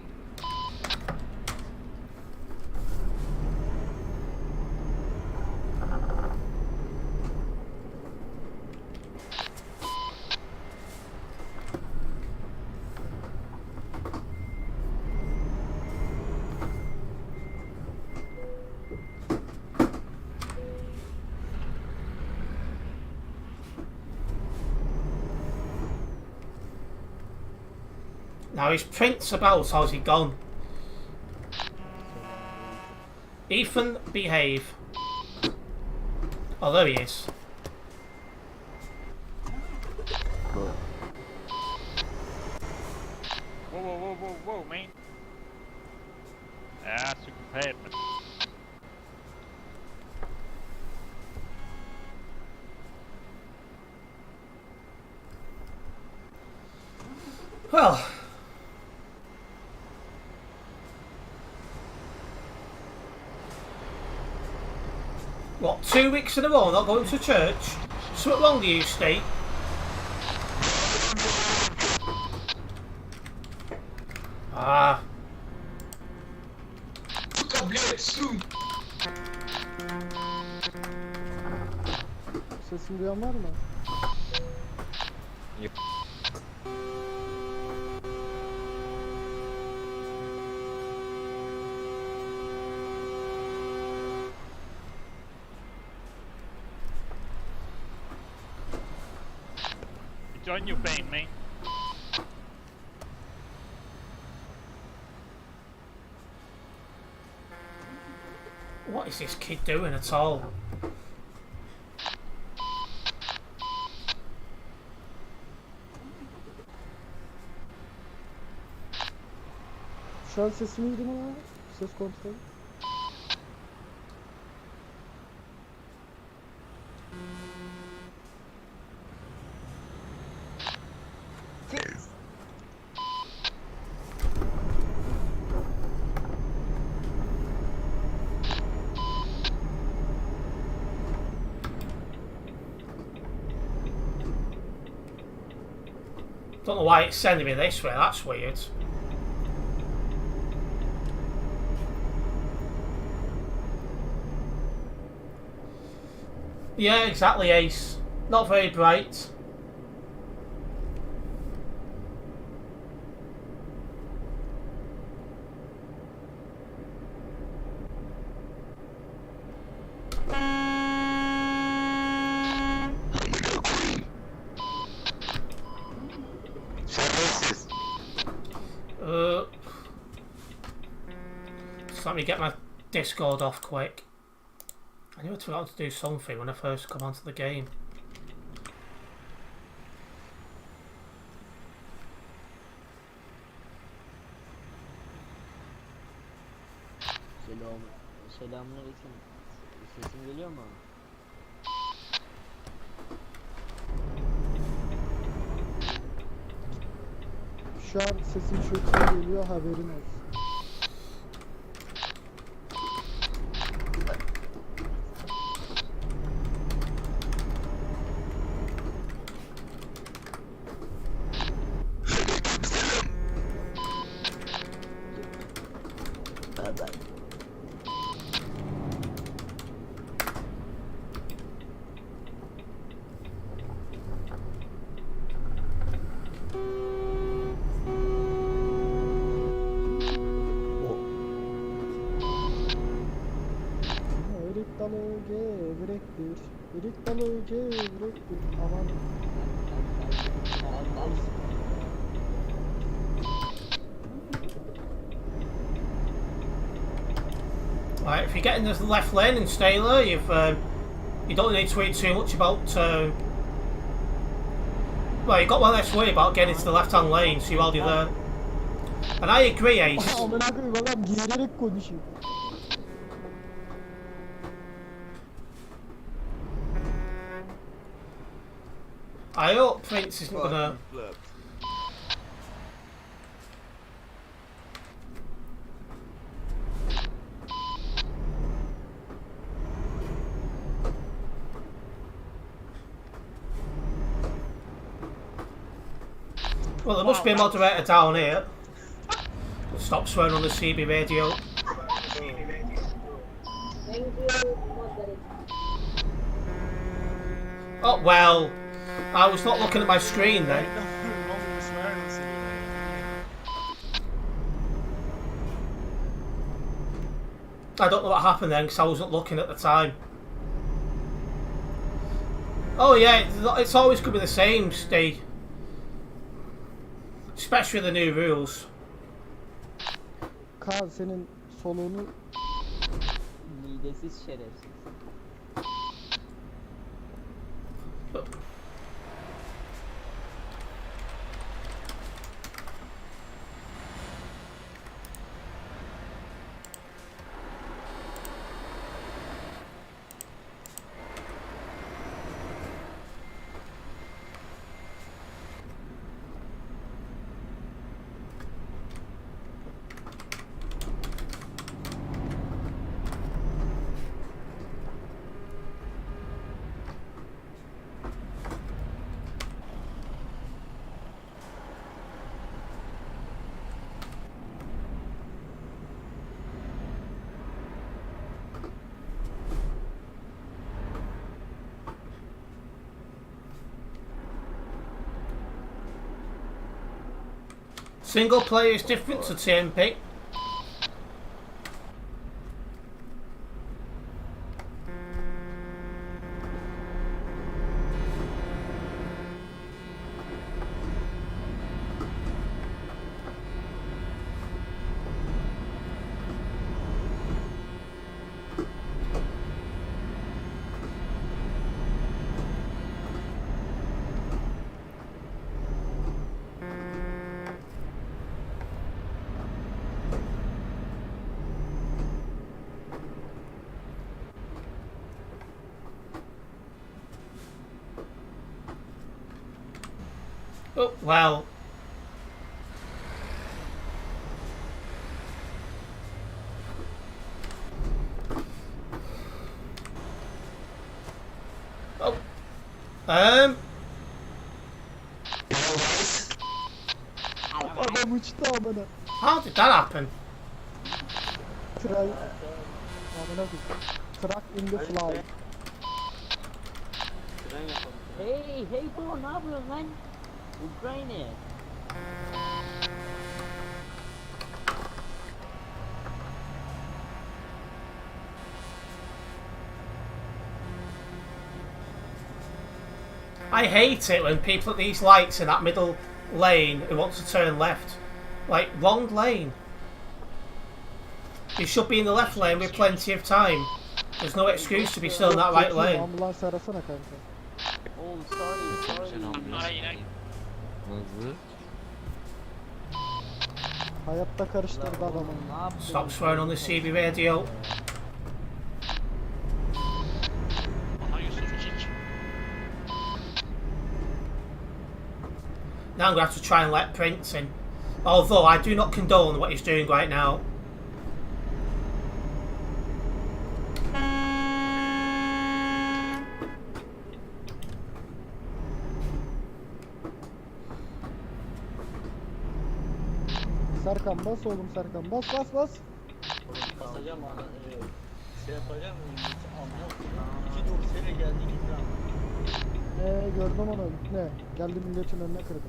Now is Prince about? How's he gone? Ethan, behave. Oh, there he is. Good. Whoa, man. Ja, psykopat, men. Well, what, 2 weeks in a row not going to church? Something wrong with you, Steve? Ah. Sesimi duyan var mı? Join your band, man. What is this kid doing at all? Şu an sesimi duydun mu abi? Ses kontrol. Don't know why it's sending me this way, that's weird. Yeah, exactly, Ace. Not very bright. Just let me get my Discord off quick. I knew I'd forgotten to do something when I first come onto the game. Selamünaleyküm. Sesim geliyor mu? Şu an sesim çok iyi geliyor, haberin olsun. Erik dalı gevrektir. Erik dalı gevrektir. Aman. Right, if you get into the left lane and stay there, you don't need to worry too much about. Well, you've got one less worry about getting into the left-hand lane, so you're already there. And I agree, Ace. Amına koyayım adam geğirerek konuşuyor. I hope Prince isn't gonna. Well, there must be a moderator down here. Stop swearing on the CB radio. Oh, well, I was not looking at my screen then. I don't know what happened then because I wasn't looking at the time. Oh yeah, it's always going to be the same, Steve. Especially the new rules. Kaan senin soluğunu Midesiz şerefsiz. Single player is different to TMP. Oh, well. Oh. adam uçtu amına. How did that happen? Try amına koyayım. Truck in the fly. Tren yapalım. Hey bro, ne yapıyorsun lan? Ukrayna. I hate it when people at these lights in that middle lane who want to turn left. Like, wrong lane. You should be in the left lane with plenty of time. There's no excuse to be still in that right lane. Ambulans arasana kanka. Oh sorry. Aynen. Hızlı. Hayatta karıştırdı adamı. Ne yaptın? Stop swearing on the CB radio. Aha Yusuf Çiç. Now I'm going to have to try and let Prince in. Although I do not condone what he's doing right now. Serkan bas oğlum Serkan bas. Basacağım ana. Şey yapacağım. İki dur sene geldi gittim. Gördüm onu. Ne? Geldi milletin önüne kırdı.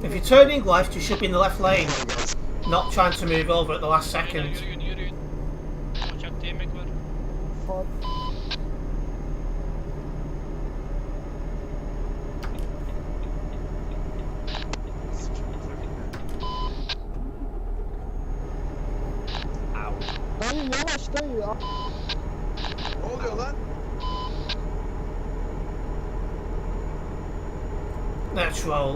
If you're turning left, you should be in the left lane. Not trying to move over at the last second. Yürüyün. Ocakta yemek var. Fat. Dayı yavaş dayı. Ne oluyor lan? Let's roll.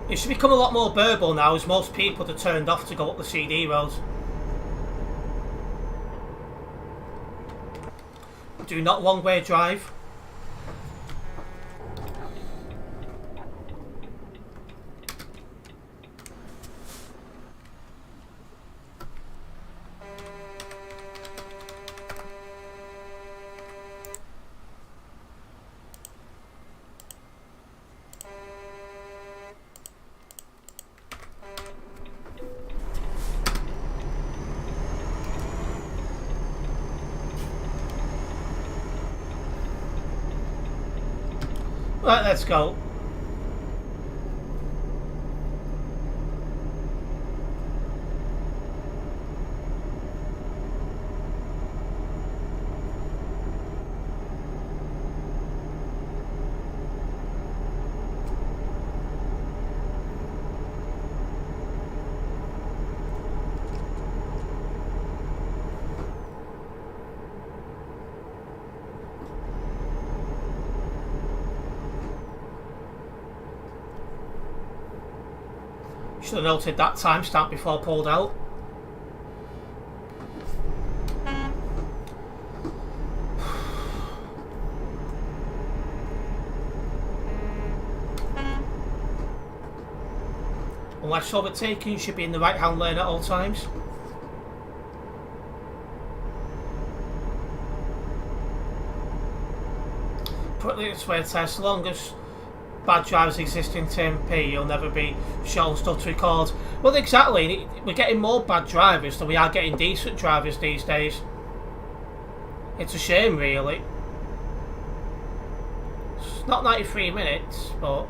It should become a lot more bearable now as most people are turned off to go up the CD road. Do not one-way drive. Right, let's go. Should have noted that timestamp before I pulled out. Unless overtaking, you should be in the right hand lane at all times. Put it this way, Tess, as long as bad drivers exist in TMP, you'll never be shown stuff to record. Well, exactly. We're getting more bad drivers than we are getting decent drivers these days. It's a shame, really. It's not 93 minutes, but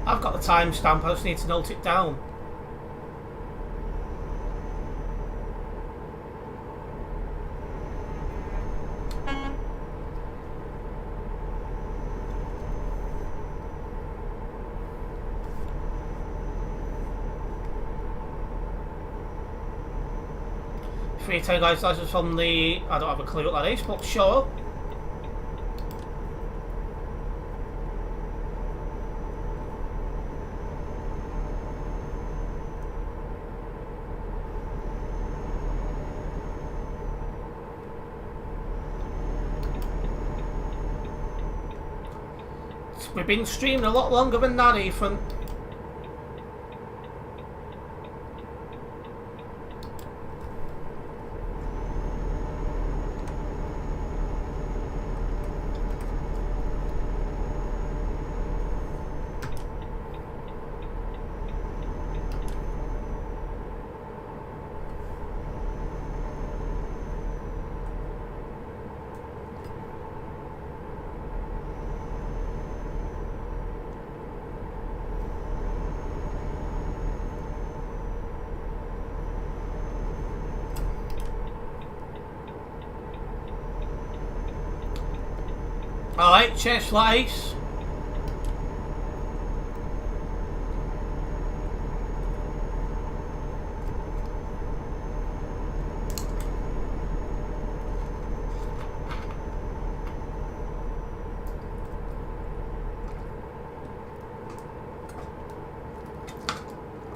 I've got the timestamp. I just need to note it down. Free tail guys license from the... I don't have a clue what that is, but sure. We've been streaming a lot longer than that, Ethan. Alright, chest lights.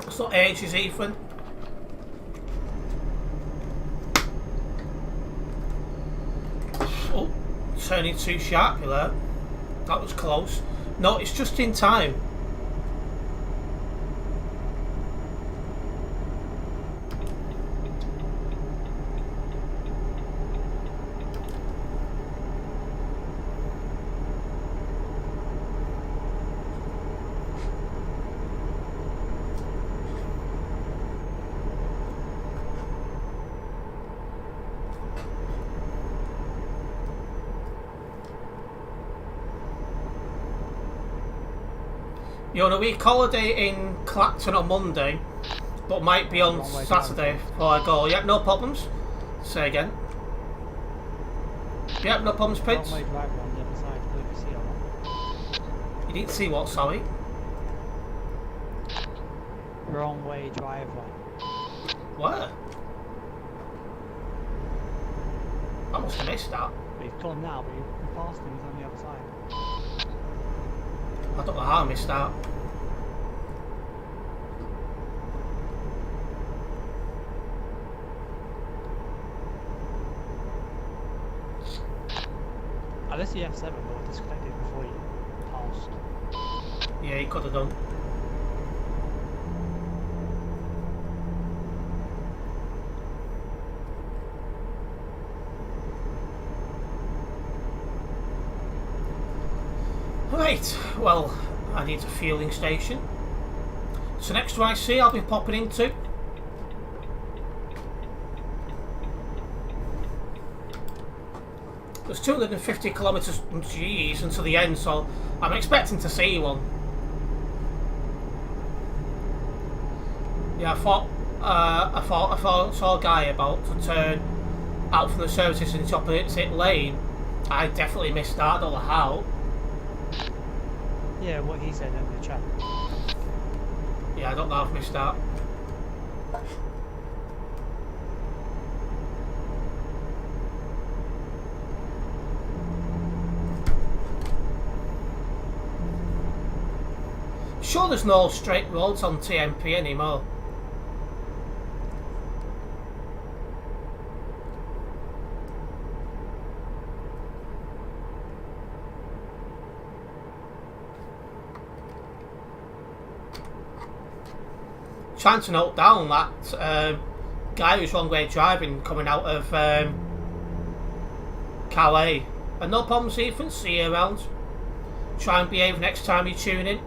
What's not ages, Ethan? Oh. Turning too sharply there. That was close. No, it's just in time. You're on a week holiday in Clacton on Monday, but might be on Saturday before I go. Yep, no problems. Say again. Yep, no problems, Prince. You didn't see what, sorry? Wrong way driveway. Where? I must have missed that. We've gone now, but you passed him, he's on the other side. I don't know how I missed that. Unless you have 7 or disconnected before you passed. Yeah, he could have done. Right, well, I need a fueling station. So next one I see, I'll be popping into. There's 250 kilometres, geez, until the end, so I'm expecting to see one. Yeah, I saw a guy about to turn out from the services into the opposite lane. I definitely missed that, I don't know how. Yeah, what he said in the chat. Yeah, I don't know how I've missed that. Sure, there's no straight roads on TMP anymore. Trying to note down that guy who's wrong way driving coming out of Calais. And no problems, Ethan. See you around. Try and behave next time you tune in.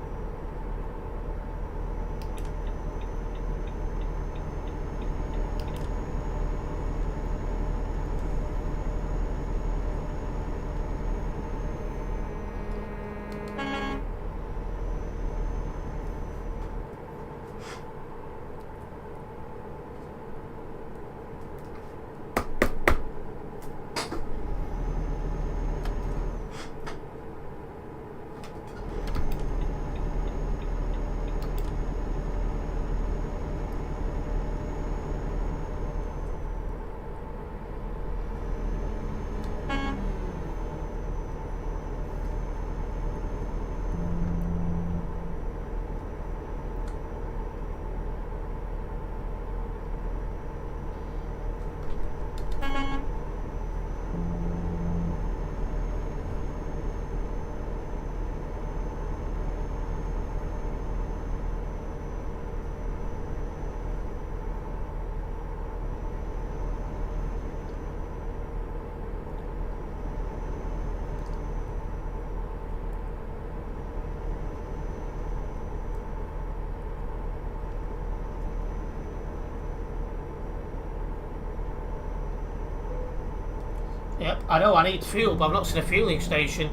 Yep, I know I need fuel, but I've not seen a fueling station.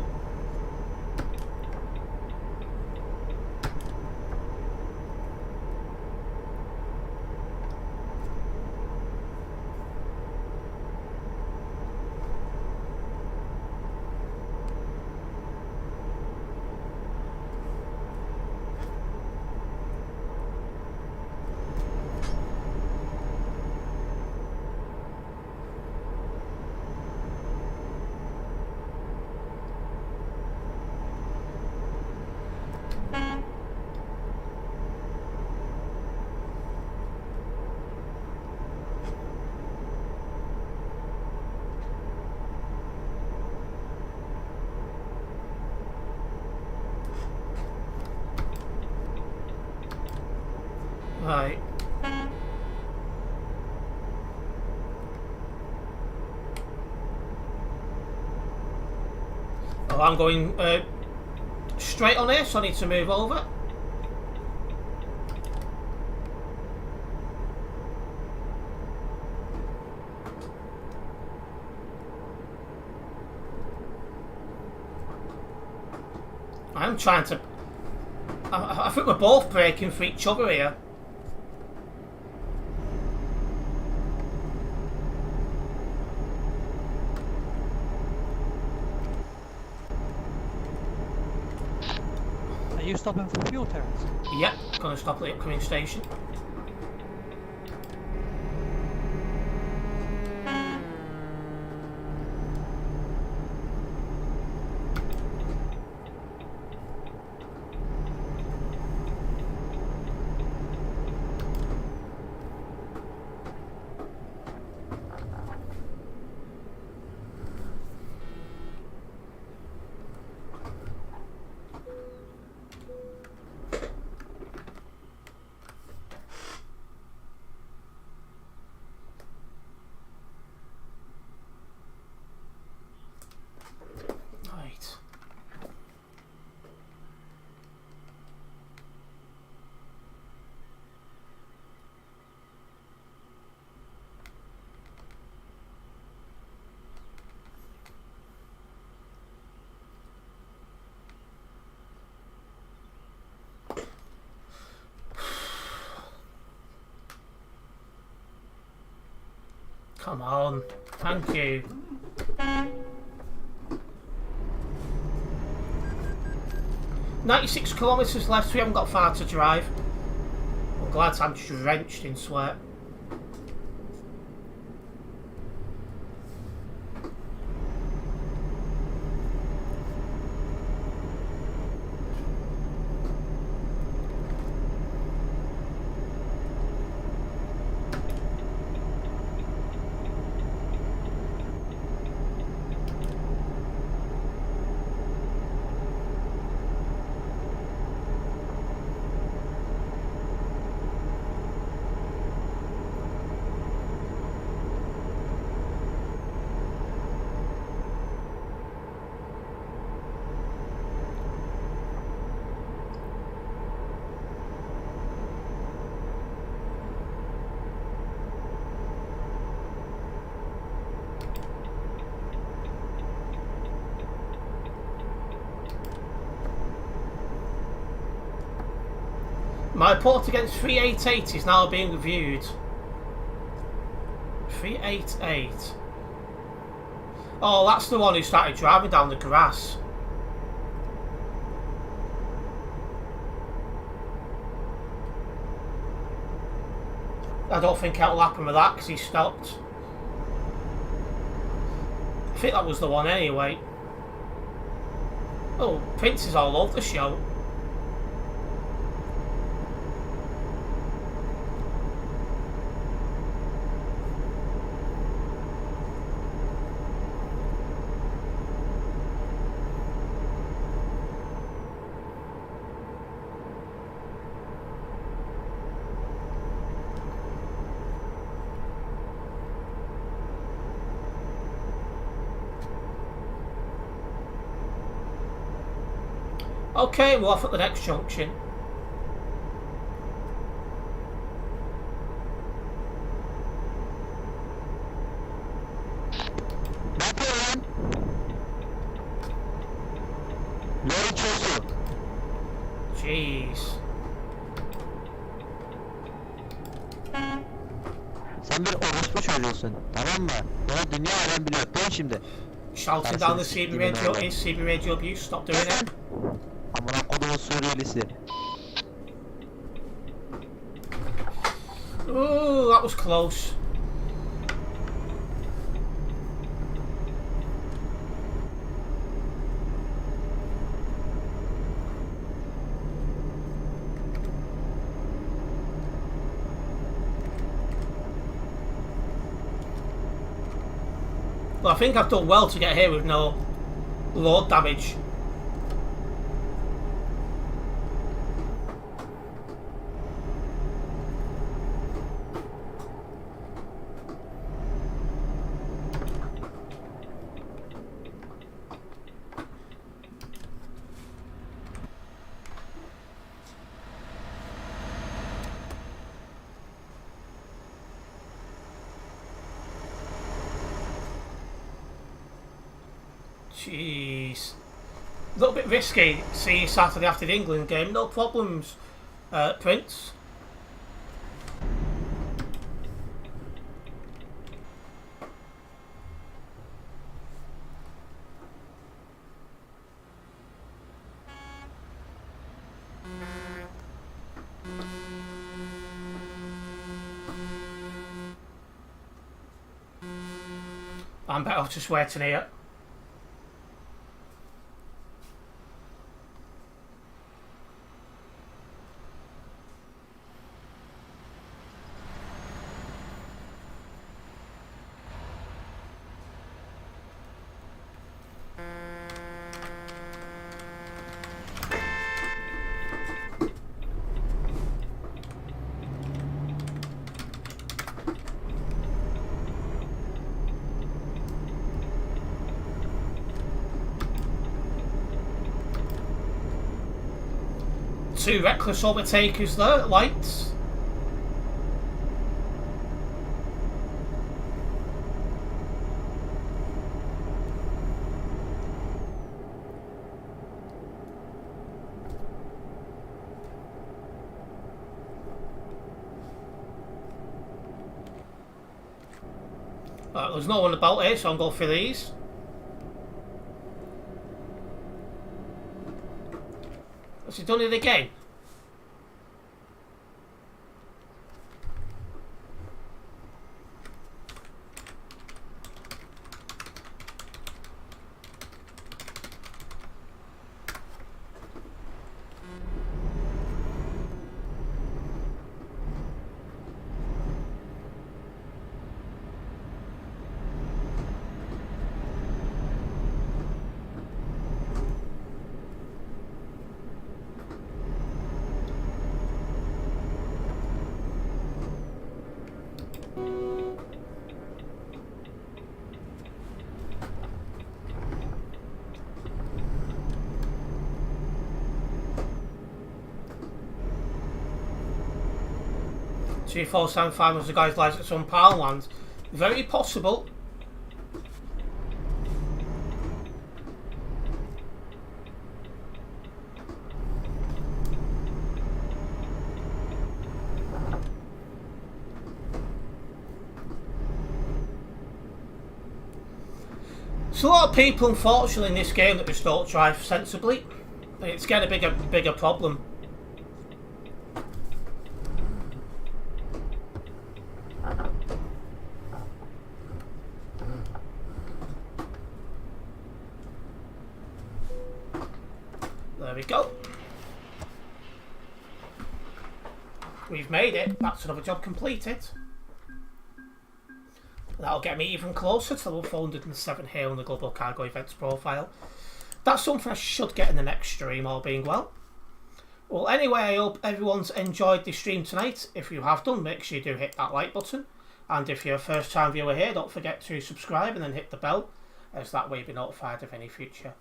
Right. Oh, I'm going straight on here, so I need to move over. I'm trying to... I think we're both braking for each other here. Are you stopping for fuel, Terence? Yep, gonna stop at the upcoming station. Right. Come on. Thank you. "96 kilometres left, we haven't got far to drive." I'm glad I'm drenched in sweat. My report against 388 is now being reviewed. 388. Oh, that's the one who started driving down the grass. I don't think it'll happen with that because he stopped. I think that was the one anyway. Oh, Prince is all over the show. Okay, we're off at the next junction. Ne yapıyor lan? Ne içiyorsun? Jeez. Sen bir orospu çocuğusun. Tamam mı? Bunu dünya alem biliyor. Dön şimdi. Shouting down the CB radio is CB radio abuse. Stop doing it. Amına kodumun Suriyelisi. Ooh, that was close. But I think I've done well to get here with no load damage. Jeez. A little bit risky seeing Saturday after the England game. No problems, Prince. I'm better off just waiting here. Two reckless overtakers there, lights. There's no one about here, so I'm going for these. Has he done it again? G475 was the guy's license on Poundland. Very possible. There's a lot of people, unfortunately, in this game that just don't drive sensibly. It's getting a bigger problem. There we go. We've made it. That's another job completed. That'll get me even closer to level 407 here on the Global Cargo Events profile. That's something I should get in the next stream, all being well. Well, anyway, I hope everyone's enjoyed the stream tonight. If you have done, make sure you do hit that like button. And if you're a first time viewer here, don't forget to subscribe and then hit the bell, as that way you'll be notified of any future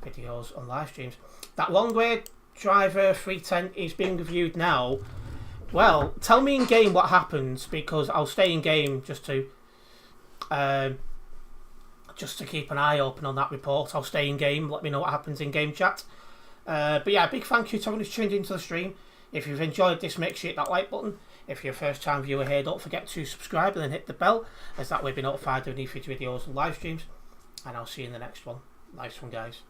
videos and live streams. That long way driver 310 is being reviewed now. Well, tell me in game what happens, because I'll stay in game just to keep an eye open on that report. I'll stay in game. Let me know what happens in game chat. But yeah, big thank you to everyone who's tuned into the stream. If you've enjoyed this, make sure you hit that like button. If you're a first time viewer here, don't forget to subscribe and then hit the bell, as that way you'll be notified of any future videos and live streams. And I'll see you in the next one. Nice one, guys.